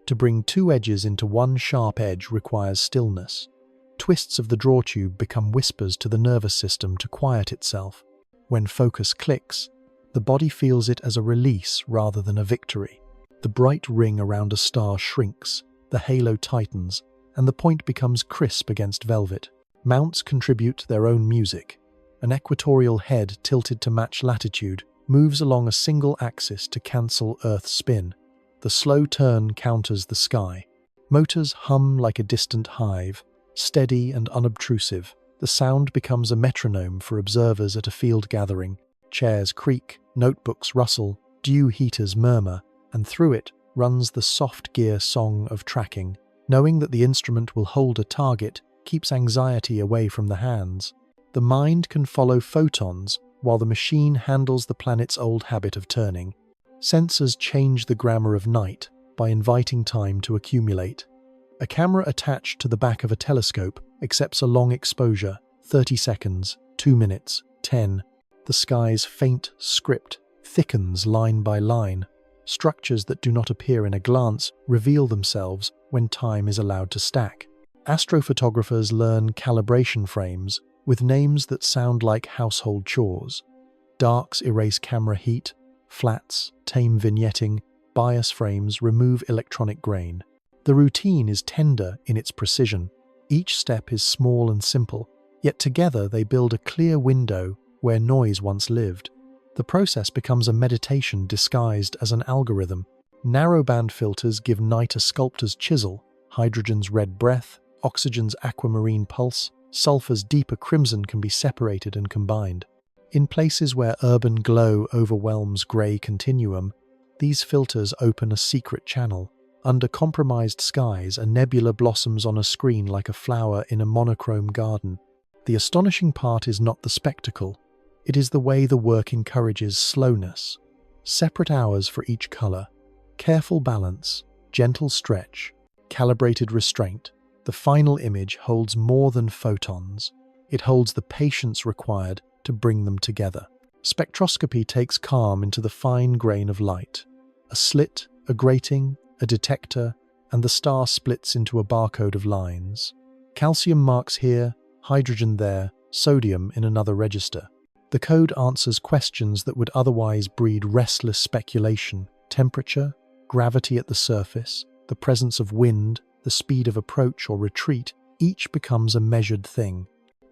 To bring two edges into one sharp edge requires stillness. Twists of the draw tube become whispers to the nervous system to quiet itself. When focus clicks, the body feels it as a release rather than a victory. The bright ring around a star shrinks, the halo tightens, and the point becomes crisp against velvet. Mounts contribute their own music. An equatorial head tilted to match latitude moves along a single axis to cancel Earth's spin. The slow turn counters the sky. Motors hum like a distant hive, steady and unobtrusive. The sound becomes a metronome for observers at a field gathering. Chairs creak, notebooks rustle, dew heaters murmur, and through it runs the soft gear song of tracking. Knowing that the instrument will hold a target keeps anxiety away from the hands. The mind can follow photons while the machine handles the planet's old habit of turning. Sensors change the grammar of night by inviting time to accumulate. A camera attached to the back of a telescope accepts a long exposure, 30 seconds, 2 minutes, 10. The sky's faint script thickens line by line. Structures that do not appear in a glance reveal themselves when time is allowed to stack. Astrophotographers learn calibration frames with names that sound like household chores. Darks erase camera heat, flats tame vignetting, bias frames remove electronic grain. The routine is tender in its precision. Each step is small and simple, yet together they build a clear window where noise once lived. The process becomes a meditation disguised as an algorithm. Narrowband filters give night a sculptor's chisel, hydrogen's red breath, oxygen's aquamarine pulse, sulfur's deeper crimson can be separated and combined. In places where urban glow overwhelms grey continuum, these filters open a secret channel. Under compromised skies, a nebula blossoms on a screen like a flower in a monochrome garden. The astonishing part is not the spectacle. It is the way the work encourages slowness. Separate hours for each color, careful balance, gentle stretch, calibrated restraint. The final image holds more than photons. It holds the patience required to bring them together. Spectroscopy takes calm into the fine grain of light. A slit, a grating, a detector, and the star splits into a barcode of lines. Calcium marks here, hydrogen there, sodium in another register. The code answers questions that would otherwise breed restless speculation: temperature, gravity at the surface, the presence of wind, the speed of approach or retreat. Each becomes a measured thing.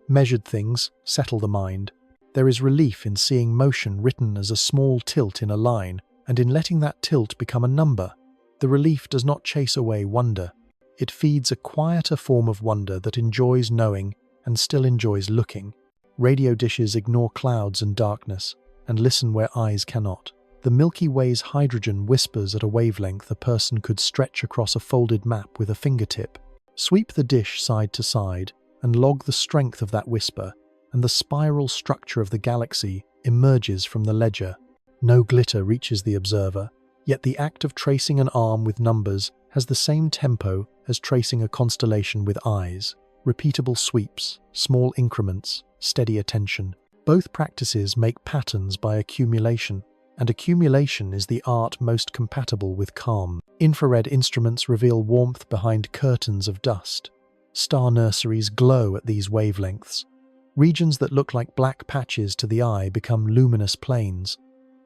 Measured things settle the mind. There is relief in seeing motion written as a small tilt in a line, and in letting that tilt become a number. The relief does not chase away wonder. It feeds a quieter form of wonder that enjoys knowing and still enjoys looking. Radio dishes ignore clouds and darkness and listen where eyes cannot. The Milky Way's hydrogen whispers at a wavelength a person could stretch across a folded map with a fingertip. Sweep the dish side to side and log the strength of that whisper, and the spiral structure of the galaxy emerges from the ledger. No glitter reaches the observer, yet the act of tracing an arm with numbers has the same tempo as tracing a constellation with eyes. Repeatable sweeps, small increments, steady attention. Both practices make patterns by accumulation, and accumulation is the art most compatible with calm. Infrared instruments reveal warmth behind curtains of dust. Star nurseries glow at these wavelengths. Regions that look like black patches to the eye become luminous plains.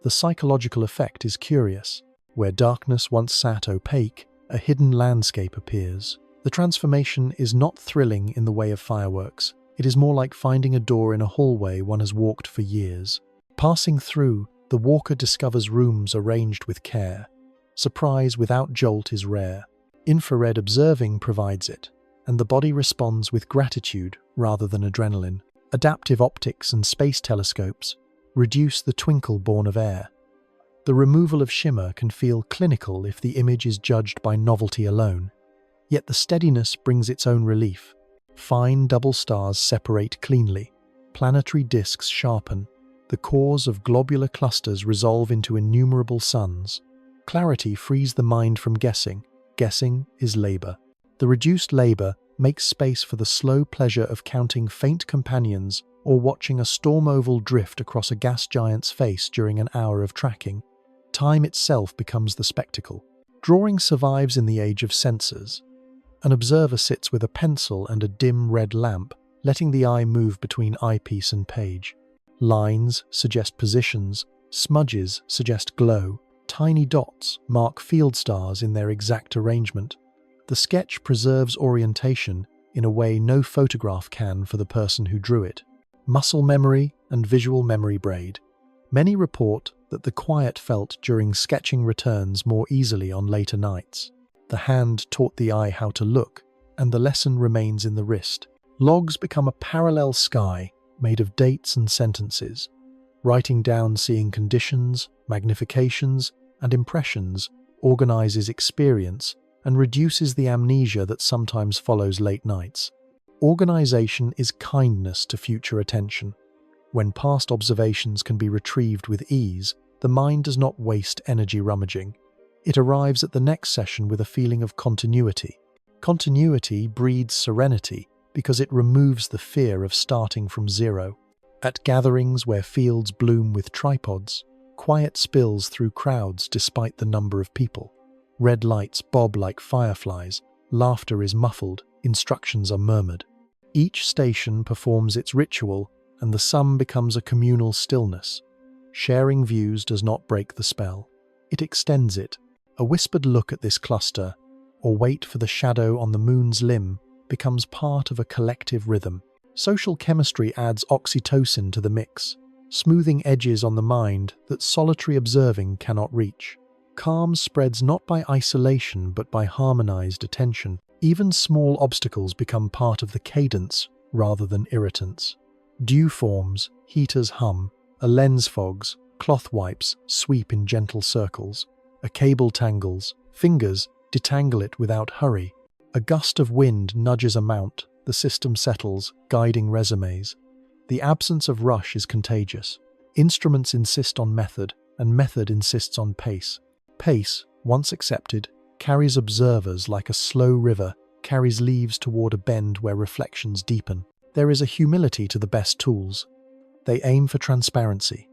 The psychological effect is curious. Where darkness once sat opaque, a hidden landscape appears. The transformation is not thrilling in the way of fireworks. It is more like finding a door in a hallway one has walked for years. Passing through, the walker discovers rooms arranged with care. Surprise without jolt is rare. Infrared observing provides it, and the body responds with gratitude rather than adrenaline. Adaptive optics and space telescopes reduce the twinkle born of air. The removal of shimmer can feel clinical if the image is judged by novelty alone. Yet the steadiness brings its own relief. Fine double stars separate cleanly. Planetary disks sharpen. The cores of globular clusters resolve into innumerable suns. Clarity frees the mind from guessing. Guessing is labor. The reduced labor makes space for the slow pleasure of counting faint companions or watching a storm oval drift across a gas giant's face during an hour of tracking. Time itself becomes the spectacle. Drawing survives in the age of sensors. An observer sits with a pencil and a dim red lamp, letting the eye move between eyepiece and page. Lines suggest positions, smudges suggest glow, tiny dots mark field stars in their exact arrangement. The sketch preserves orientation in a way no photograph can for the person who drew it. Muscle memory and visual memory braid. Many report that the quiet felt during sketching returns more easily on later nights. The hand taught the eye how to look, and the lesson remains in the wrist. Logs become a parallel sky made of dates and sentences. Writing down seeing conditions, magnifications, and impressions organizes experience and reduces the amnesia that sometimes follows late nights. Organization is kindness to future attention. When past observations can be retrieved with ease, the mind does not waste energy rummaging. It arrives at the next session with a feeling of continuity. Continuity breeds serenity because it removes the fear of starting from zero. At gatherings where fields bloom with tripods, quiet spills through crowds despite the number of people. Red lights bob like fireflies, laughter is muffled, instructions are murmured. Each station performs its ritual, and the sum becomes a communal stillness. Sharing views does not break the spell. It extends it. A whispered look at this cluster, or wait for the shadow on the moon's limb, becomes part of a collective rhythm. Social chemistry adds oxytocin to the mix, smoothing edges on the mind that solitary observing cannot reach. Calm spreads not by isolation but by harmonized attention. Even small obstacles become part of the cadence rather than irritants. Dew forms, heaters hum, a lens fogs, cloth wipes sweep in gentle circles. A cable tangles, fingers detangle it without hurry. A gust of wind nudges a mount, the system settles, guiding resumes. The absence of rush is contagious. Instruments insist on method, and method insists on pace. Pace, once accepted, carries observers like a slow river, carries leaves toward a bend where reflections deepen. There is a humility to the best tools. They aim for transparency.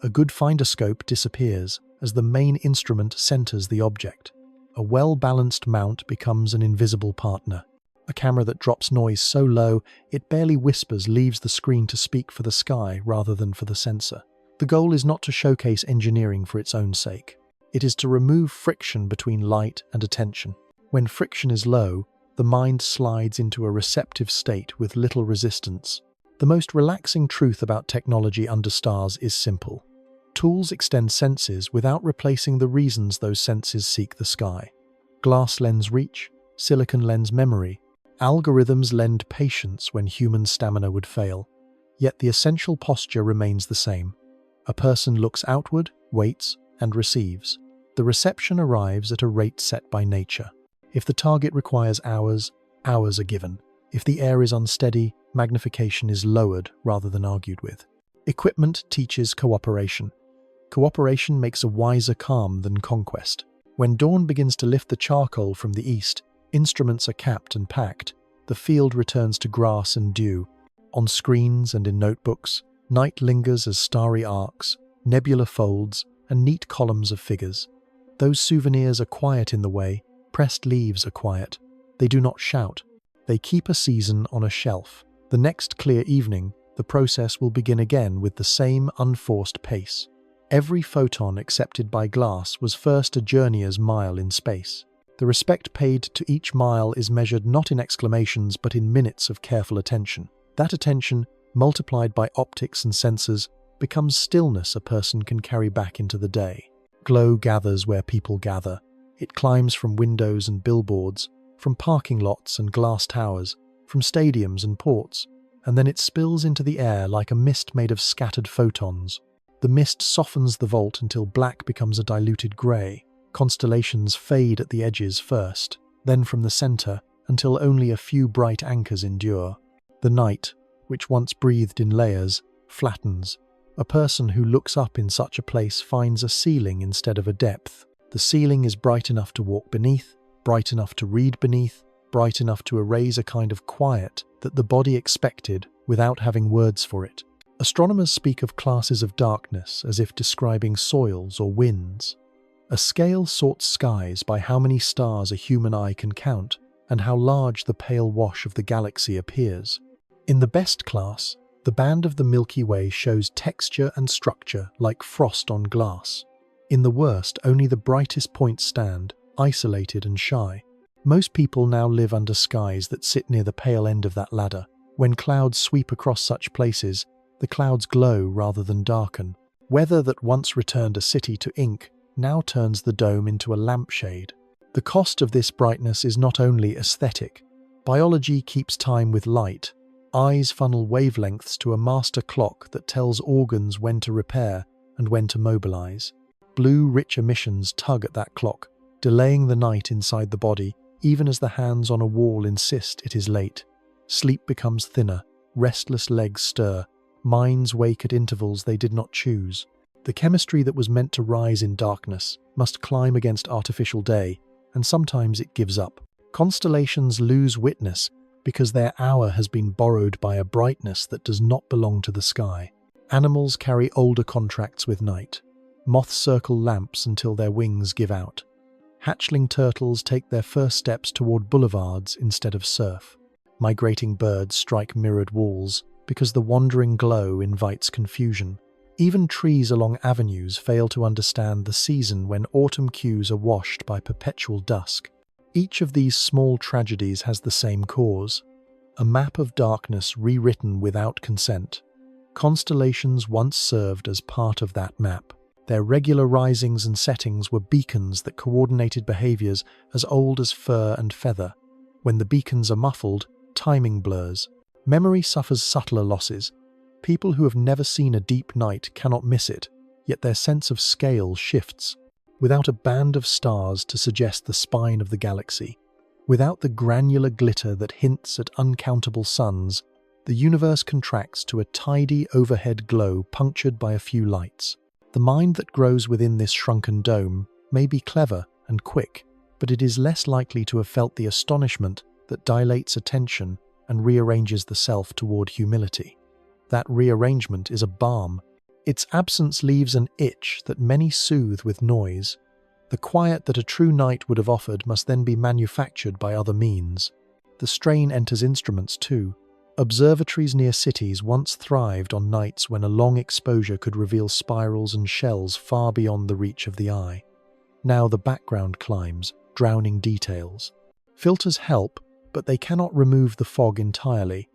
A good finderscope disappears as the main instrument centers the object. A well-balanced mount becomes an invisible partner. A camera that drops noise so low it barely whispers leaves the screen to speak for the sky rather than for the sensor. The goal is not to showcase engineering for its own sake. It is to remove friction between light and attention. When friction is low, the mind slides into a receptive state with little resistance. The most relaxing truth about technology under stars is simple. Tools extend senses without replacing the reasons those senses seek the sky. Glass lends reach, silicon lends memory. Algorithms lend patience when human stamina would fail. Yet the essential posture remains the same. A person looks outward, waits, and receives. The reception arrives at a rate set by nature. If the target requires hours, hours are given. If the air is unsteady, magnification is lowered rather than argued with. Equipment teaches cooperation. Cooperation makes a wiser calm than conquest. When dawn begins to lift the charcoal from the east, instruments are capped and packed. The field returns to grass and dew. On screens and in notebooks, night lingers as starry arcs, nebula folds, and neat columns of figures. Those souvenirs are quiet in the way, pressed leaves are quiet. They do not shout. They keep a season on a shelf. The next clear evening, the process will begin again with the same unforced pace. Every photon accepted by glass was first a journeyer's mile in space. The respect paid to each mile is measured not in exclamations but in minutes of careful attention. That attention, multiplied by optics and sensors, becomes stillness a person can carry back into the day. Glow gathers where people gather. It climbs from windows and billboards, from parking lots and glass towers, from stadiums and ports, and then it spills into the air like a mist made of scattered photons. The mist softens the vault until black becomes a diluted grey. Constellations fade at the edges first, then from the center, until only a few bright anchors endure. The night, which once breathed in layers, flattens. A person who looks up in such a place finds a ceiling instead of a depth. The ceiling is bright enough to walk beneath, bright enough to read beneath, bright enough to erase a kind of quiet that the body expected without having words for it. Astronomers speak of classes of darkness as if describing soils or winds. A scale sorts skies by how many stars a human eye can count and how large the pale wash of the galaxy appears. In the best class, the band of the Milky Way shows texture and structure like frost on glass. In the worst, only the brightest points stand, isolated and shy. Most people now live under skies that sit near the pale end of that ladder. When clouds sweep across such places, the clouds glow rather than darken. Weather that once returned a city to ink now turns the dome into a lampshade. The cost of this brightness is not only aesthetic. Biology keeps time with light. Eyes funnel wavelengths to a master clock that tells organs when to repair and when to mobilize. Blue-rich emissions tug at that clock, delaying the night inside the body, even as the hands on a wall insist it is late. Sleep becomes thinner, restless legs stir, minds wake at intervals they did not choose. The chemistry that was meant to rise in darkness must climb against artificial day, and sometimes it gives up. Constellations lose witness because their hour has been borrowed by a brightness that does not belong to the sky. Animals carry older contracts with night. Moths circle lamps until their wings give out. Hatchling turtles take their first steps toward boulevards instead of surf. Migrating birds strike mirrored walls because the wandering glow invites confusion. Even trees along avenues fail to understand the season when autumn cues are washed by perpetual dusk. Each of these small tragedies has the same cause: a map of darkness rewritten without consent. Constellations once served as part of that map. Their regular risings and settings were beacons that coordinated behaviors as old as fur and feather. When the beacons are muffled, timing blurs. Memory suffers subtler losses. People who have never seen a deep night cannot miss it, yet their sense of scale shifts. Without a band of stars to suggest the spine of the galaxy, without the granular glitter that hints at uncountable suns, the universe contracts to a tidy overhead glow punctured by a few lights. The mind that grows within this shrunken dome may be clever and quick, but it is less likely to have felt the astonishment that dilates attention and rearranges the self toward humility. That rearrangement is a balm. Its absence leaves an itch that many soothe with noise. The quiet that a true night would have offered must then be manufactured by other means. The strain enters instruments too. Observatories near cities once thrived on nights when a long exposure could reveal spirals and shells far beyond the reach of the eye. Now the background climbs, drowning details. Filters help, but they cannot remove the fog entirely.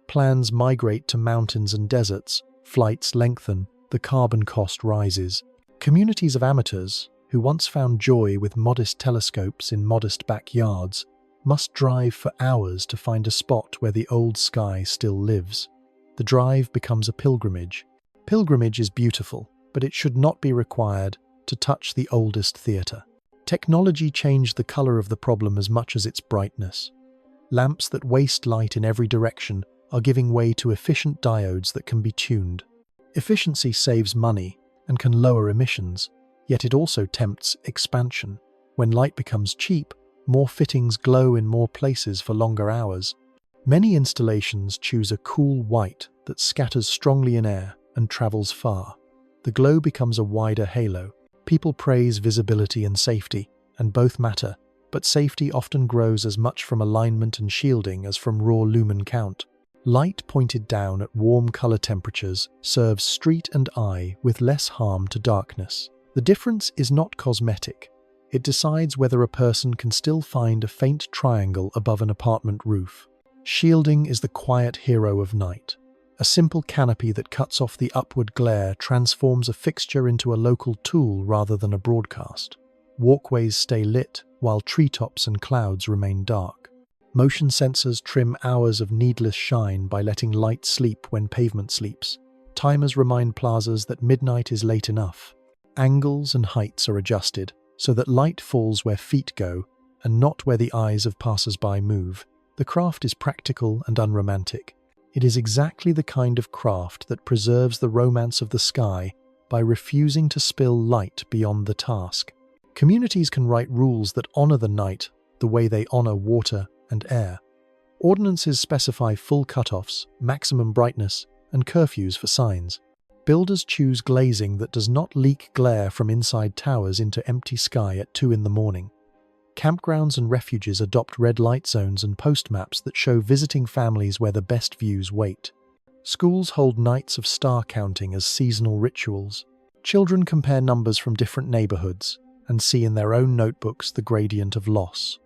Plans migrate to mountains and deserts, flights lengthen, the carbon cost rises. Communities of amateurs, who once found joy with modest telescopes in modest backyards, must drive for hours to find a spot where the old sky still lives. The drive becomes a pilgrimage. Pilgrimage is beautiful, but it should not be required to touch the oldest theatre. Technology changed the colour of the problem as much as its brightness. Lamps that waste light in every direction are giving way to efficient diodes that can be tuned. Efficiency saves money and can lower emissions, yet it also tempts expansion. When light becomes cheap, more fittings glow in more places for longer hours. Many installations choose a cool white that scatters strongly in air and travels far. The glow becomes a wider halo. People praise visibility and safety, and both matter, but safety often grows as much from alignment and shielding as from raw lumen count. Light pointed down at warm color temperatures serves street and eye with less harm to darkness. The difference is not cosmetic. It decides whether a person can still find a faint triangle above an apartment roof. Shielding is the quiet hero of night. A simple canopy that cuts off the upward glare transforms a fixture into a local tool rather than a broadcast. Walkways stay lit, while treetops and clouds remain dark. Motion sensors trim hours of needless shine by letting light sleep when pavement sleeps. Timers remind plazas that midnight is late enough. Angles and heights are adjusted so that light falls where feet go and not where the eyes of passers-by move. The craft is practical and unromantic. It is exactly the kind of craft that preserves the romance of the sky by refusing to spill light beyond the task. Communities can write rules that honor the night the way they honor water and air. Ordinances specify full cutoffs, maximum brightness, and curfews for signs. Builders choose glazing that does not leak glare from inside towers into empty sky at 2 a.m. Campgrounds and refuges adopt red light zones and post maps that show visiting families where the best views wait. Schools hold nights of star counting as seasonal rituals. Children compare numbers from different neighborhoods and see in their own notebooks the gradient of loss.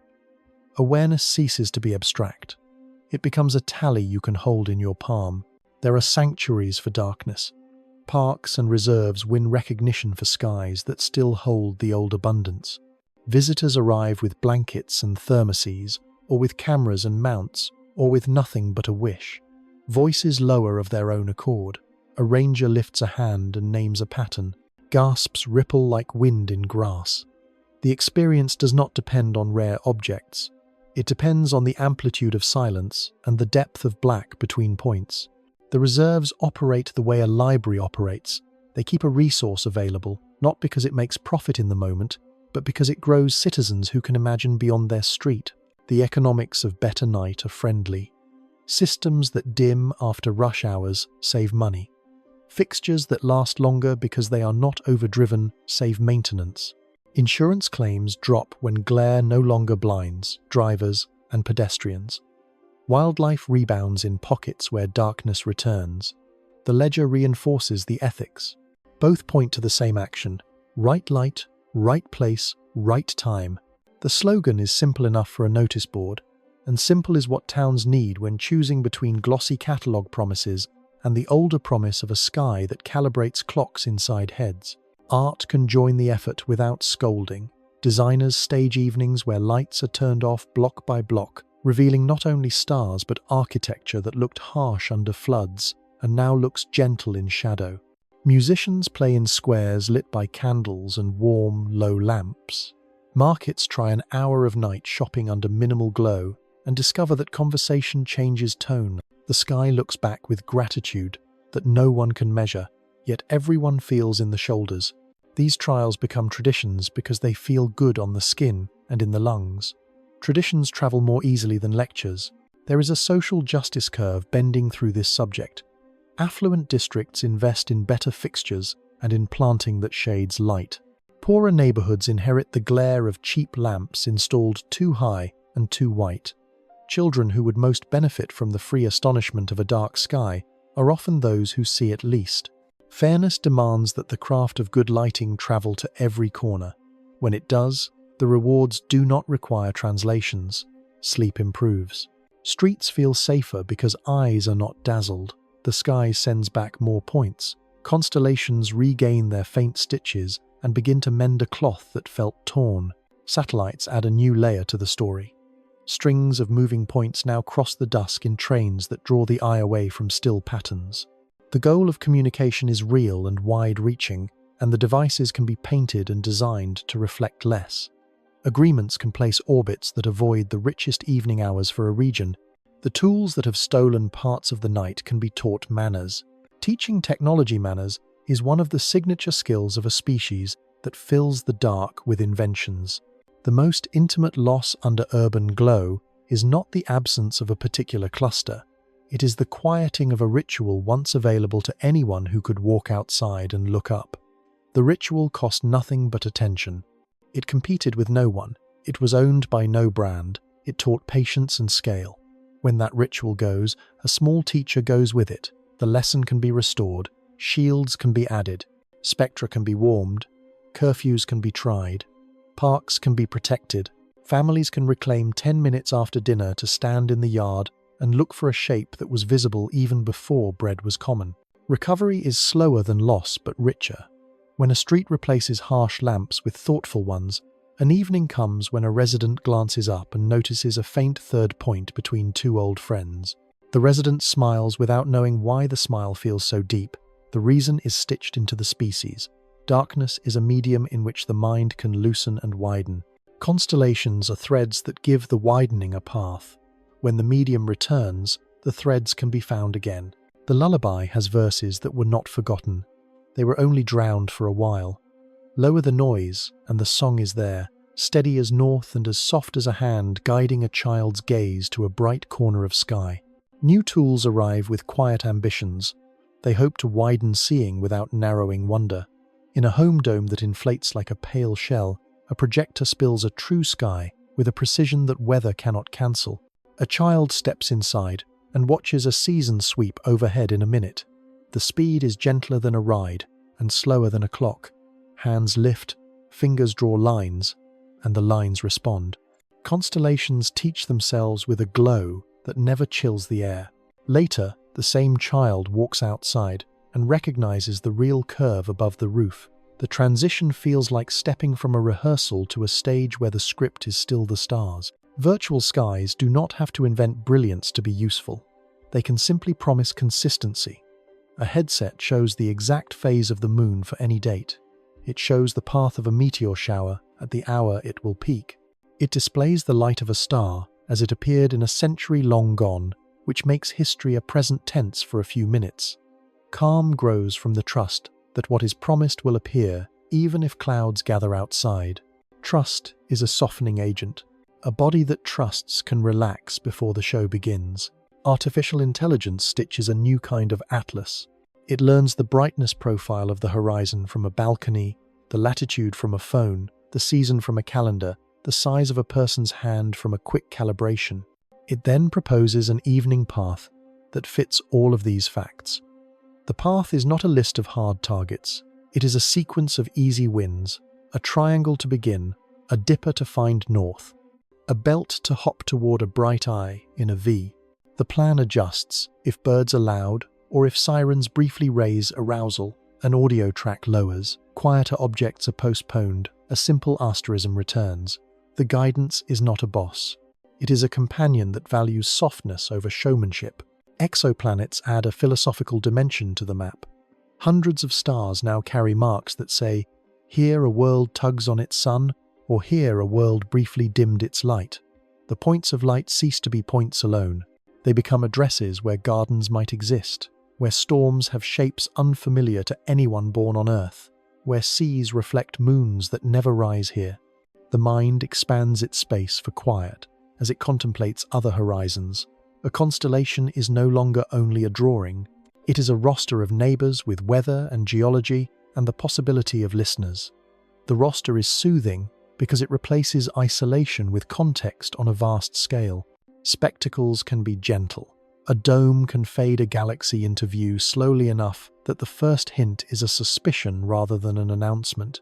Awareness ceases to be abstract. It becomes a tally you can hold in your palm. There are sanctuaries for darkness. Parks and reserves win recognition for skies that still hold the old abundance. Visitors arrive with blankets and thermoses, or with cameras and mounts, or with nothing but a wish. Voices lower of their own accord. A ranger lifts a hand and names a pattern. Gasps ripple like wind in grass. The experience does not depend on rare objects. It depends on the amplitude of silence and the depth of black between points. The reserves operate the way a library operates. They keep a resource available, not because it makes profit in the moment, but because it grows citizens who can imagine beyond their street. The economics of better night are friendly. Systems that dim after rush hours save money. Fixtures that last longer because they are not overdriven save maintenance. Insurance claims drop when glare no longer blinds drivers and pedestrians. Wildlife rebounds in pockets where darkness returns. The ledger reinforces the ethics. Both point to the same action: right light, right place, right time. The slogan is simple enough for a notice board, and simple is what towns need when choosing between glossy catalogue promises and the older promise of a sky that calibrates clocks inside heads. Art can join the effort without scolding. Designers stage evenings where lights are turned off block by block, revealing not only stars but architecture that looked harsh under floods and now looks gentle in shadow. Musicians play in squares lit by candles and warm, low lamps. Markets try an hour of night shopping under minimal glow and discover that conversation changes tone. The sky looks back with gratitude that no one can measure, yet everyone feels in the shoulders. These trials become traditions because they feel good on the skin and in the lungs. Traditions travel more easily than lectures. There is a social justice curve bending through this subject. Affluent districts invest in better fixtures and in planting that shades light. Poorer neighborhoods inherit the glare of cheap lamps installed too high and too white. Children who would most benefit from the free astonishment of a dark sky are often those who see it least. Fairness demands that the craft of good lighting travel to every corner. When it does, the rewards do not require translations. Sleep improves. Streets feel safer because eyes are not dazzled. The sky sends back more points. Constellations regain their faint stitches and begin to mend a cloth that felt torn. Satellites add a new layer to the story. Strings of moving points now cross the dusk in trains that draw the eye away from still patterns. The goal of communication is real and wide-reaching, and the devices can be painted and designed to reflect less. Agreements can place orbits that avoid the richest evening hours for a region. The tools that have stolen parts of the night can be taught manners. Teaching technology manners is one of the signature skills of a species that fills the dark with inventions. The most intimate loss under urban glow is not the absence of a particular cluster. It is the quieting of a ritual once available to anyone who could walk outside and look up. The ritual cost nothing but attention. It competed with no one. It was owned by no brand. It taught patience and scale. When that ritual goes, a small teacher goes with it. The lesson can be restored. Shields can be added. Spectra can be warmed. Curfews can be tried. Parks can be protected. Families can reclaim 10 minutes after dinner to stand in the yard and look for a shape that was visible even before bread was common. Recovery is slower than loss but richer. When a street replaces harsh lamps with thoughtful ones, an evening comes when a resident glances up and notices a faint third point between two old friends. The resident smiles without knowing why the smile feels so deep. The reason is stitched into the species. Darkness is a medium in which the mind can loosen and widen. Constellations are threads that give the widening a path. When the medium returns, the threads can be found again. The lullaby has verses that were not forgotten. They were only drowned for a while. Lower the noise, and the song is there, steady as north and as soft as a hand guiding a child's gaze to a bright corner of sky. New tools arrive with quiet ambitions. They hope to widen seeing without narrowing wonder. In a home dome that inflates like a pale shell, a projector spills a true sky with a precision that weather cannot cancel. A child steps inside and watches a season sweep overhead in a minute. The speed is gentler than a ride and slower than a clock. Hands lift, fingers draw lines, and the lines respond. Constellations teach themselves with a glow that never chills the air. Later, the same child walks outside and recognizes the real curve above the roof. The transition feels like stepping from a rehearsal to a stage where the script is still the stars. Virtual skies do not have to invent brilliance to be useful. They can simply promise consistency. A headset shows the exact phase of the moon for any date. It shows the path of a meteor shower at the hour it will peak. It displays the light of a star as it appeared in a century long gone, which makes history a present tense for a few minutes. Calm grows from the trust that what is promised will appear, even if clouds gather outside. Trust is a softening agent. A body that trusts can relax before the show begins. Artificial intelligence stitches a new kind of atlas. It learns the brightness profile of the horizon from a balcony, the latitude from a phone, the season from a calendar, the size of a person's hand from a quick calibration. It then proposes an evening path that fits all of these facts. The path is not a list of hard targets. It is a sequence of easy wins, a triangle to begin, a dipper to find north, a belt to hop toward a bright eye in a V. The plan adjusts if birds are loud or if sirens briefly raise arousal, an audio track lowers, quieter objects are postponed, a simple asterism returns. The guidance is not a boss. It is a companion that values softness over showmanship. Exoplanets add a philosophical dimension to the map. Hundreds of stars now carry marks that say, "Here a world tugs on its sun," or "Here a world briefly dimmed its light." The points of light cease to be points alone. They become addresses where gardens might exist, where storms have shapes unfamiliar to anyone born on Earth, where seas reflect moons that never rise here. The mind expands its space for quiet as it contemplates other horizons. A constellation is no longer only a drawing. It is a roster of neighbors with weather and geology and the possibility of listeners. The roster is soothing because it replaces isolation with context on a vast scale. Spectacles can be gentle. A dome can fade a galaxy into view slowly enough that the first hint is a suspicion rather than an announcement.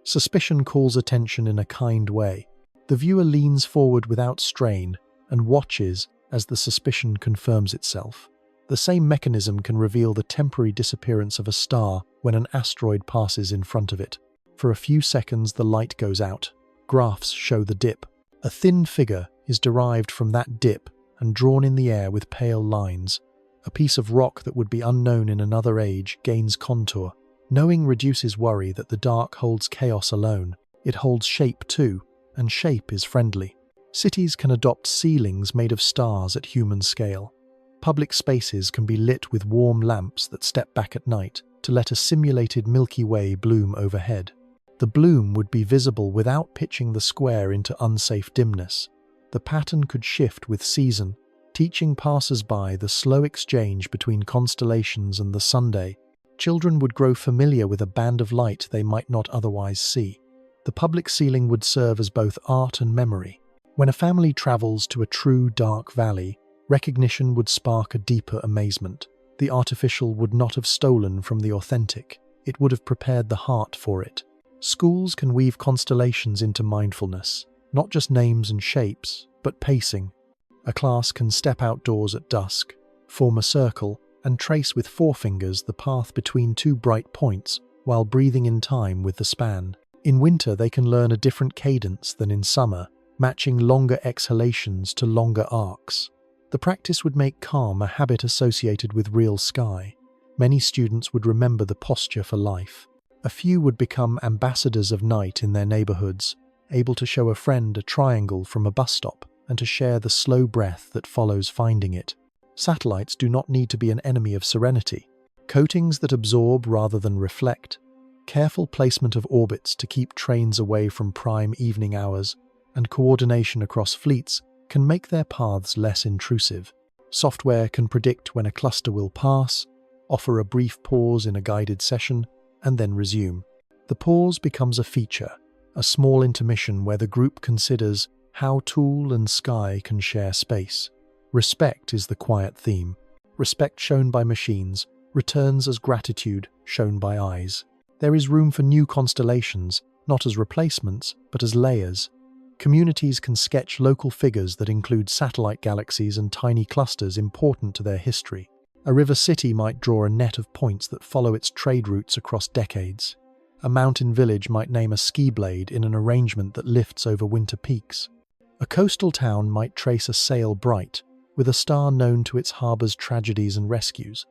Suspicion calls attention in a kind way. The viewer leans forward without strain and watches as the suspicion confirms itself. The same mechanism can reveal the temporary disappearance of a star when an asteroid passes in front of it. For a few seconds, the light goes out. Graphs show the dip. A thin figure is derived from that dip and drawn in the air with pale lines. A piece of rock that would be unknown in another age gains contour. Knowing reduces worry that the dark holds chaos alone. It holds shape too, and shape is friendly. Cities can adopt ceilings made of stars at human scale. Public spaces can be lit with warm lamps that step back at night to let a simulated Milky Way bloom overhead. The bloom would be visible without pitching the square into unsafe dimness. The pattern could shift with season, teaching passers-by the slow exchange between constellations and the Sunday. Children would grow familiar with a band of light they might not otherwise see. The public ceiling would serve as both art and memory. When a family travels to a true dark valley, recognition would spark a deeper amazement. The artificial would not have stolen from the authentic. It would have prepared the heart for it. Schools can weave constellations into mindfulness, not just names and shapes, but pacing. A class can step outdoors at dusk, form a circle, and trace with forefingers the path between two bright points while breathing in time with the span. In winter, they can learn a different cadence than in summer, matching longer exhalations to longer arcs. The practice would make calm a habit associated with real sky. Many students would remember the posture for life. A few would become ambassadors of night in their neighborhoods, able to show a friend a triangle from a bus stop and to share the slow breath that follows finding it. Satellites do not need to be an enemy of serenity. Coatings that absorb rather than reflect, careful placement of orbits to keep trains away from prime evening hours, and coordination across fleets can make their paths less intrusive. Software can predict when a cluster will pass, offer a brief pause in a guided session, and then resume. The pause becomes a feature, a small intermission where the group considers how tool and sky can share space. Respect is the quiet theme. Respect shown by machines returns as gratitude shown by eyes. There is room for new constellations, not as replacements, but as layers. Communities can sketch local figures that include satellite galaxies and tiny clusters important to their history. A river city might draw a net of points that follow its trade routes across decades. A mountain village might name a ski blade in an arrangement that lifts over winter peaks. A coastal town might trace a sail bright, with a star known to its harbor's tragedies and rescues.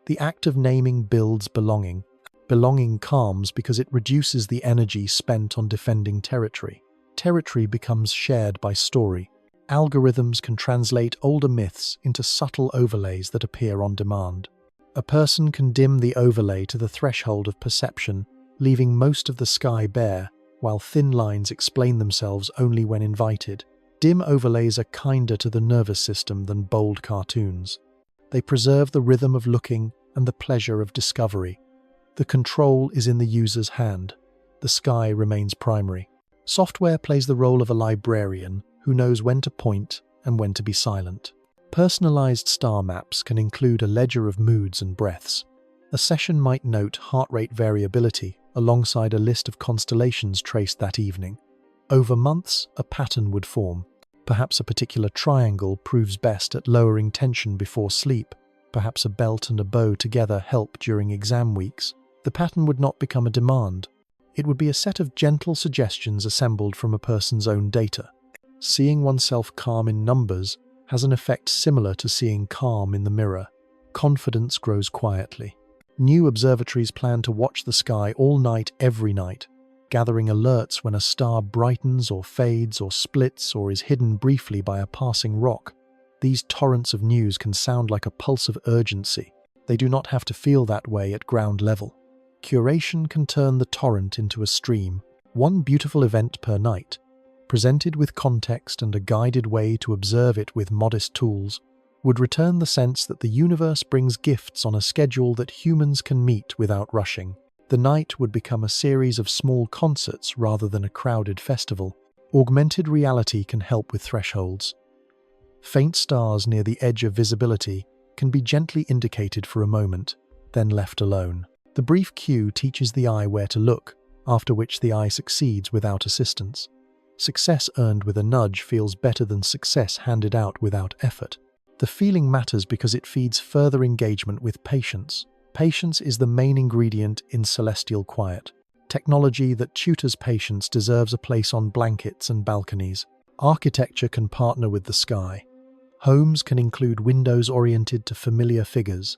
The act of naming builds belonging. Belonging calms because it reduces the energy spent on defending territory. Territory becomes shared by story. Algorithms can translate older myths into subtle overlays that appear on demand. A person can dim the overlay to the threshold of perception, leaving most of the sky bare, while thin lines explain themselves only when invited. Dim overlays are kinder to the nervous system than bold cartoons. They preserve the rhythm of looking and the pleasure of discovery. The control is in the user's hand. The sky remains primary. Software plays the role of a librarian who knows when to point and when to be silent. Personalized star maps can include a ledger of moods and breaths. A session might note heart rate variability alongside a list of constellations traced that evening. Over months, a pattern would form. Perhaps a particular triangle proves best at lowering tension before sleep. Perhaps a belt and a bow together help during exam weeks. The pattern would not become a demand. It would be a set of gentle suggestions assembled from a person's own data. Seeing oneself calm in numbers has an effect similar to seeing calm in the mirror. Confidence grows quietly. New observatories plan to watch the sky all night every night, gathering alerts when a star brightens or fades or splits or is hidden briefly by a passing rock. These torrents of news can sound like a pulse of urgency. They do not have to feel that way at ground level. Curation can turn the torrent into a stream, one beautiful event per night. Presented with context and a guided way to observe it with modest tools, would return the sense that the universe brings gifts on a schedule that humans can meet without rushing. The night would become a series of small concerts rather than a crowded festival. Augmented reality can help with thresholds. Faint stars near the edge of visibility can be gently indicated for a moment, then left alone. The brief cue teaches the eye where to look, after which the eye succeeds without assistance. Success earned with a nudge feels better than success handed out without effort. The feeling matters because it feeds further engagement with patience. Patience is the main ingredient in celestial quiet. Technology that tutors patience deserves a place on blankets and balconies. Architecture can partner with the sky. Homes can include windows oriented to familiar figures,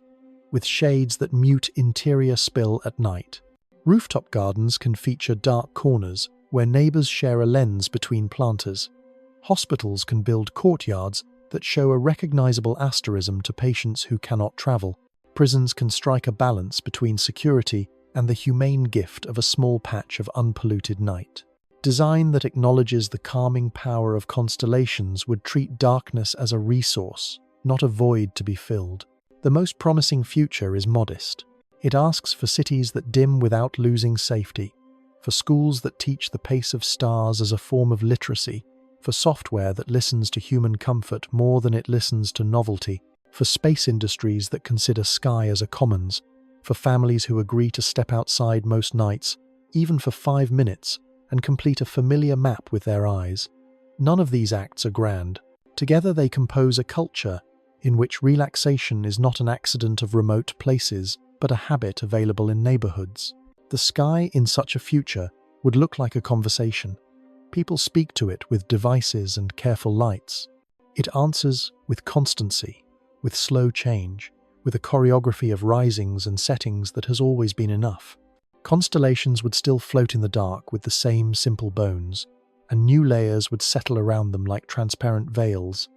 with shades that mute interior spill at night. Rooftop gardens can feature dark corners where neighbors share a lens between planters. Hospitals can build courtyards that show a recognizable asterism to patients who cannot travel. Prisons can strike a balance between security and the humane gift of a small patch of unpolluted night. Design that acknowledges the calming power of constellations would treat darkness as a resource, not a void to be filled. The most promising future is modest. It asks for cities that dim without losing safety, for schools that teach the pace of stars as a form of literacy, for software that listens to human comfort more than it listens to novelty, for space industries that consider sky as a commons, for families who agree to step outside most nights, even for 5 minutes, and complete a familiar map with their eyes. None of these acts are grand. Together they compose a culture in which relaxation is not an accident of remote places, but a habit available in neighborhoods. The sky in such a future would look like a conversation. People speak to it with devices and careful lights. It answers with constancy, with slow change, with a choreography of risings and settings that has always been enough. Constellations would still float in the dark with the same simple bones, and new layers would settle around them like transparent veils.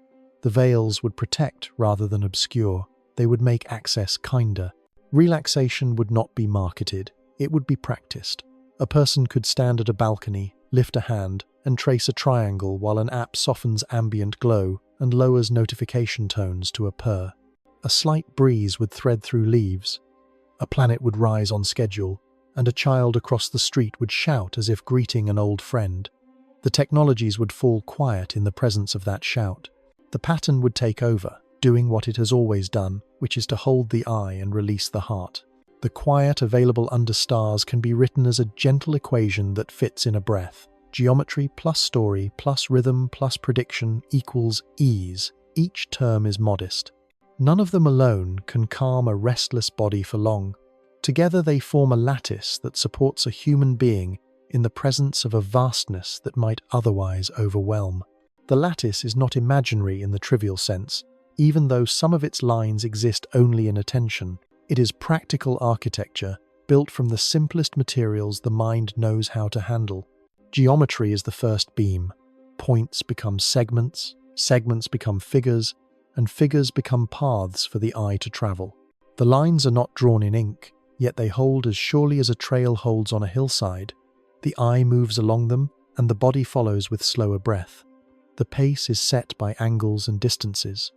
The veils would protect rather than obscure. They would make access kinder. Relaxation would not be marketed, it would be practiced. A person could stand at a balcony, lift a hand, and trace a triangle while an app softens ambient glow and lowers notification tones to a purr. A slight breeze would thread through leaves. A planet would rise on schedule, and a child across the street would shout as if greeting an old friend. The technologies would fall quiet in the presence of that shout. The pattern would take over, doing what it has always done, which is to hold the eye and release the heart. The quiet available under stars can be written as a gentle equation that fits in a breath. Geometry plus story plus rhythm plus prediction equals ease. Each term is modest. None of them alone can calm a restless body for long. Together they form a lattice that supports a human being in the presence of a vastness that might otherwise overwhelm. The lattice is not imaginary in the trivial sense, even though some of its lines exist only in attention. It is practical architecture built from the simplest materials the mind knows how to handle. Geometry is the first beam. Points become segments, segments become figures, and figures become paths for the eye to travel. The lines are not drawn in ink, yet they hold as surely as a trail holds on a hillside. The eye moves along them, and the body follows with slower breath. The pace is set by angles and distances.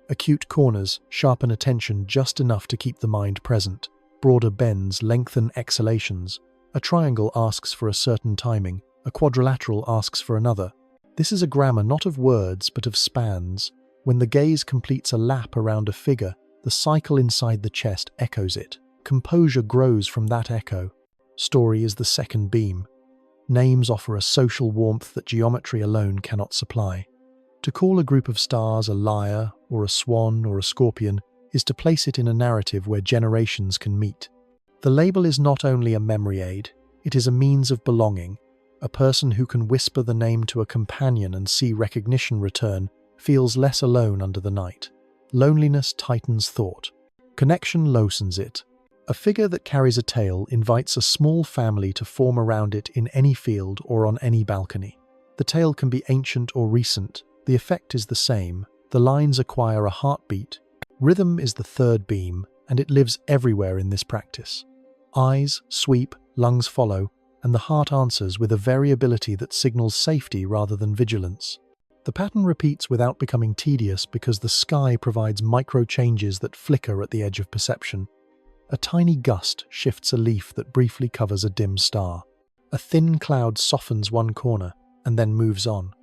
Acute corners sharpen attention just enough to keep the mind present. Broader bends lengthen exhalations. A triangle asks for a certain timing, a quadrilateral asks for another. This is a grammar not of words but of spans. When the gaze completes a lap around a figure, the cycle inside the chest echoes it. Composure grows from that echo. Story is the second beam. Names offer a social warmth that geometry alone cannot supply. To call a group of stars a lyre, or a swan, or a scorpion, is to place it in a narrative where generations can meet. The label is not only a memory aid, it is a means of belonging. A person who can whisper the name to a companion and see recognition return feels less alone under the night. Loneliness tightens thought. Connection loosens it. A figure that carries a tail invites a small family to form around it in any field or on any balcony. The tale can be ancient or recent. The effect is the same. The lines acquire a heartbeat. Rhythm is the third beam, and it lives everywhere in this practice. Eyes sweep, lungs follow, and the heart answers with a variability that signals safety rather than vigilance. The pattern repeats without becoming tedious because the sky provides micro-changes that flicker at the edge of perception. A tiny gust shifts a leaf that briefly covers a dim star. A thin cloud softens one corner and then moves on.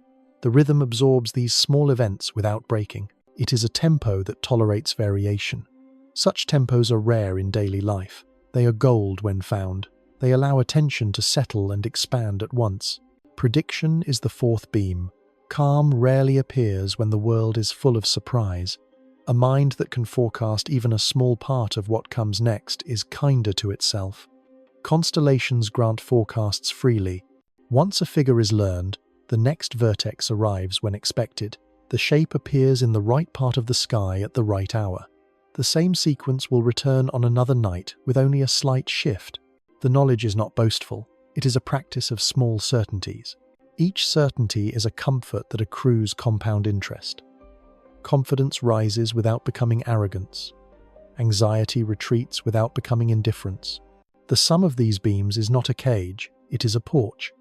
The rhythm absorbs these small events without breaking. It is a tempo that tolerates variation. Such tempos are rare in daily life. They are gold when found. They allow attention to settle and expand at once. Prediction is the fourth beam. Calm rarely appears when the world is full of surprise. A mind that can forecast even a small part of what comes next is kinder to itself. Constellations grant forecasts freely. Once a figure is learned, the next vertex arrives when expected. The shape appears in the right part of the sky at the right hour. The same sequence will return on another night with only a slight shift. The knowledge is not boastful. It is a practice of small certainties. Each certainty is a comfort that accrues compound interest. Confidence rises without becoming arrogance. Anxiety retreats without becoming indifference. The sum of these beams is not a cage, it is a porch.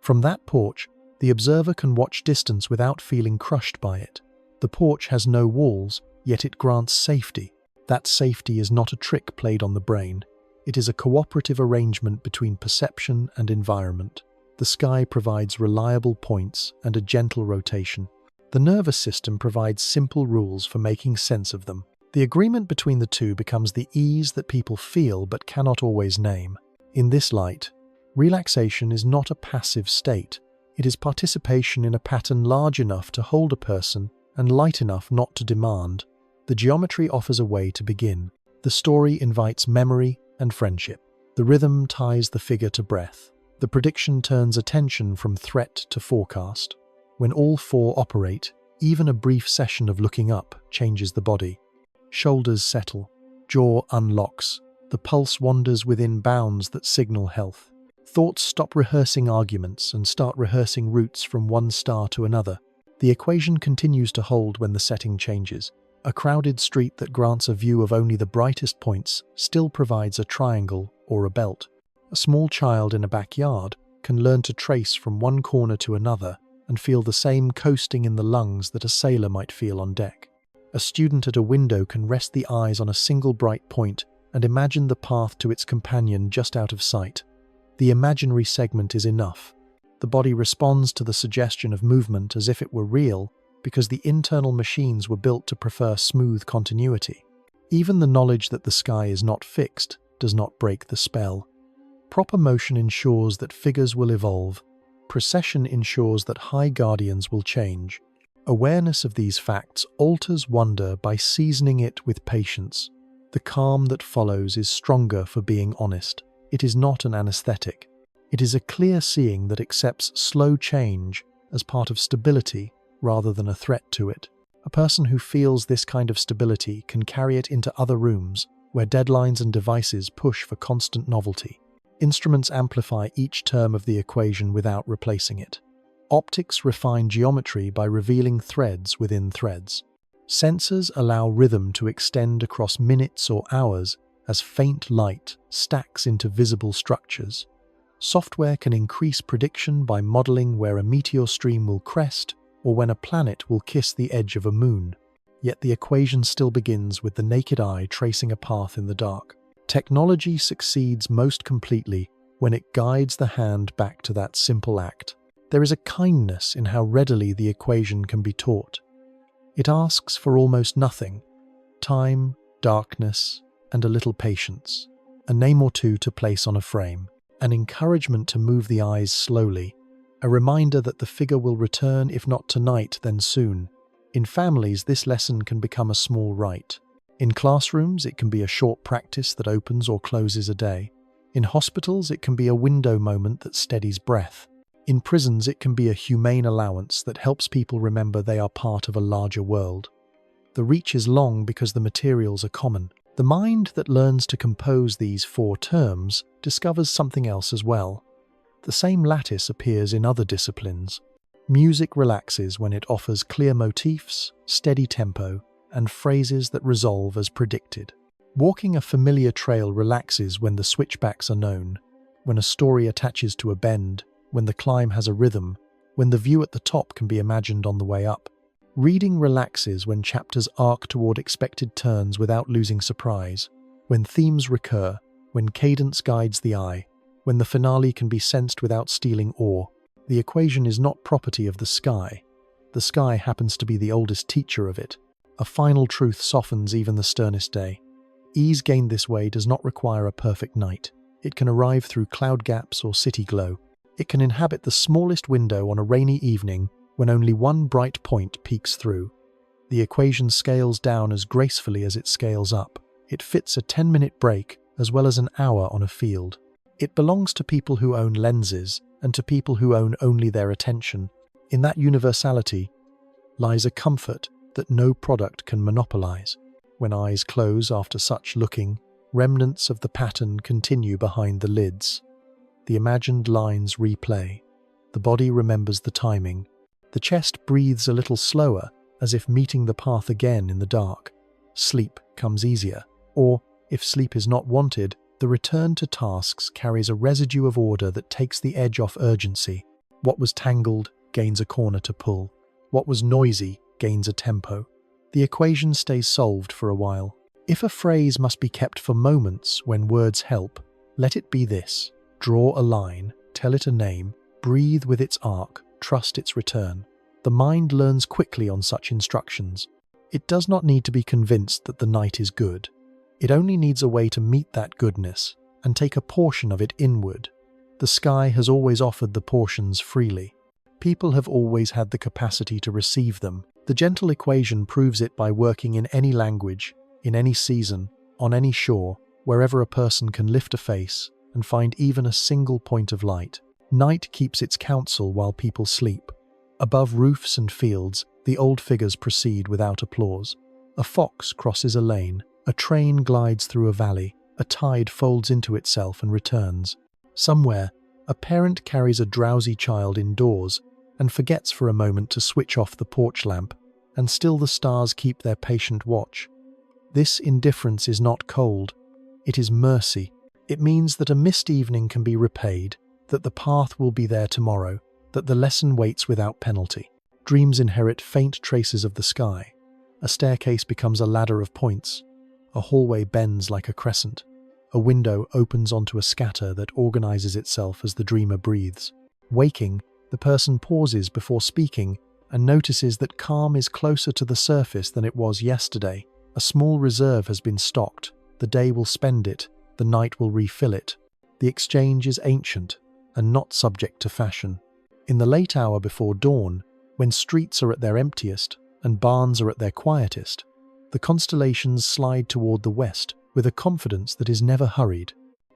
From that porch, the observer can watch distance without feeling crushed by it. The porch has no walls, yet it grants safety. That safety is not a trick played on the brain. It is a cooperative arrangement between perception and environment. The sky provides reliable points and a gentle rotation. The nervous system provides simple rules for making sense of them. The agreement between the two becomes the ease that people feel but cannot always name. In this light, relaxation is not a passive state. It is participation in a pattern large enough to hold a person and light enough not to demand. The geometry offers a way to begin. The story invites memory and friendship. The rhythm ties the figure to breath. The prediction turns attention from threat to forecast. When all four operate, even a brief session of looking up changes the body. Shoulders settle, jaw unlocks, the pulse wanders within bounds that signal health. Thoughts stop rehearsing arguments and start rehearsing routes from one star to another. The equation continues to hold when the setting changes. A crowded street that grants a view of only the brightest points still provides a triangle or a belt. A small child in a backyard can learn to trace from one corner to another and feel the same coasting in the lungs that a sailor might feel on deck. A student at a window can rest the eyes on a single bright point and imagine the path to its companion just out of sight. The imaginary segment is enough. The body responds to the suggestion of movement as if it were real because the internal machines were built to prefer smooth continuity. Even the knowledge that the sky is not fixed does not break the spell. Proper motion ensures that figures will evolve. Precession ensures that high guardians will change. Awareness of these facts alters wonder by seasoning it with patience. The calm that follows is stronger for being honest. It is not an anesthetic. It is a clear seeing that accepts slow change as part of stability rather than a threat to it. A person who feels this kind of stability can carry it into other rooms where deadlines and devices push for constant novelty. Instruments amplify each term of the equation without replacing it. Optics refine geometry by revealing threads within threads. Sensors allow rhythm to extend across minutes or hours as faint light stacks into visible structures. Software can increase prediction by modeling where a meteor stream will crest or when a planet will kiss the edge of a moon. Yet the equation still begins with the naked eye tracing a path in the dark. Technology succeeds most completely when it guides the hand back to that simple act. There is a kindness in how readily the equation can be taught. It asks for almost nothing: time, darkness, and a little patience, a name or two to place on a frame, an encouragement to move the eyes slowly, a reminder that the figure will return if not tonight, then soon. In families, this lesson can become a small rite. In classrooms, it can be a short practice that opens or closes a day. In hospitals, it can be a window moment that steadies breath. In prisons, it can be a humane allowance that helps people remember they are part of a larger world. The reach is long because the materials are common. The mind that learns to compose these 4 terms discovers something else as well. The same lattice appears in other disciplines. Music relaxes when it offers clear motifs, steady tempo, and phrases that resolve as predicted. Walking a familiar trail relaxes when the switchbacks are known, when a story attaches to a bend, when the climb has a rhythm, when the view at the top can be imagined on the way up. Reading relaxes when chapters arc toward expected turns without losing surprise, when themes recur, when cadence guides the eye, when the finale can be sensed without stealing awe. The equation is not property of the sky. The sky happens to be the oldest teacher of it. A final truth softens even the sternest day. Ease gained this way does not require a perfect night. It can arrive through cloud gaps or city glow. It can inhabit the smallest window on a rainy evening when only one bright point peeks through. The equation scales down as gracefully as it scales up. It fits a 10-minute break as well as an hour on a field. It belongs to people who own lenses and to people who own only their attention. In that universality lies a comfort that no product can monopolize. When eyes close after such looking, remnants of the pattern continue behind the lids. The imagined lines replay. The body remembers the timing. The chest breathes a little slower, as if meeting the path again in the dark. Sleep comes easier. Or, if sleep is not wanted, the return to tasks carries a residue of order that takes the edge off urgency. What was tangled gains a corner to pull. What was noisy gains a tempo. The equation stays solved for a while. If a phrase must be kept for moments when words help, let it be this: draw a line, tell it a name, breathe with its arc, trust its return. The mind learns quickly on such instructions. It does not need to be convinced that the night is good. It only needs a way to meet that goodness and take a portion of it inward. The sky has always offered the portions freely. People have always had the capacity to receive them. The gentle equation proves it by working in any language, in any season, on any shore, wherever a person can lift a face and find even a single point of light. Night keeps its counsel while people sleep. Above roofs and fields, the old figures proceed without applause. A fox crosses a lane, a train glides through a valley, a tide folds into itself and returns. Somewhere, a parent carries a drowsy child indoors and forgets for a moment to switch off the porch lamp, and still the stars keep their patient watch. This indifference is not cold, it is mercy. It means that a missed evening can be repaid, that the path will be there tomorrow, that the lesson waits without penalty. Dreams inherit faint traces of the sky. A staircase becomes a ladder of points. A hallway bends like a crescent. A window opens onto a scatter that organizes itself as the dreamer breathes. Waking, the person pauses before speaking and notices that calm is closer to the surface than it was yesterday. A small reserve has been stocked. The day will spend it. The night will refill it. The exchange is ancient and not subject to fashion. In the late hour before dawn, when streets are at their emptiest and barns are at their quietest, the constellations slide toward the west with a confidence that is never hurried.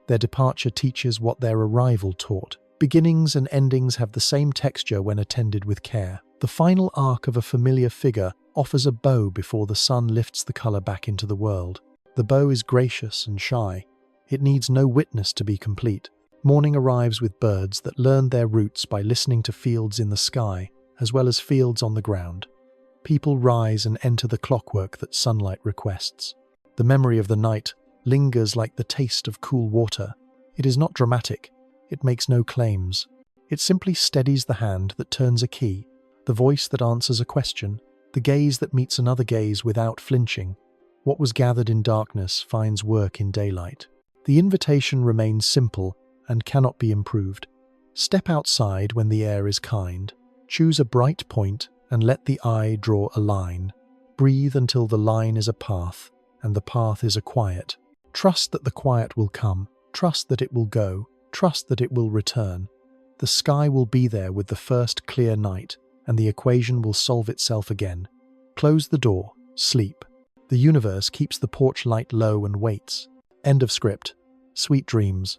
Their departure teaches what their arrival taught. Beginnings and endings have the same texture when attended with care. The final arc of a familiar figure offers a bow before the sun lifts the color back into the world. The bow is gracious and shy. It needs no witness to be complete. Morning arrives with birds that learn their roots by listening to fields in the sky, as well as fields on the ground. People rise and enter the clockwork that sunlight requests. The memory of the night lingers like the taste of cool water. It is not dramatic. It makes no claims. It simply steadies the hand that turns a key, the voice that answers a question, the gaze that meets another gaze without flinching. What was gathered in darkness finds work in daylight. The invitation remains simple and cannot be improved. Step outside when the air is kind. Choose a bright point and let the eye draw a line. Breathe until the line is a path and the path is a quiet. Trust that the quiet will come. Trust that it will go. Trust that it will return. The sky will be there with the first clear night, and the equation will solve itself again. Close the door. Sleep. The universe keeps the porch light low and waits. End of script. Sweet dreams.